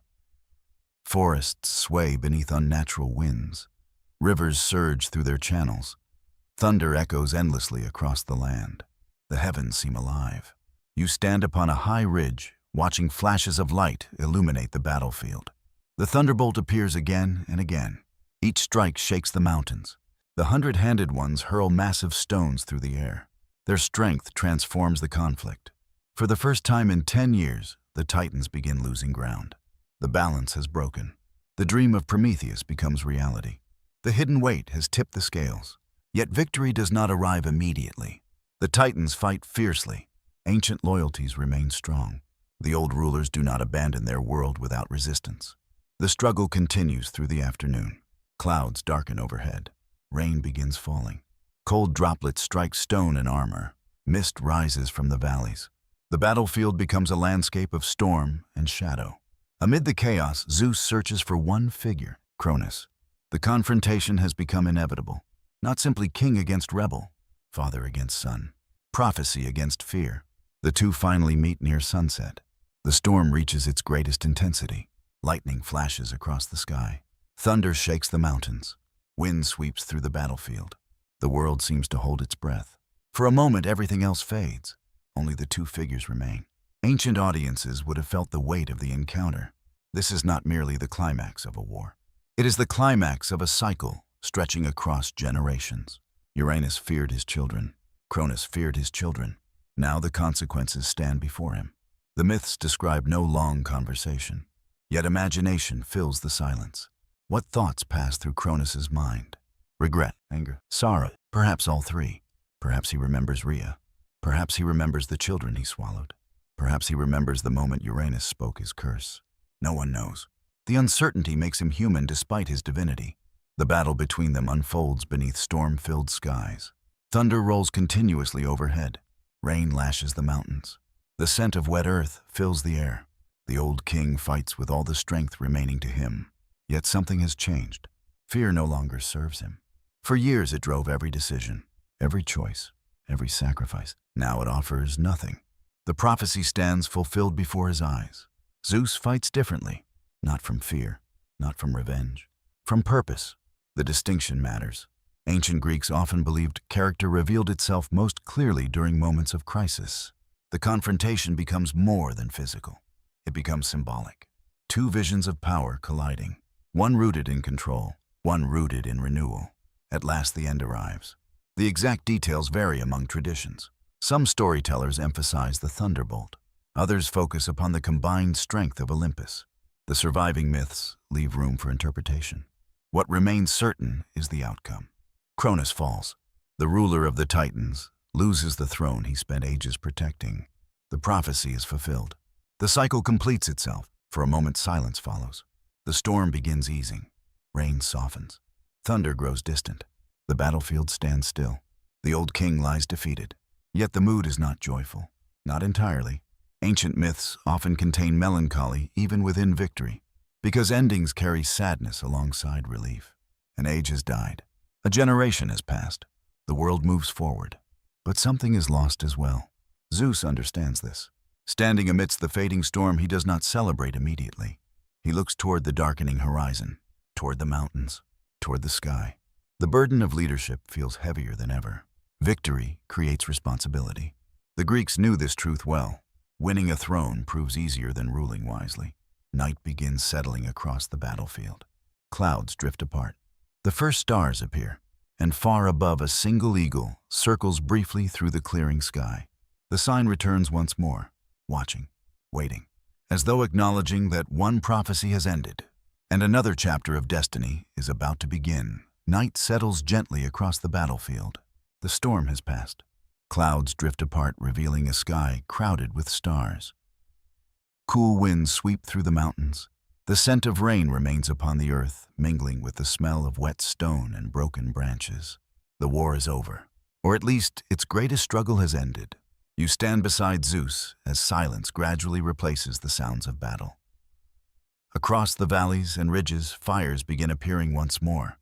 Forests sway beneath unnatural winds. Rivers surge through their channels. Thunder echoes endlessly across the land. The heavens seem alive. You stand upon a high ridge, watching flashes of light illuminate the battlefield. The thunderbolt appears again and again. Each strike shakes the mountains. The 100-handed ones hurl massive stones through the air. Their strength transforms the conflict. For the first time in 10 years, the Titans begin losing ground. The balance has broken. The dream of Prometheus becomes reality. The hidden weight has tipped the scales. Yet victory does not arrive immediately. The Titans fight fiercely. Ancient loyalties remain strong. The old rulers do not abandon their world without resistance. The struggle continues through the afternoon. Clouds darken overhead. Rain begins falling. Cold droplets strike stone and armor. Mist rises from the valleys. The battlefield becomes a landscape of storm and shadow. Amid the chaos, Zeus searches for one figure, Cronus. The confrontation has become inevitable. Not simply king against rebel, father against son, prophecy against fear. The two finally meet near sunset. The storm reaches its greatest intensity. Lightning flashes across the sky. Thunder shakes the mountains. Wind sweeps through the battlefield. The world seems to hold its breath. For a moment, everything else fades. Only the two figures remain. Ancient audiences would have felt the weight of the encounter. This is not merely the climax of a war. It is the climax of a cycle stretching across generations. Uranus feared his children. Cronus feared his children. Now the consequences stand before him. The myths describe no long conversation. Yet imagination fills the silence. What thoughts pass through Cronus's mind? Regret, anger, sorrow, perhaps all three. Perhaps he remembers Rhea. Perhaps he remembers the children he swallowed. Perhaps he remembers the moment Uranus spoke his curse. No one knows. The uncertainty makes him human despite his divinity. The battle between them unfolds beneath storm-filled skies. Thunder rolls continuously overhead. Rain lashes the mountains. The scent of wet earth fills the air. The old king fights with all the strength remaining to him. Yet something has changed. Fear no longer serves him. For years it drove every decision, every choice, every sacrifice. Now it offers nothing. The prophecy stands fulfilled before his eyes. Zeus fights differently, not from fear, not from revenge, from purpose. The distinction matters. Ancient Greeks often believed character revealed itself most clearly during moments of crisis. The confrontation becomes more than physical. It becomes symbolic. Two visions of power colliding, one rooted in control, one rooted in renewal. At last the end arrives. The exact details vary among traditions. Some storytellers emphasize the thunderbolt. Others focus upon the combined strength of Olympus. The surviving myths leave room for interpretation. What remains certain is the outcome. Cronus falls. The ruler of the Titans loses the throne he spent ages protecting. The prophecy is fulfilled. The cycle completes itself. For a moment, silence follows. The storm begins easing. Rain softens. Thunder grows distant. The battlefield stands still. The old king lies defeated. Yet the mood is not joyful. Not entirely. Ancient myths often contain melancholy even within victory, because endings carry sadness alongside relief. An age has died. A generation has passed. The world moves forward. But something is lost as well. Zeus understands this. Standing amidst the fading storm, he does not celebrate immediately. He looks toward the darkening horizon, toward the mountains, toward the sky. The burden of leadership feels heavier than ever. Victory creates responsibility. The Greeks knew this truth well. Winning a throne proves easier than ruling wisely. Night begins settling across the battlefield. Clouds drift apart. The first stars appear, and far above a single eagle circles briefly through the clearing sky. The sign returns once more, watching, waiting, as though acknowledging that one prophecy has ended, and another chapter of destiny is about to begin. Night settles gently across the battlefield. The storm has passed. Clouds drift apart, revealing a sky crowded with stars. Cool winds sweep through the mountains. The scent of rain remains upon the earth, mingling with the smell of wet stone and broken branches. The war is over, or at least its greatest struggle has ended. You stand beside Zeus as silence gradually replaces the sounds of battle. Across the valleys and ridges, fires begin appearing once more.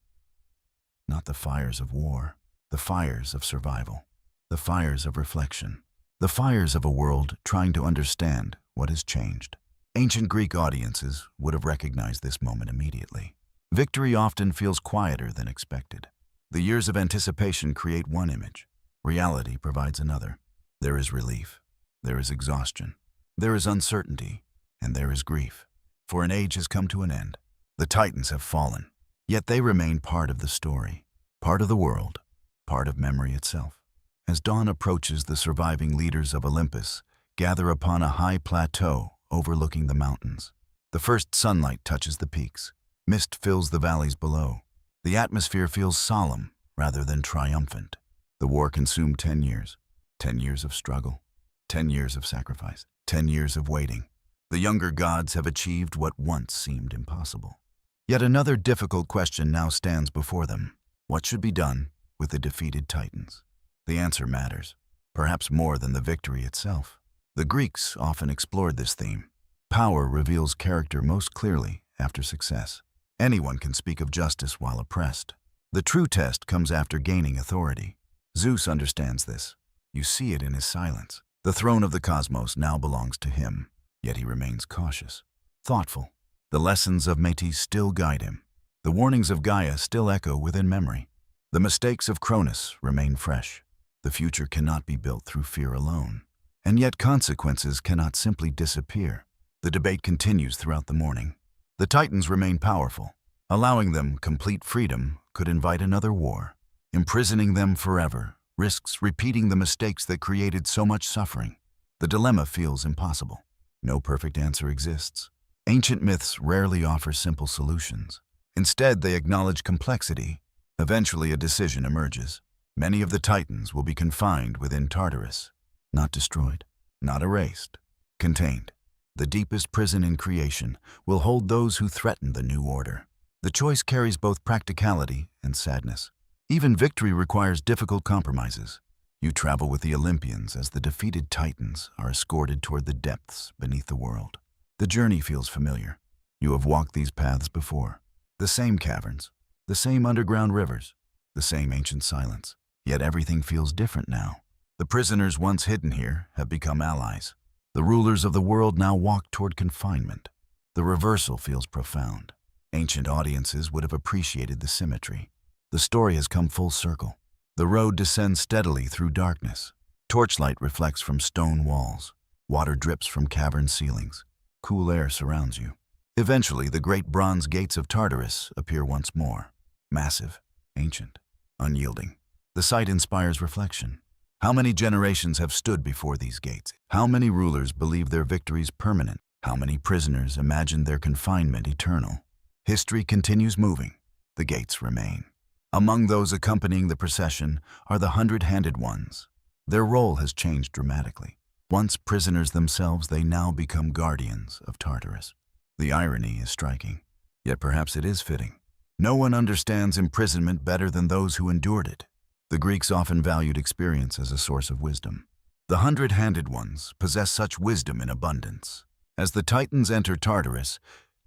Not the fires of war, the fires of survival, the fires of reflection, the fires of a world trying to understand what has changed. Ancient Greek audiences would have recognized this moment immediately. Victory often feels quieter than expected. The years of anticipation create one image. Reality provides another. There is relief. There is exhaustion. There is uncertainty. And there is grief. For an age has come to an end. The Titans have fallen. Yet they remain part of the story, part of the world, part of memory itself. As dawn approaches, the surviving leaders of Olympus gather upon a high plateau overlooking the mountains. The first sunlight touches the peaks. Mist fills the valleys below. The atmosphere feels solemn rather than triumphant. The war consumed 10 years. 10 years of struggle. 10 years of sacrifice. 10 years of waiting. The younger gods have achieved what once seemed impossible. Yet another difficult question now stands before them. What should be done with the defeated Titans? The answer matters, perhaps more than the victory itself. The Greeks often explored this theme. Power reveals character most clearly after success. Anyone can speak of justice while oppressed. The true test comes after gaining authority. Zeus understands this. You see it in his silence. The throne of the cosmos now belongs to him, yet he remains cautious, thoughtful. The lessons of Metis still guide him. The warnings of Gaia still echo within memory. The mistakes of Cronus remain fresh. The future cannot be built through fear alone. And yet consequences cannot simply disappear. The debate continues throughout the morning. The Titans remain powerful. Allowing them complete freedom could invite another war. Imprisoning them forever risks repeating the mistakes that created so much suffering. The dilemma feels impossible. No perfect answer exists. Ancient myths rarely offer simple solutions. Instead, they acknowledge complexity. Eventually, a decision emerges. Many of the Titans will be confined within Tartarus. Not destroyed, not erased, contained. The deepest prison in creation will hold those who threaten the new order. The choice carries both practicality and sadness. Even victory requires difficult compromises. You travel with the Olympians as the defeated Titans are escorted toward the depths beneath the world. The journey feels familiar. You have walked these paths before. The same caverns, the same underground rivers, the same ancient silence. Yet everything feels different now. The prisoners once hidden here have become allies. The rulers of the world now walk toward confinement. The reversal feels profound. Ancient audiences would have appreciated the symmetry. The story has come full circle. The road descends steadily through darkness. Torchlight reflects from stone walls. Water drips from cavern ceilings. Cool air surrounds you. Eventually, the great bronze gates of Tartarus appear once more. Massive, ancient, unyielding. The sight inspires reflection. How many generations have stood before these gates? How many rulers believe their victories permanent? How many prisoners imagine their confinement eternal? History continues moving. The gates remain. Among those accompanying the procession are the 100-handed ones. Their role has changed dramatically. Once prisoners themselves, they now become guardians of Tartarus. The irony is striking, yet perhaps it is fitting. No one understands imprisonment better than those who endured it. The Greeks often valued experience as a source of wisdom. The 100-handed ones possess such wisdom in abundance. As the Titans enter Tartarus,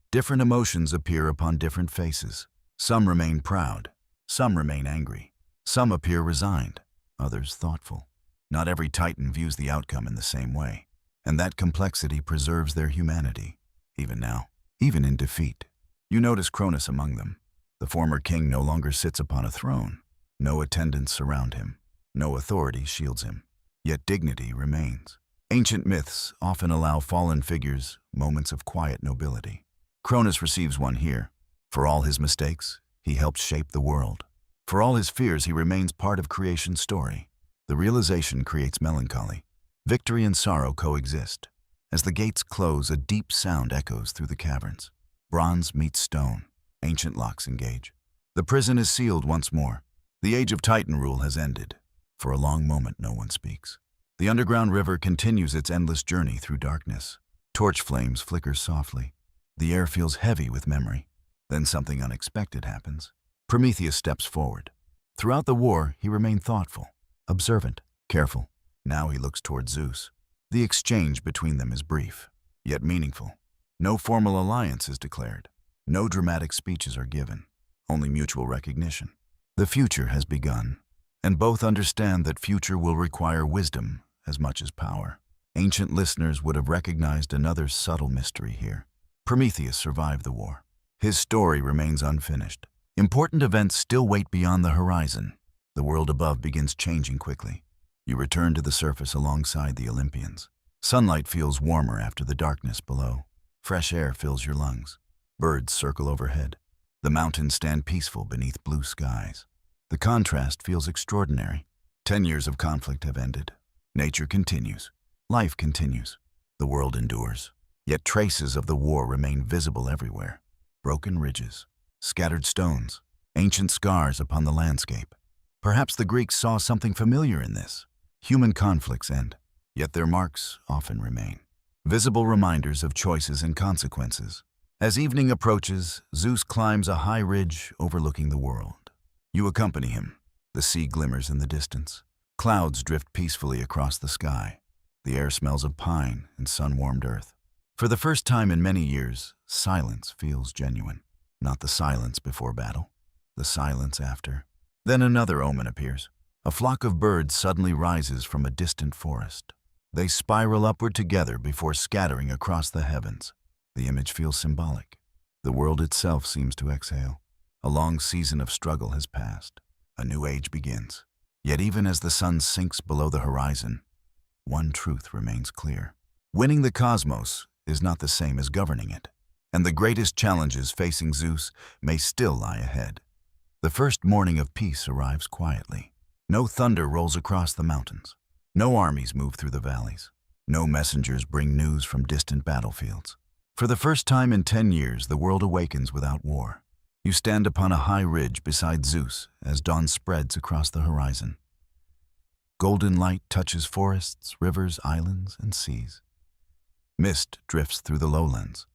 different emotions appear upon different faces. Some remain proud, Some remain angry. Some appear resigned, others thoughtful. Not every titan views the outcome in the same way, and that complexity preserves their humanity, even now, even in defeat. You notice Cronus among them. The former king no longer sits upon a throne. No attendants surround him. No authority shields him. Yet dignity remains. Ancient myths often allow fallen figures moments of quiet nobility. Cronus receives one here. For all his mistakes, he helped shape the world. For all his fears, he remains part of creation's story. The realization creates melancholy. Victory and sorrow coexist. As the gates close, a deep sound echoes through the caverns. Bronze meets stone. Ancient locks engage. The prison is sealed once more. The age of Titan rule has ended. For a long moment, no one speaks. The underground river continues its endless journey through darkness. Torch flames flicker softly. The air feels heavy with memory. Then something unexpected happens. Prometheus steps forward. Throughout the war, he remained thoughtful, observant, careful. Now he looks toward Zeus. The exchange between them is brief, yet meaningful. No formal alliance is declared. No dramatic speeches are given. Only mutual recognition. The future has begun, and both understand that future will require wisdom as much as power. Ancient listeners would have recognized another subtle mystery here. Prometheus survived the war. His story remains unfinished. Important events still wait beyond the horizon. The world above begins changing quickly. You return to the surface alongside the Olympians. Sunlight feels warmer after the darkness below. Fresh air fills your lungs. Birds circle overhead. The mountains stand peaceful beneath blue skies. The contrast feels extraordinary. 10 years of conflict have ended. Nature continues. Life continues. The world endures. Yet traces of the war remain visible everywhere. Broken ridges, scattered stones, ancient scars upon the landscape. Perhaps the Greeks saw something familiar in this. Human conflicts end, yet their marks often remain. Visible reminders of choices and consequences. As evening approaches, Zeus climbs a high ridge overlooking the world. You accompany him. The sea glimmers in the distance. Clouds drift peacefully across the sky. The air smells of pine and sun-warmed earth. For the first time in many years, silence feels genuine. Not the silence before battle, the silence after. Then another omen appears. A flock of birds suddenly rises from a distant forest. They spiral upward together before scattering across the heavens. The image feels symbolic. The world itself seems to exhale. A long season of struggle has passed. A new age begins. Yet even as the sun sinks below the horizon, one truth remains clear. Winning the cosmos is not the same as governing it, and the greatest challenges facing Zeus may still lie ahead. The first morning of peace arrives quietly. No thunder rolls across the mountains. No armies move through the valleys. No messengers bring news from distant battlefields. For the first time in 10 years, the world awakens without war. You stand upon a high ridge beside Zeus as dawn spreads across the horizon. Golden light touches forests, rivers, islands, and seas. Mist drifts through the lowlands.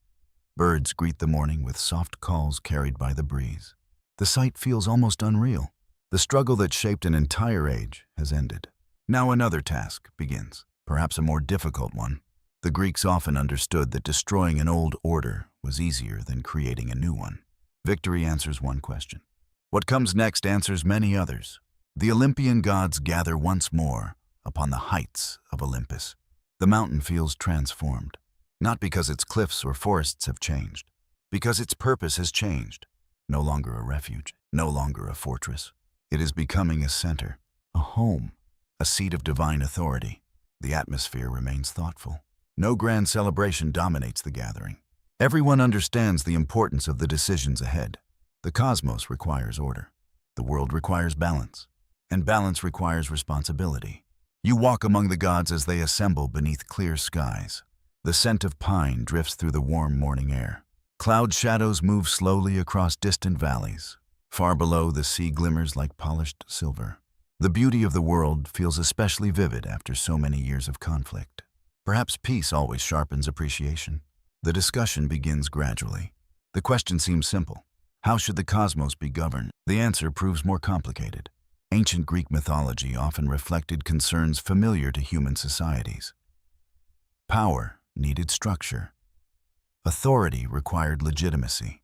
Birds greet the morning with soft calls carried by the breeze. The sight feels almost unreal. The struggle that shaped an entire age has ended. Now another task begins, perhaps a more difficult one. The Greeks often understood that destroying an old order was easier than creating a new one. Victory answers one question. What comes next answers many others. The Olympian gods gather once more upon the heights of Olympus. The mountain feels transformed, not because its cliffs or forests have changed, because its purpose has changed. No longer a refuge, no longer a fortress. It is becoming a center, a home, a seat of divine authority. The atmosphere remains thoughtful. No grand celebration dominates the gathering. Everyone understands the importance of the decisions ahead. The cosmos requires order. The world requires balance. And balance requires responsibility. You walk among the gods as they assemble beneath clear skies. The scent of pine drifts through the warm morning air. Cloud shadows move slowly across distant valleys. Far below, the sea glimmers like polished silver. The beauty of the world feels especially vivid after so many years of conflict. Perhaps peace always sharpens appreciation. The discussion begins gradually. The question seems simple. How should the cosmos be governed? The answer proves more complicated. Ancient Greek mythology often reflected concerns familiar to human societies. Power needed structure. Authority required legitimacy.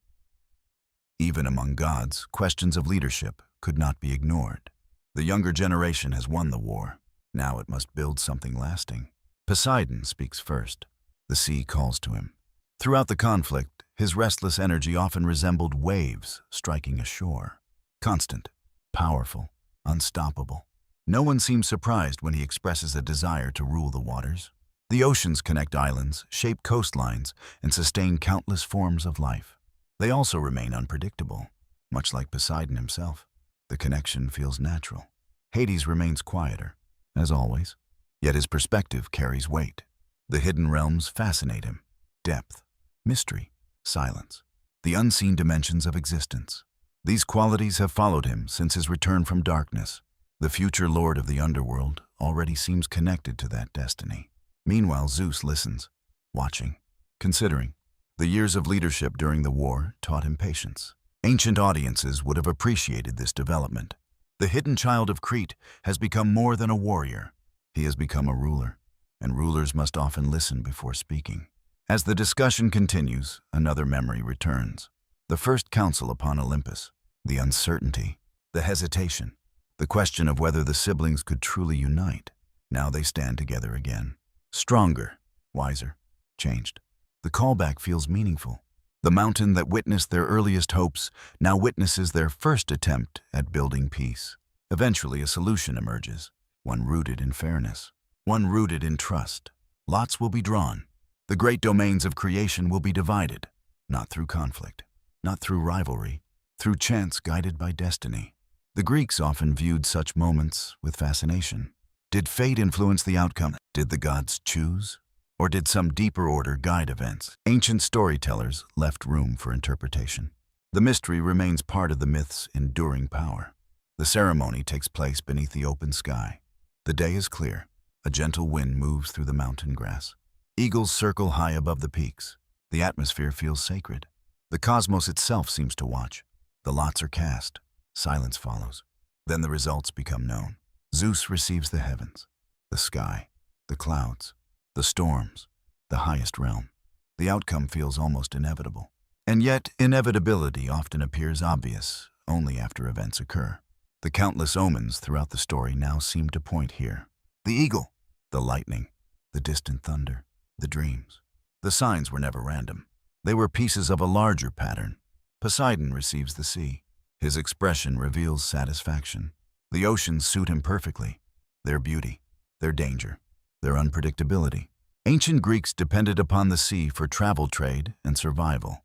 Even among gods, questions of leadership could not be ignored. The younger generation has won the war. Now it must build something lasting. Poseidon speaks first. The sea calls to him. Throughout the conflict, his restless energy often resembled waves striking a shore. Constant, powerful, unstoppable. No one seems surprised when he expresses a desire to rule the waters. The oceans connect islands, shape coastlines, and sustain countless forms of life. They also remain unpredictable, much like Poseidon himself. The connection feels natural. Hades remains quieter, as always, yet his perspective carries weight. The hidden realms fascinate him. Depth, mystery, silence, the unseen dimensions of existence. These qualities have followed him since his return from darkness. The future lord of the underworld already seems connected to that destiny. Meanwhile, Zeus listens, watching, considering. The years of leadership during the war taught him patience. Ancient audiences would have appreciated this development. The hidden child of Crete has become more than a warrior. He has become a ruler, and rulers must often listen before speaking. As the discussion continues, another memory returns. The first council upon Olympus, the uncertainty, the hesitation, the question of whether the siblings could truly unite. Now they stand together again. Stronger, wiser, changed. The callback feels meaningful. The mountain that witnessed their earliest hopes now witnesses their first attempt at building peace. Eventually, a solution emerges, one rooted in fairness, one rooted in trust. Lots will be drawn. The great domains of creation will be divided, not through conflict, not through rivalry, through chance guided by destiny. The Greeks often viewed such moments with fascination. Did fate influence the outcome? Did the gods choose? Or did some deeper order guide events? Ancient storytellers left room for interpretation. The mystery remains part of the myth's enduring power. The ceremony takes place beneath the open sky. The day is clear. A gentle wind moves through the mountain grass. Eagles circle high above the peaks. The atmosphere feels sacred. The cosmos itself seems to watch. The lots are cast. Silence follows. Then the results become known. Zeus receives the heavens, the sky, the clouds, the storms, the highest realm. The outcome feels almost inevitable. And yet, inevitability often appears obvious only after events occur. The countless omens throughout the story now seem to point here. The eagle, the lightning, the distant thunder, the dreams. The signs were never random. They were pieces of a larger pattern. Poseidon receives the sea. His expression reveals satisfaction. The oceans suit him perfectly. Their beauty, their danger, their unpredictability. Ancient Greeks depended upon the sea for travel, trade, and survival.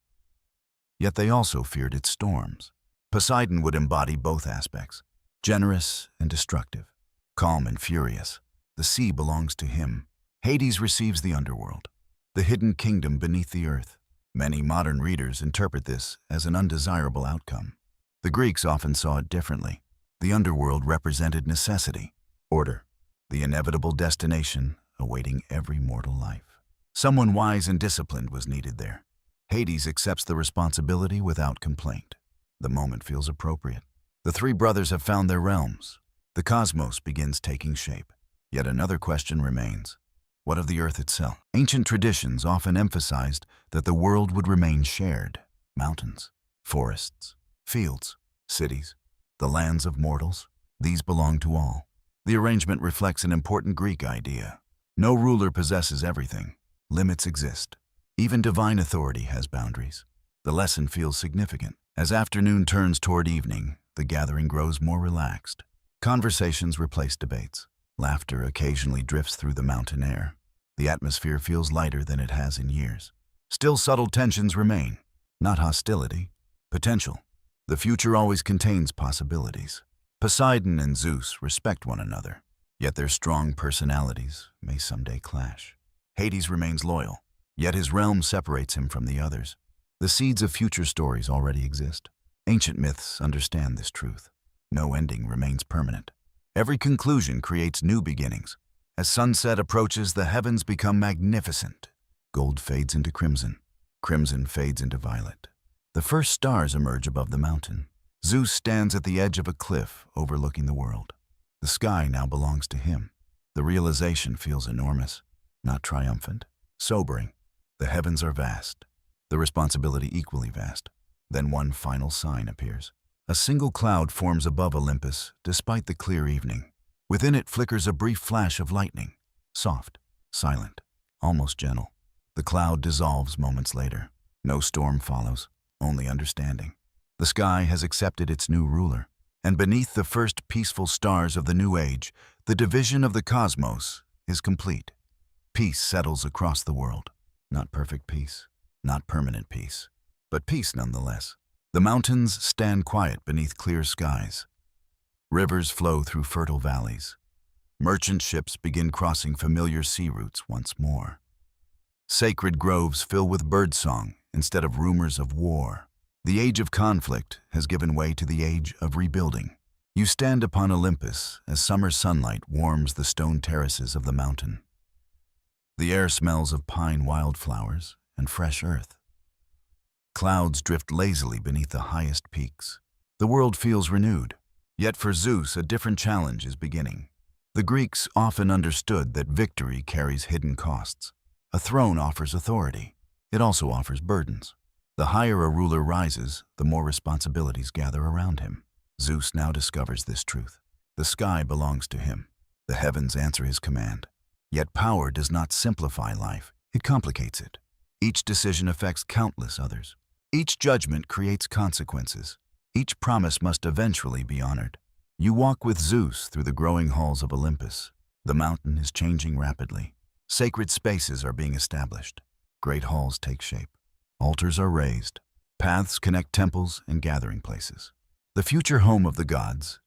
Yet they also feared its storms. Poseidon would embody both aspects, generous and destructive, calm and furious. The sea belongs to him. Hades receives the underworld, the hidden kingdom beneath the earth. Many modern readers interpret this as an undesirable outcome. The Greeks often saw it differently. The underworld represented necessity, order, the inevitable destination awaiting every mortal life. Someone wise and disciplined was needed there. Hades accepts the responsibility without complaint. The moment feels appropriate. The three brothers have found their realms. The cosmos begins taking shape. Yet another question remains. What of the earth itself? Ancient traditions often emphasized that the world would remain shared. Mountains, forests, fields, cities, the lands of mortals, these belong to all. The arrangement reflects an important Greek idea. No ruler possesses everything. Limits exist. Even divine authority has boundaries. The lesson feels significant. As afternoon turns toward evening, the gathering grows more relaxed. Conversations replace debates. Laughter occasionally drifts through the mountain air. The atmosphere feels lighter than it has in years. Still, subtle tensions remain. Not hostility, potential. The future always contains possibilities. Poseidon and Zeus respect one another, yet their strong personalities may someday clash. Hades remains loyal, yet his realm separates him from the others. The seeds of future stories already exist. Ancient myths understand this truth. No ending remains permanent. Every conclusion creates new beginnings. As sunset approaches, the heavens become magnificent. Gold fades into crimson. Crimson fades into violet. The first stars emerge above the mountain. Zeus stands at the edge of a cliff overlooking the world. The sky now belongs to him. The realization feels enormous, not triumphant, sobering. The heavens are vast, the responsibility equally vast. Then one final sign appears. A single cloud forms above Olympus, despite the clear evening. Within it flickers a brief flash of lightning, soft, silent, almost gentle. The cloud dissolves moments later. No storm follows, only understanding. The sky has accepted its new ruler, and beneath the first peaceful stars of the new age, the division of the cosmos is complete. Peace settles across the world. Not perfect peace, not permanent peace, but peace nonetheless. The mountains stand quiet beneath clear skies. Rivers flow through fertile valleys. Merchant ships begin crossing familiar sea routes once more. Sacred groves fill with birdsong instead of rumors of war. The age of conflict has given way to the age of rebuilding. You stand upon Olympus as summer sunlight warms the stone terraces of the mountain. The air smells of pine wildflowers and fresh earth. Clouds drift lazily beneath the highest peaks. The world feels renewed. Yet for Zeus, a different challenge is beginning. The Greeks often understood that victory carries hidden costs. A throne offers authority. It also offers burdens. The higher a ruler rises, the more responsibilities gather around him. Zeus now discovers this truth. The sky belongs to him. The heavens answer his command. Yet power does not simplify life. It complicates it. Each decision affects countless others. Each judgment creates consequences. Each promise must eventually be honored. You walk with Zeus through the growing halls of Olympus. The mountain is changing rapidly. Sacred spaces are being established. Great halls take shape. Altars are raised. Paths connect temples and gathering places. The future home of the gods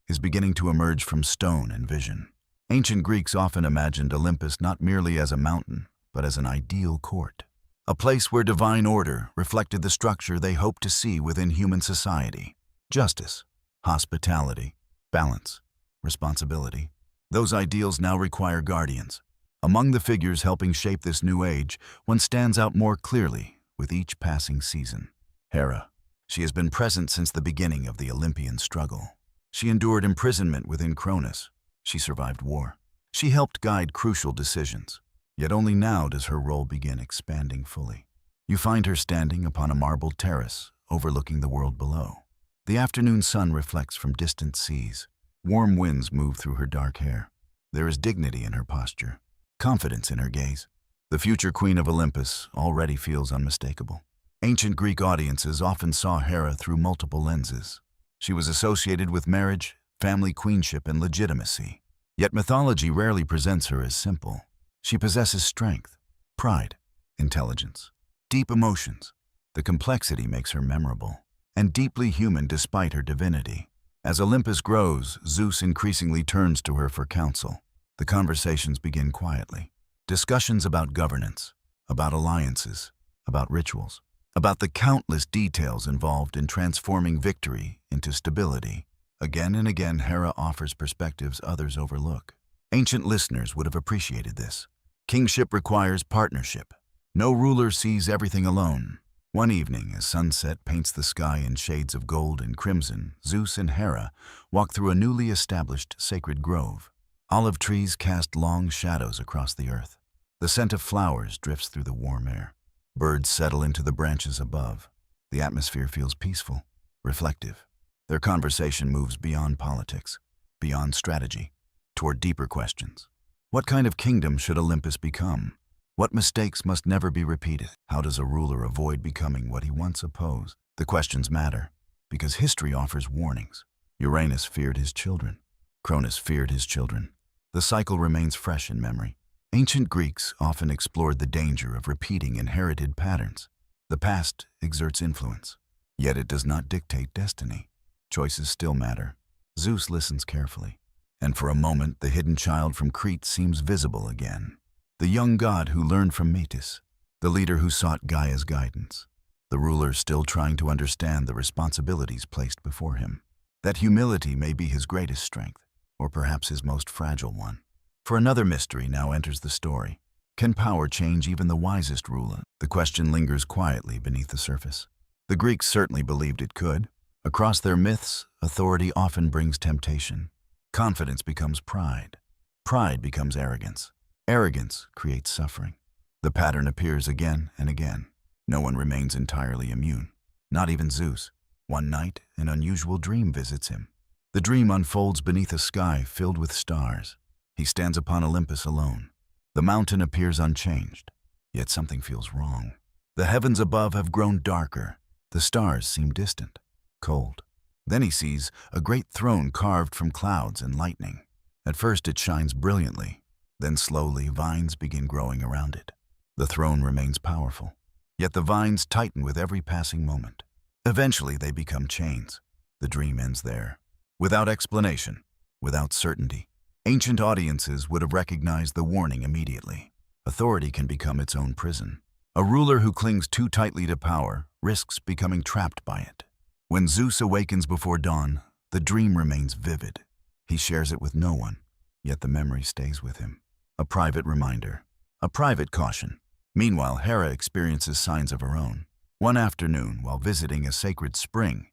is beginning to emerge from stone and vision. Ancient Greeks often imagined Olympus not merely as a mountain, but as an ideal court. A place where divine order reflected the structure they hoped to see within human society. Justice, hospitality, balance, responsibility. Those ideals now require guardians. Among the figures helping shape this new age, one stands out more clearly with each passing season. Hera. She has been present since the beginning of the Olympian struggle. She endured imprisonment within Cronus. She survived war. She helped guide crucial decisions. Yet only now does her role begin expanding fully. You find her standing upon a marble terrace overlooking the world below. The afternoon sun reflects from distant seas. Warm winds move through her dark hair. There is dignity in her posture, confidence in her gaze. The future queen of Olympus already feels unmistakable. Ancient Greek audiences often saw Hera through multiple lenses. She was associated with marriage, family queenship, and legitimacy. Yet mythology rarely presents her as simple. She possesses strength, pride, intelligence, deep emotions. The complexity makes her memorable, and deeply human despite her divinity. As Olympus grows, Zeus increasingly turns to her for counsel. The conversations begin quietly. Discussions about governance, about alliances, about rituals, about the countless details involved in transforming victory into stability. Again and again, Hera offers perspectives others overlook. Ancient listeners would have appreciated this. Kingship requires partnership. No ruler sees everything alone. One evening, as sunset paints the sky in shades of gold and crimson, Zeus and Hera walk through a newly established sacred grove. Olive trees cast long shadows across the earth. The scent of flowers drifts through the warm air. Birds settle into the branches above. The atmosphere feels peaceful, reflective. Their conversation moves beyond politics, beyond strategy, toward deeper questions. What kind of kingdom should Olympus become? What mistakes must never be repeated? How does a ruler avoid becoming what he once opposed? The questions matter, because history offers warnings. Uranus feared his children. Cronus feared his children. The cycle remains fresh in memory. Ancient Greeks often explored the danger of repeating inherited patterns. The past exerts influence, yet it does not dictate destiny. Choices still matter. Zeus listens carefully, and for a moment the hidden child from Crete seems visible again. The young god who learned from Metis, the leader who sought Gaia's guidance, the ruler still trying to understand the responsibilities placed before him. That humility may be his greatest strength, or perhaps his most fragile one. For another mystery now enters the story. Can power change even the wisest ruler? The question lingers quietly beneath the surface. The Greeks certainly believed it could. Across their myths, authority often brings temptation. Confidence becomes pride. Pride becomes arrogance. Arrogance creates suffering. The pattern appears again and again. No one remains entirely immune, not even Zeus. One night, an unusual dream visits him. The dream unfolds beneath a sky filled with stars. He stands upon Olympus alone. The mountain appears unchanged, yet something feels wrong. The heavens above have grown darker. The stars seem distant, cold. Then he sees a great throne carved from clouds and lightning. At first it shines brilliantly. Then slowly vines begin growing around it. The throne remains powerful, yet the vines tighten with every passing moment. Eventually they become chains. The dream ends there. Without explanation, without certainty. Ancient audiences would have recognized the warning immediately. Authority can become its own prison. A ruler who clings too tightly to power risks becoming trapped by it. When Zeus awakens before dawn, the dream remains vivid. He shares it with no one, yet the memory stays with him. A private reminder, a private caution. Meanwhile, Hera experiences signs of her own. One afternoon, while visiting a sacred spring,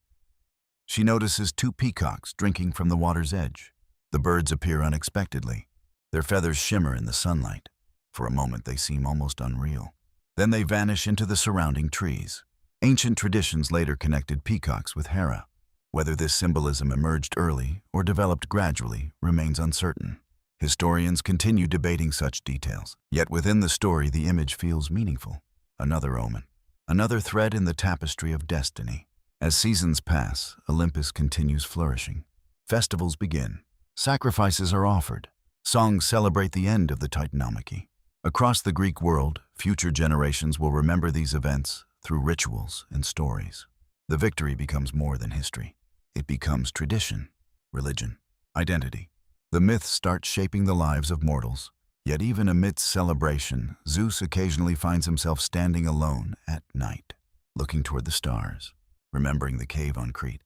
she notices two peacocks drinking from the water's edge. The birds appear unexpectedly. Their feathers shimmer in the sunlight. For a moment, they seem almost unreal. Then they vanish into the surrounding trees. Ancient traditions later connected peacocks with Hera. Whether this symbolism emerged early or developed gradually remains uncertain. Historians continue debating such details, yet within the story the image feels meaningful. Another omen, another thread in the tapestry of destiny. As seasons pass, Olympus continues flourishing. Festivals begin. Sacrifices are offered. Songs celebrate the end of the Titanomachy. Across the Greek world, future generations will remember these events through rituals and stories. The victory becomes more than history. It becomes tradition, religion, identity. The myths start shaping the lives of mortals. Yet even amidst celebration, Zeus occasionally finds himself standing alone at night, looking toward the stars, remembering the cave on Crete,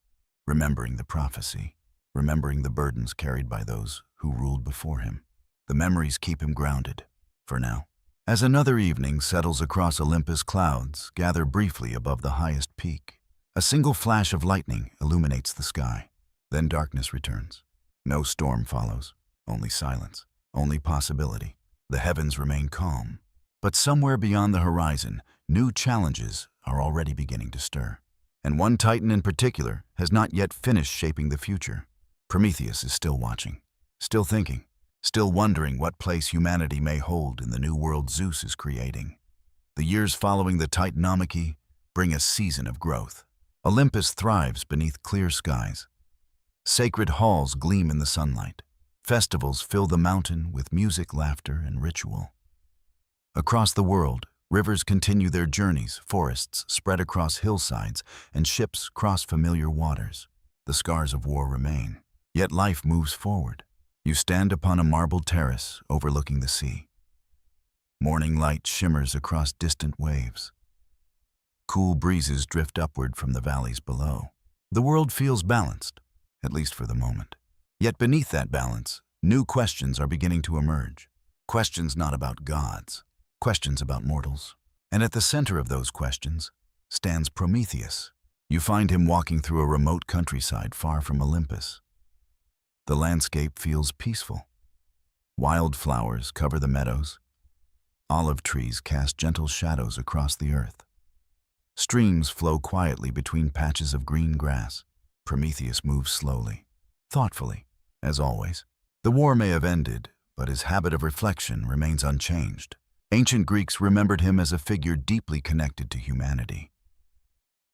remembering the prophecy, remembering the burdens carried by those who ruled before him. The memories keep him grounded, for now. As another evening settles across Olympus, clouds gather briefly above the highest peak. A single flash of lightning illuminates the sky. Then darkness returns. No storm follows, only silence, only possibility. The heavens remain calm. But somewhere beyond the horizon, new challenges are already beginning to stir. And one titan in particular has not yet finished shaping the future. Prometheus is still watching, still thinking, still wondering what place humanity may hold in the new world Zeus is creating. The years following the Titanomachy bring a season of growth. Olympus thrives beneath clear skies. Sacred halls gleam in the sunlight. Festivals fill the mountain with music, laughter, and ritual. Across the world, rivers continue their journeys, forests spread across hillsides, and ships cross familiar waters. The scars of war remain, yet life moves forward. You stand upon a marble terrace overlooking the sea. Morning light shimmers across distant waves. Cool breezes drift upward from the valleys below. The world feels balanced, at least for the moment. Yet beneath that balance, new questions are beginning to emerge. Questions not about gods, questions about mortals. And at the center of those questions stands Prometheus. You find him walking through a remote countryside far from Olympus. The landscape feels peaceful. Wildflowers cover the meadows. Olive trees cast gentle shadows across the earth. Streams flow quietly between patches of green grass. Prometheus moves slowly, thoughtfully, as always. The war may have ended, but his habit of reflection remains unchanged. Ancient Greeks remembered him as a figure deeply connected to humanity.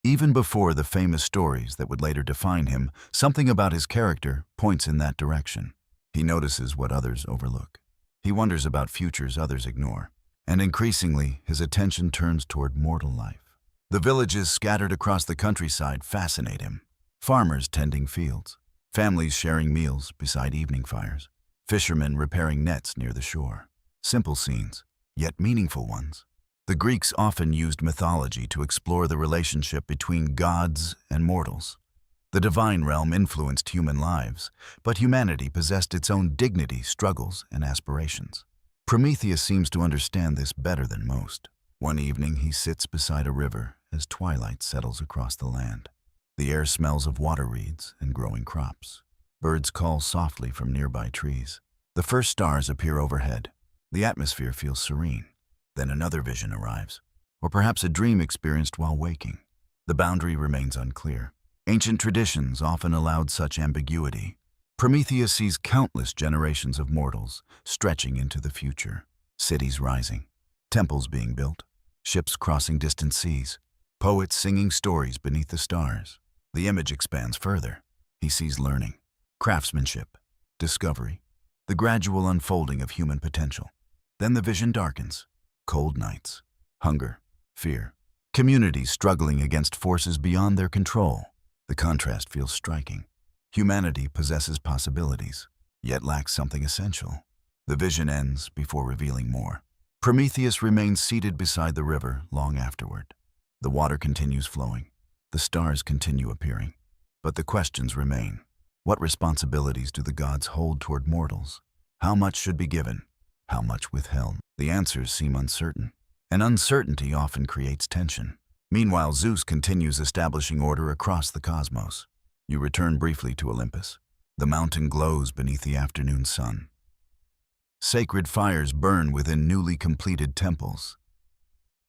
Even before the famous stories that would later define him, something about his character points in that direction. He notices what others overlook. He wonders about futures others ignore. And increasingly, his attention turns toward mortal life. The villages scattered across the countryside fascinate him. Farmers tending fields, families sharing meals beside evening fires, fishermen repairing nets near the shore. Simple scenes, yet meaningful ones. The Greeks often used mythology to explore the relationship between gods and mortals. The divine realm influenced human lives, but humanity possessed its own dignity, struggles, and aspirations. Prometheus seems to understand this better than most. One evening, he sits beside a river as twilight settles across the land. The air smells of water reeds and growing crops. Birds call softly from nearby trees. The first stars appear overhead. The atmosphere feels serene. Then another vision arrives, or perhaps a dream experienced while waking. The boundary remains unclear. Ancient traditions often allowed such ambiguity. Prometheus sees countless generations of mortals stretching into the future. Cities rising, temples being built, ships crossing distant seas, poets singing stories beneath the stars. The image expands further. He sees learning, craftsmanship, discovery, the gradual unfolding of human potential. Then the vision darkens. Cold nights, hunger, fear, communities struggling against forces beyond their control. The contrast feels striking. Humanity possesses possibilities, yet lacks something essential. The vision ends before revealing more. Prometheus remains seated beside the river long afterward. The water continues flowing. The stars continue appearing. But the questions remain. What responsibilities do the gods hold toward mortals? How much should be given? How much withheld? The answers seem uncertain, and uncertainty often creates tension. Meanwhile, Zeus continues establishing order across the cosmos. You return briefly to Olympus. The mountain glows beneath the afternoon sun. Sacred fires burn within newly completed temples.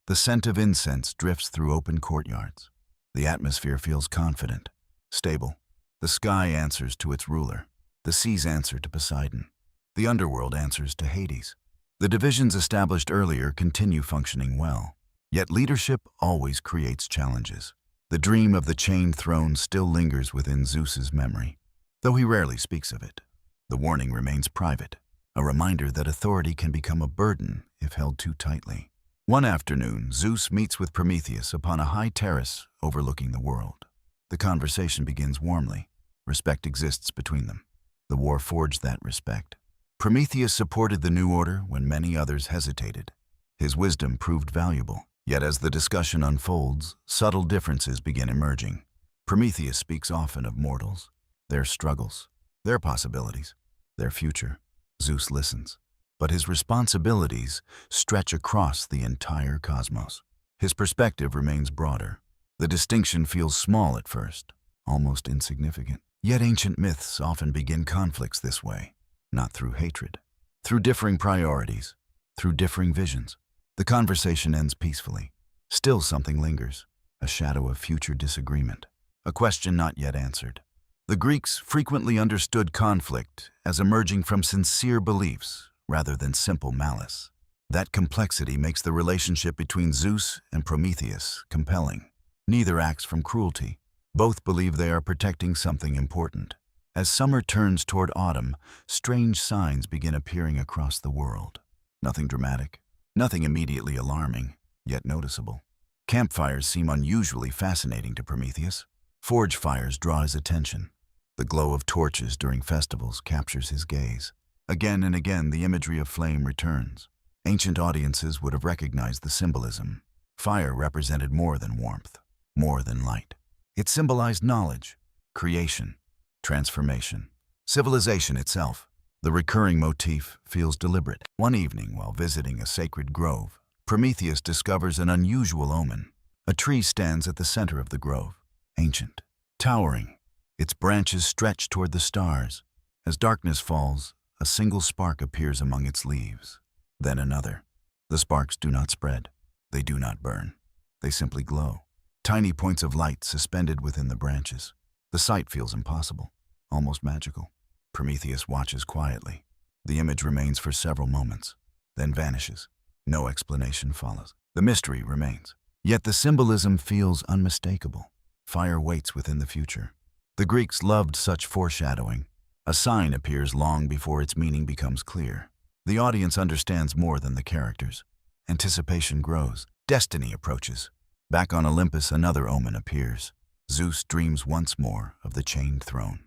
The scent of incense drifts through open courtyards. The atmosphere feels confident, stable. The sky answers to its ruler. The seas answer to Poseidon. The underworld answers to Hades. The divisions established earlier continue functioning well. Yet leadership always creates challenges. The dream of the chained throne still lingers within Zeus's memory, though he rarely speaks of it. The warning remains private, a reminder that authority can become a burden if held too tightly. One afternoon, Zeus meets with Prometheus upon a high terrace overlooking the world. The conversation begins warmly. Respect exists between them. The war forged that respect. Prometheus supported the new order when many others hesitated. His wisdom proved valuable. Yet as the discussion unfolds, subtle differences begin emerging. Prometheus speaks often of mortals, their struggles, their possibilities, their future. Zeus listens, but his responsibilities stretch across the entire cosmos. His perspective remains broader. The distinction feels small at first, almost insignificant. Yet ancient myths often begin conflicts this way, not through hatred, through differing priorities, through differing visions. The conversation ends peacefully. Still something lingers, a shadow of future disagreement, a question not yet answered. The Greeks frequently understood conflict as emerging from sincere beliefs rather than simple malice. That complexity makes the relationship between Zeus and Prometheus compelling. Neither acts from cruelty. Both believe they are protecting something important. As summer turns toward autumn, strange signs begin appearing across the world. Nothing dramatic. Nothing immediately alarming, yet noticeable. Campfires seem unusually fascinating to Prometheus. Forge fires draw his attention. The glow of torches during festivals captures his gaze. Again and again, the imagery of flame returns. Ancient audiences would have recognized the symbolism. Fire represented more than warmth, more than light. It symbolized knowledge, creation, transformation, civilization itself. The recurring motif feels deliberate. One evening, while visiting a sacred grove, Prometheus discovers an unusual omen. A tree stands at the center of the grove, ancient, towering. Its branches stretch toward the stars. As darkness falls, a single spark appears among its leaves. Then another. The sparks do not spread. They do not burn. They simply glow. Tiny points of light suspended within the branches. The sight feels impossible, almost magical. Prometheus watches quietly. The image remains for several moments, then vanishes. No explanation follows. The mystery remains. Yet the symbolism feels unmistakable. Fire waits within the future. The Greeks loved such foreshadowing. A sign appears long before its meaning becomes clear. The audience understands more than the characters. Anticipation grows. Destiny approaches. Back on Olympus, another omen appears. Zeus dreams once more of the chained throne.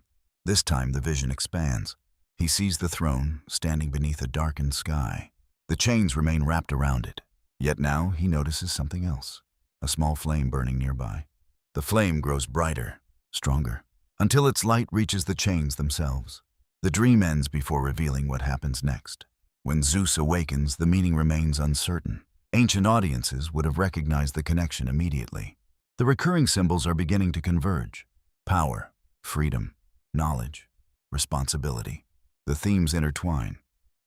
This time the vision expands. He sees the throne standing beneath a darkened sky. The chains remain wrapped around it. Yet now he notices something else, a small flame burning nearby. The flame grows brighter, stronger, until its light reaches the chains themselves. The dream ends before revealing what happens next. When Zeus awakens, the meaning remains uncertain. Ancient audiences would have recognized the connection immediately. The recurring symbols are beginning to converge. Power, freedom, knowledge, responsibility. The themes intertwine.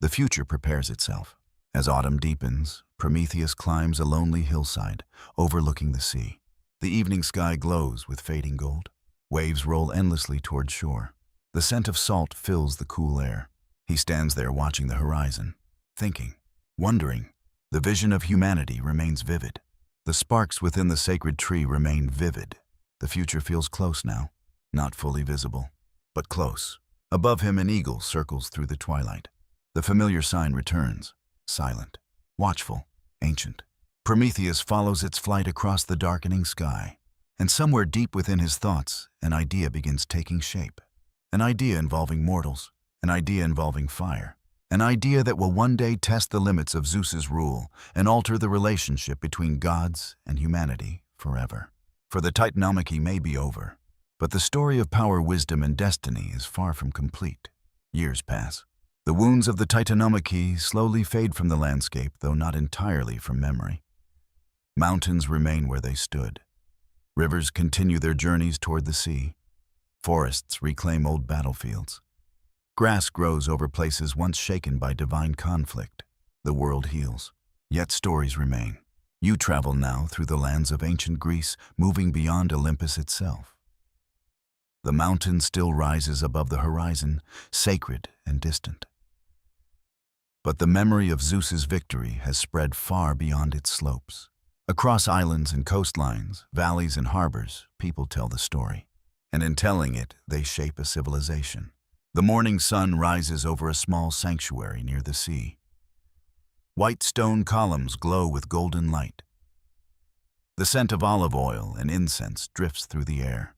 The future prepares itself. As autumn deepens, Prometheus climbs a lonely hillside overlooking the sea. The evening sky glows with fading gold. Waves roll endlessly toward shore. The scent of salt fills the cool air. He stands there watching the horizon, thinking, wondering. The vision of humanity remains vivid. The sparks within the sacred tree remain vivid. The future feels close now, not fully visible, but close. Above him, an eagle circles through the twilight. The familiar sign returns, silent, watchful, ancient. Prometheus follows its flight across the darkening sky, and somewhere deep within his thoughts, an idea begins taking shape. An idea involving mortals, an idea involving fire, an idea that will one day test the limits of Zeus's rule and alter the relationship between gods and humanity forever. For the Titanomachy may be over, but the story of power, wisdom, and destiny is far from complete. Years pass. The wounds of the Titanomachy slowly fade from the landscape, though not entirely from memory. Mountains remain where they stood. Rivers continue their journeys toward the sea. Forests reclaim old battlefields. Grass grows over places once shaken by divine conflict. The world heals, yet stories remain. You travel now through the lands of ancient Greece, moving beyond Olympus itself. The mountain still rises above the horizon, sacred and distant. But the memory of Zeus's victory has spread far beyond its slopes. Across islands and coastlines, valleys and harbors, people tell the story. And in telling it, they shape a civilization. The morning sun rises over a small sanctuary near the sea. White stone columns glow with golden light. The scent of olive oil and incense drifts through the air.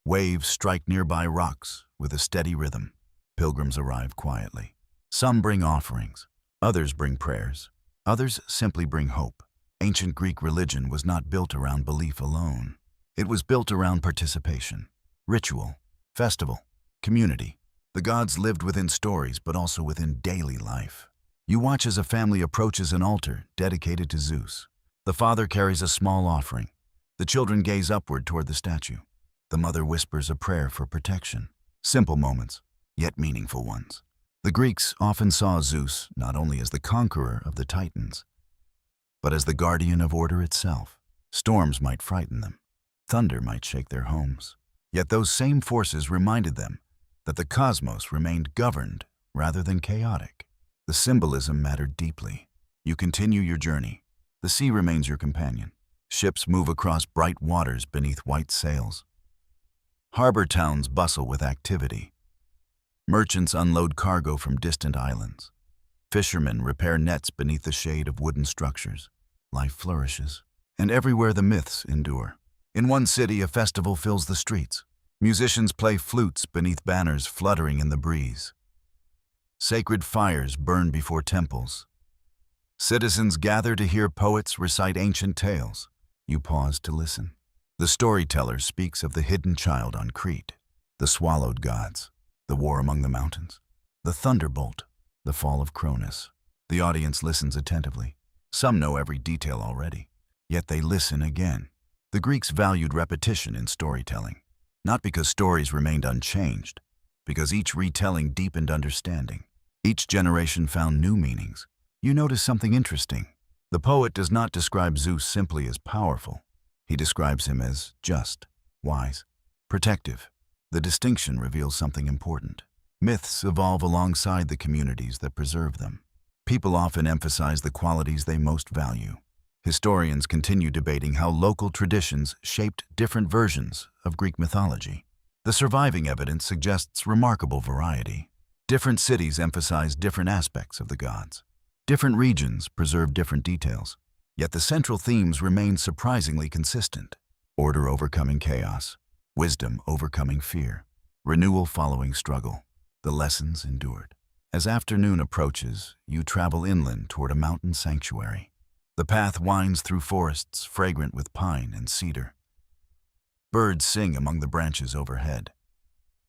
Waves strike nearby rocks with a steady rhythm. Pilgrims arrive quietly. Some bring offerings, others bring prayers, others simply bring hope. Ancient Greek religion was not built around belief alone. It was built around participation, ritual, festival, community. The gods lived within stories, but also within daily life. You watch as a family approaches an altar dedicated to Zeus. The father carries a small offering. The children gaze upward toward the statue. The mother whispers a prayer for protection. Simple moments, yet meaningful ones. The Greeks often saw Zeus not only as the conqueror of the Titans, but as the guardian of order itself. Storms might frighten them. Thunder might shake their homes. Yet those same forces reminded them that the cosmos remained governed rather than chaotic. The symbolism mattered deeply. You continue your journey. The sea remains your companion. Ships move across bright waters beneath white sails. Harbor towns bustle with activity. Merchants unload cargo from distant islands. Fishermen repair nets beneath the shade of wooden structures. Life flourishes, and everywhere the myths endure. In one city, a festival fills the streets. Musicians play flutes beneath banners fluttering in the breeze. Sacred fires burn before temples. Citizens gather to hear poets recite ancient tales. You pause to listen. The storyteller speaks of the hidden child on Crete, the swallowed gods, the war among the mountains, the thunderbolt, the fall of Cronus. The audience listens attentively. Some know every detail already, yet they listen again. The Greeks valued repetition in storytelling, not because stories remained unchanged, because each retelling deepened understanding. Each generation found new meanings. You notice something interesting. The poet does not describe Zeus simply as powerful. He describes him as just, wise, protective. The distinction reveals something important. Myths evolve alongside the communities that preserve them. People often emphasize the qualities they most value. Historians continue debating how local traditions shaped different versions of Greek mythology. The surviving evidence suggests remarkable variety. Different cities emphasize different aspects of the gods. Different regions preserve different details. Yet the central themes remain surprisingly consistent. Order overcoming chaos, wisdom overcoming fear, renewal following struggle. The lessons endured. As afternoon approaches, you travel inland toward a mountain sanctuary. The path winds through forests fragrant with pine and cedar. Birds sing among the branches overhead.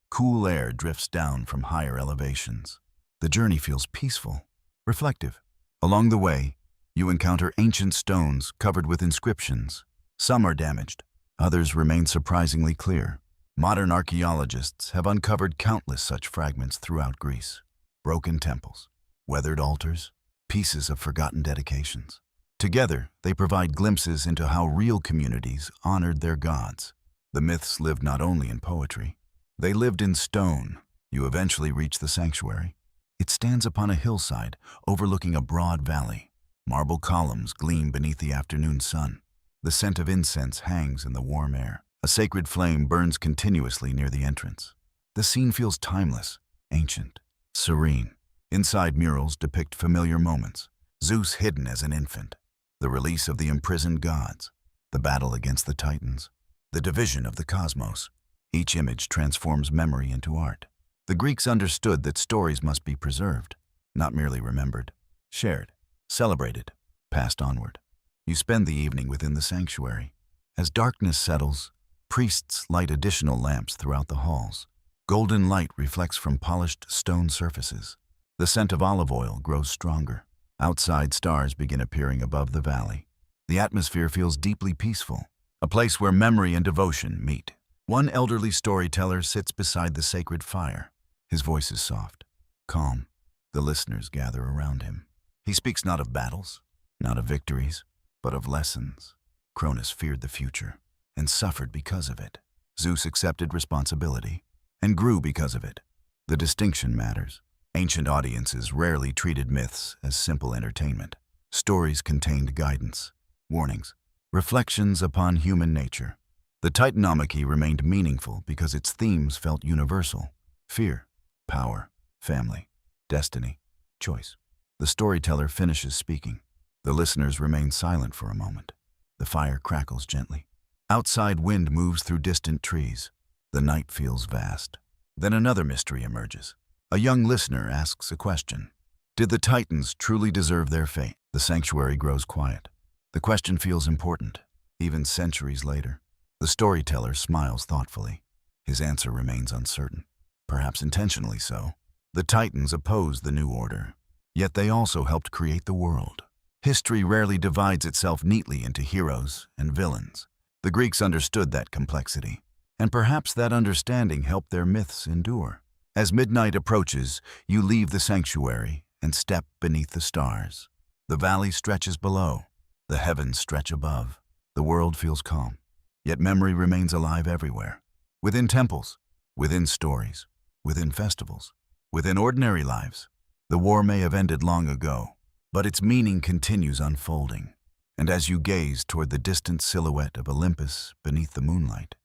Cool air drifts down from higher elevations. The journey feels peaceful, reflective. Along the way, you encounter ancient stones covered with inscriptions. Some are damaged, others remain surprisingly clear. Modern archaeologists have uncovered countless such fragments throughout Greece. Broken temples, weathered altars, pieces of forgotten dedications. Together, they provide glimpses into how real communities honored their gods. The myths lived not only in poetry. They lived in stone. You eventually reach the sanctuary. It stands upon a hillside, overlooking a broad valley. Marble columns gleam beneath the afternoon sun. The scent of incense hangs in the warm air. A sacred flame burns continuously near the entrance. The scene feels timeless, ancient, serene. Inside murals depict familiar moments. Zeus hidden as an infant. The release of the imprisoned gods. The battle against the Titans. The division of the cosmos. Each image transforms memory into art. The Greeks understood that stories must be preserved, not merely remembered, shared, celebrated, passed onward. You spend the evening within the sanctuary. As darkness settles, priests light additional lamps throughout the halls. Golden light reflects from polished stone surfaces. The scent of olive oil grows stronger. Outside, stars begin appearing above the valley. The atmosphere feels deeply peaceful, a place where memory and devotion meet. One elderly storyteller sits beside the sacred fire. His voice is soft, calm. The listeners gather around him. He speaks not of battles, not of victories, but of lessons. Cronus feared the future and suffered because of it. Zeus accepted responsibility and grew because of it. The distinction matters. Ancient audiences rarely treated myths as simple entertainment. Stories contained guidance, warnings, reflections upon human nature. The Titanomachy remained meaningful because its themes felt universal: fear, power, family, destiny, choice. The storyteller finishes speaking. The listeners remain silent for a moment. The fire crackles gently. Outside, wind moves through distant trees. The night feels vast. Then another mystery emerges. A young listener asks a question. Did the Titans truly deserve their fate? The sanctuary grows quiet. The question feels important, even centuries later. The storyteller smiles thoughtfully. His answer remains uncertain, perhaps intentionally so. The Titans opposed the new order, yet they also helped create the world. History rarely divides itself neatly into heroes and villains. The Greeks understood that complexity, and perhaps that understanding helped their myths endure. As midnight approaches, you leave the sanctuary and step beneath the stars. The valley stretches below. The heavens stretch above. The world feels calm, yet memory remains alive everywhere. Within temples, within stories, within festivals, within ordinary lives. The war may have ended long ago, but its meaning continues unfolding. And as you gaze toward the distant silhouette of Olympus beneath the moonlight,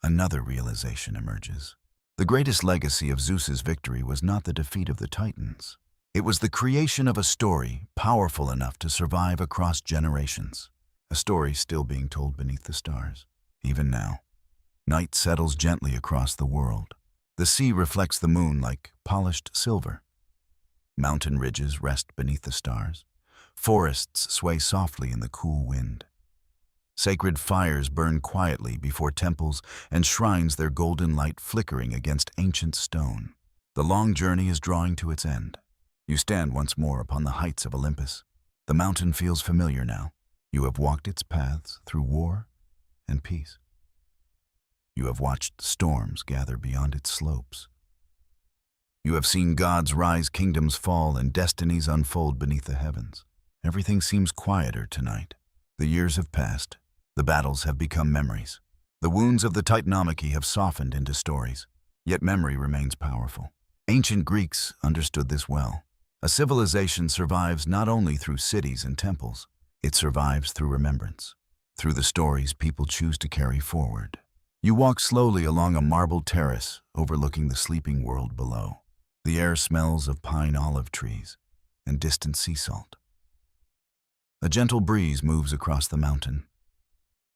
another realization emerges. The greatest legacy of Zeus's victory was not the defeat of the Titans. It was the creation of a story powerful enough to survive across generations. A story still being told beneath the stars. Even now, night settles gently across the world. The sea reflects the moon like polished silver. Mountain ridges rest beneath the stars. Forests sway softly in the cool wind. Sacred fires burn quietly before temples and shrines, their golden light flickering against ancient stone. The long journey is drawing to its end. You stand once more upon the heights of Olympus. The mountain feels familiar now. You have walked its paths through war and peace. You have watched storms gather beyond its slopes. You have seen gods rise, kingdoms fall, and destinies unfold beneath the heavens. Everything seems quieter tonight. The years have passed. The battles have become memories. The wounds of the Titanomachy have softened into stories, yet memory remains powerful. Ancient Greeks understood this well. A civilization survives not only through cities and temples, it survives through remembrance, through the stories people choose to carry forward. You walk slowly along a marble terrace overlooking the sleeping world below. The air smells of pine olive trees and distant sea salt. A gentle breeze moves across the mountain.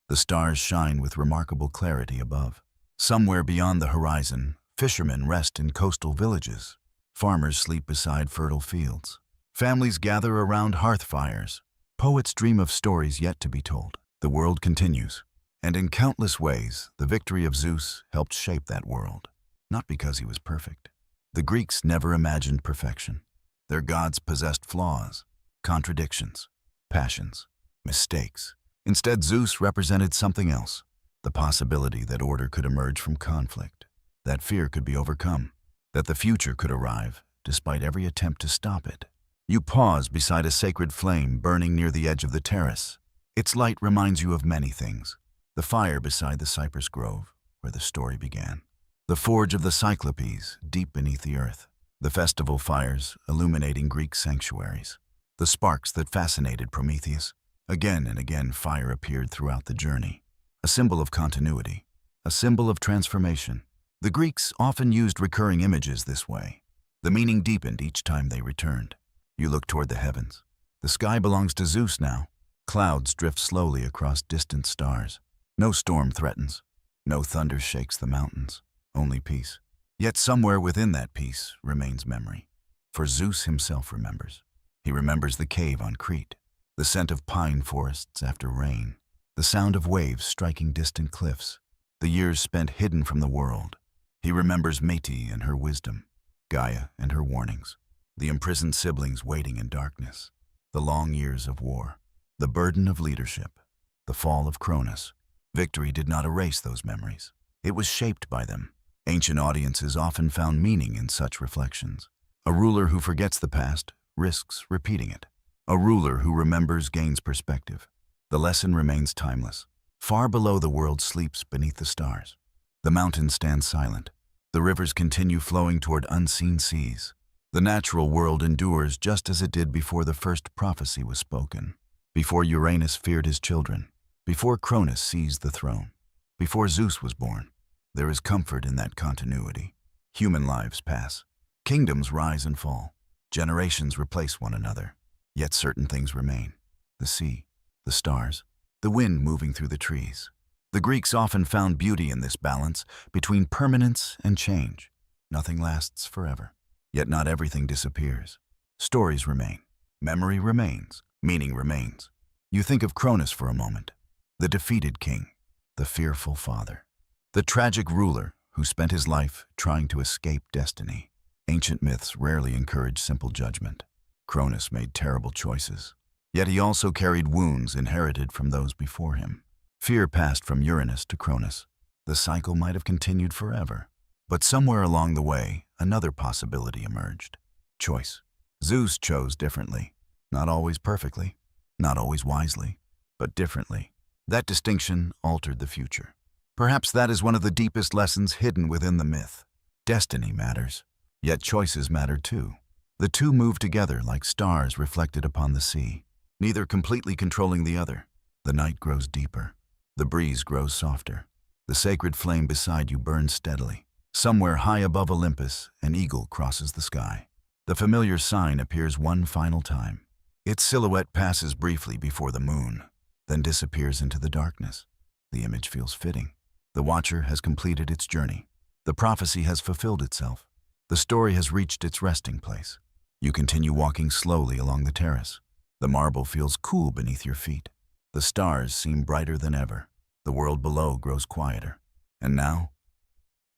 The stars shine with remarkable clarity above. Somewhere beyond the horizon, fishermen rest in coastal villages. Farmers sleep beside fertile fields. Families gather around hearth fires. Poets dream of stories yet to be told. The world continues, and in countless ways, the victory of Zeus helped shape that world. Not because he was perfect. The Greeks never imagined perfection. Their gods possessed flaws, contradictions, passions, mistakes. Instead, Zeus represented something else, the possibility that order could emerge from conflict, that fear could be overcome, that the future could arrive despite every attempt to stop it. You pause beside a sacred flame burning near the edge of the terrace. Its light reminds you of many things: the fire beside the cypress grove where the story began, the forge of the Cyclopes deep beneath the earth, the festival fires illuminating Greek sanctuaries, the sparks that fascinated Prometheus. Again and again fire appeared throughout the journey, a symbol of continuity, a symbol of transformation. The Greeks often used recurring images this way. The meaning deepened each time they returned. You look toward the heavens. The sky belongs to Zeus now. Clouds drift slowly across distant stars. No storm threatens. No thunder shakes the mountains. Only peace. Yet somewhere within that peace remains memory. For Zeus himself remembers. He remembers the cave on Crete, the scent of pine forests after rain, the sound of waves striking distant cliffs, the years spent hidden from the world. He remembers Metis and her wisdom, Gaia and her warnings, the imprisoned siblings waiting in darkness, the long years of war, the burden of leadership, the fall of Cronus. Victory did not erase those memories. It was shaped by them. Ancient audiences often found meaning in such reflections. A ruler who forgets the past risks repeating it. A ruler who remembers gains perspective. The lesson remains timeless. Far below the world sleeps beneath the stars. The mountains stand silent. The rivers continue flowing toward unseen seas. The natural world endures just as it did before the first prophecy was spoken, before Uranus feared his children, before Cronus seized the throne, before Zeus was born. There is comfort in that continuity. Human lives pass. Kingdoms rise and fall. Generations replace one another. Yet certain things remain. The sea, the stars, the wind moving through the trees. The Greeks often found beauty in this balance between permanence and change. Nothing lasts forever. Yet not everything disappears. Stories remain. Memory remains. Meaning remains. You think of Cronus for a moment. The defeated king. The fearful father. The tragic ruler who spent his life trying to escape destiny. Ancient myths rarely encourage simple judgment. Cronus made terrible choices. Yet he also carried wounds inherited from those before him. Fear passed from Uranus to Cronus. The cycle might have continued forever. But somewhere along the way, another possibility emerged. Choice. Zeus chose differently. Not always perfectly, not always wisely, but differently. That distinction altered the future. Perhaps that is one of the deepest lessons hidden within the myth. Destiny matters, yet choices matter too. The two move together like stars reflected upon the sea, neither completely controlling the other. The night grows deeper. The breeze grows softer. The sacred flame beside you burns steadily. Somewhere high above Olympus, an eagle crosses the sky. The familiar sign appears one final time. Its silhouette passes briefly before the moon, then disappears into the darkness. The image feels fitting. The watcher has completed its journey. The prophecy has fulfilled itself. The story has reached its resting place. You continue walking slowly along the terrace. The marble feels cool beneath your feet. The stars seem brighter than ever. The world below grows quieter. And now,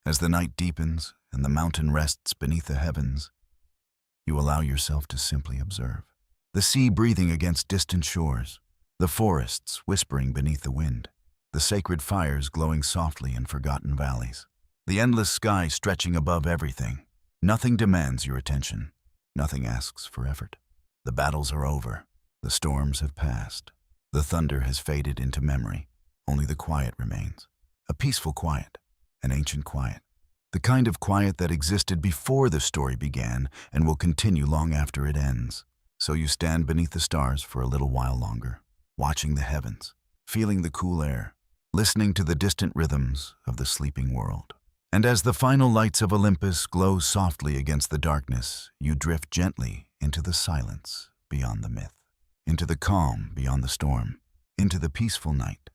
as the night deepens and the mountain rests beneath the heavens, you allow yourself to simply observe. The sea breathing against distant shores, the forests whispering beneath the wind, the sacred fires glowing softly in forgotten valleys, the endless sky stretching above everything. Nothing demands your attention. Nothing asks for effort. The battles are over. The storms have passed. The thunder has faded into memory. Only the quiet remains. A peaceful quiet. An ancient quiet. The kind of quiet that existed before the story began and will continue long after it ends. So you stand beneath the stars for a little while longer, watching the heavens, feeling the cool air, listening to the distant rhythms of the sleeping world. And as the final lights of Olympus glow softly against the darkness, you drift gently into the silence beyond the myth, into the calm beyond the storm, into the peaceful night.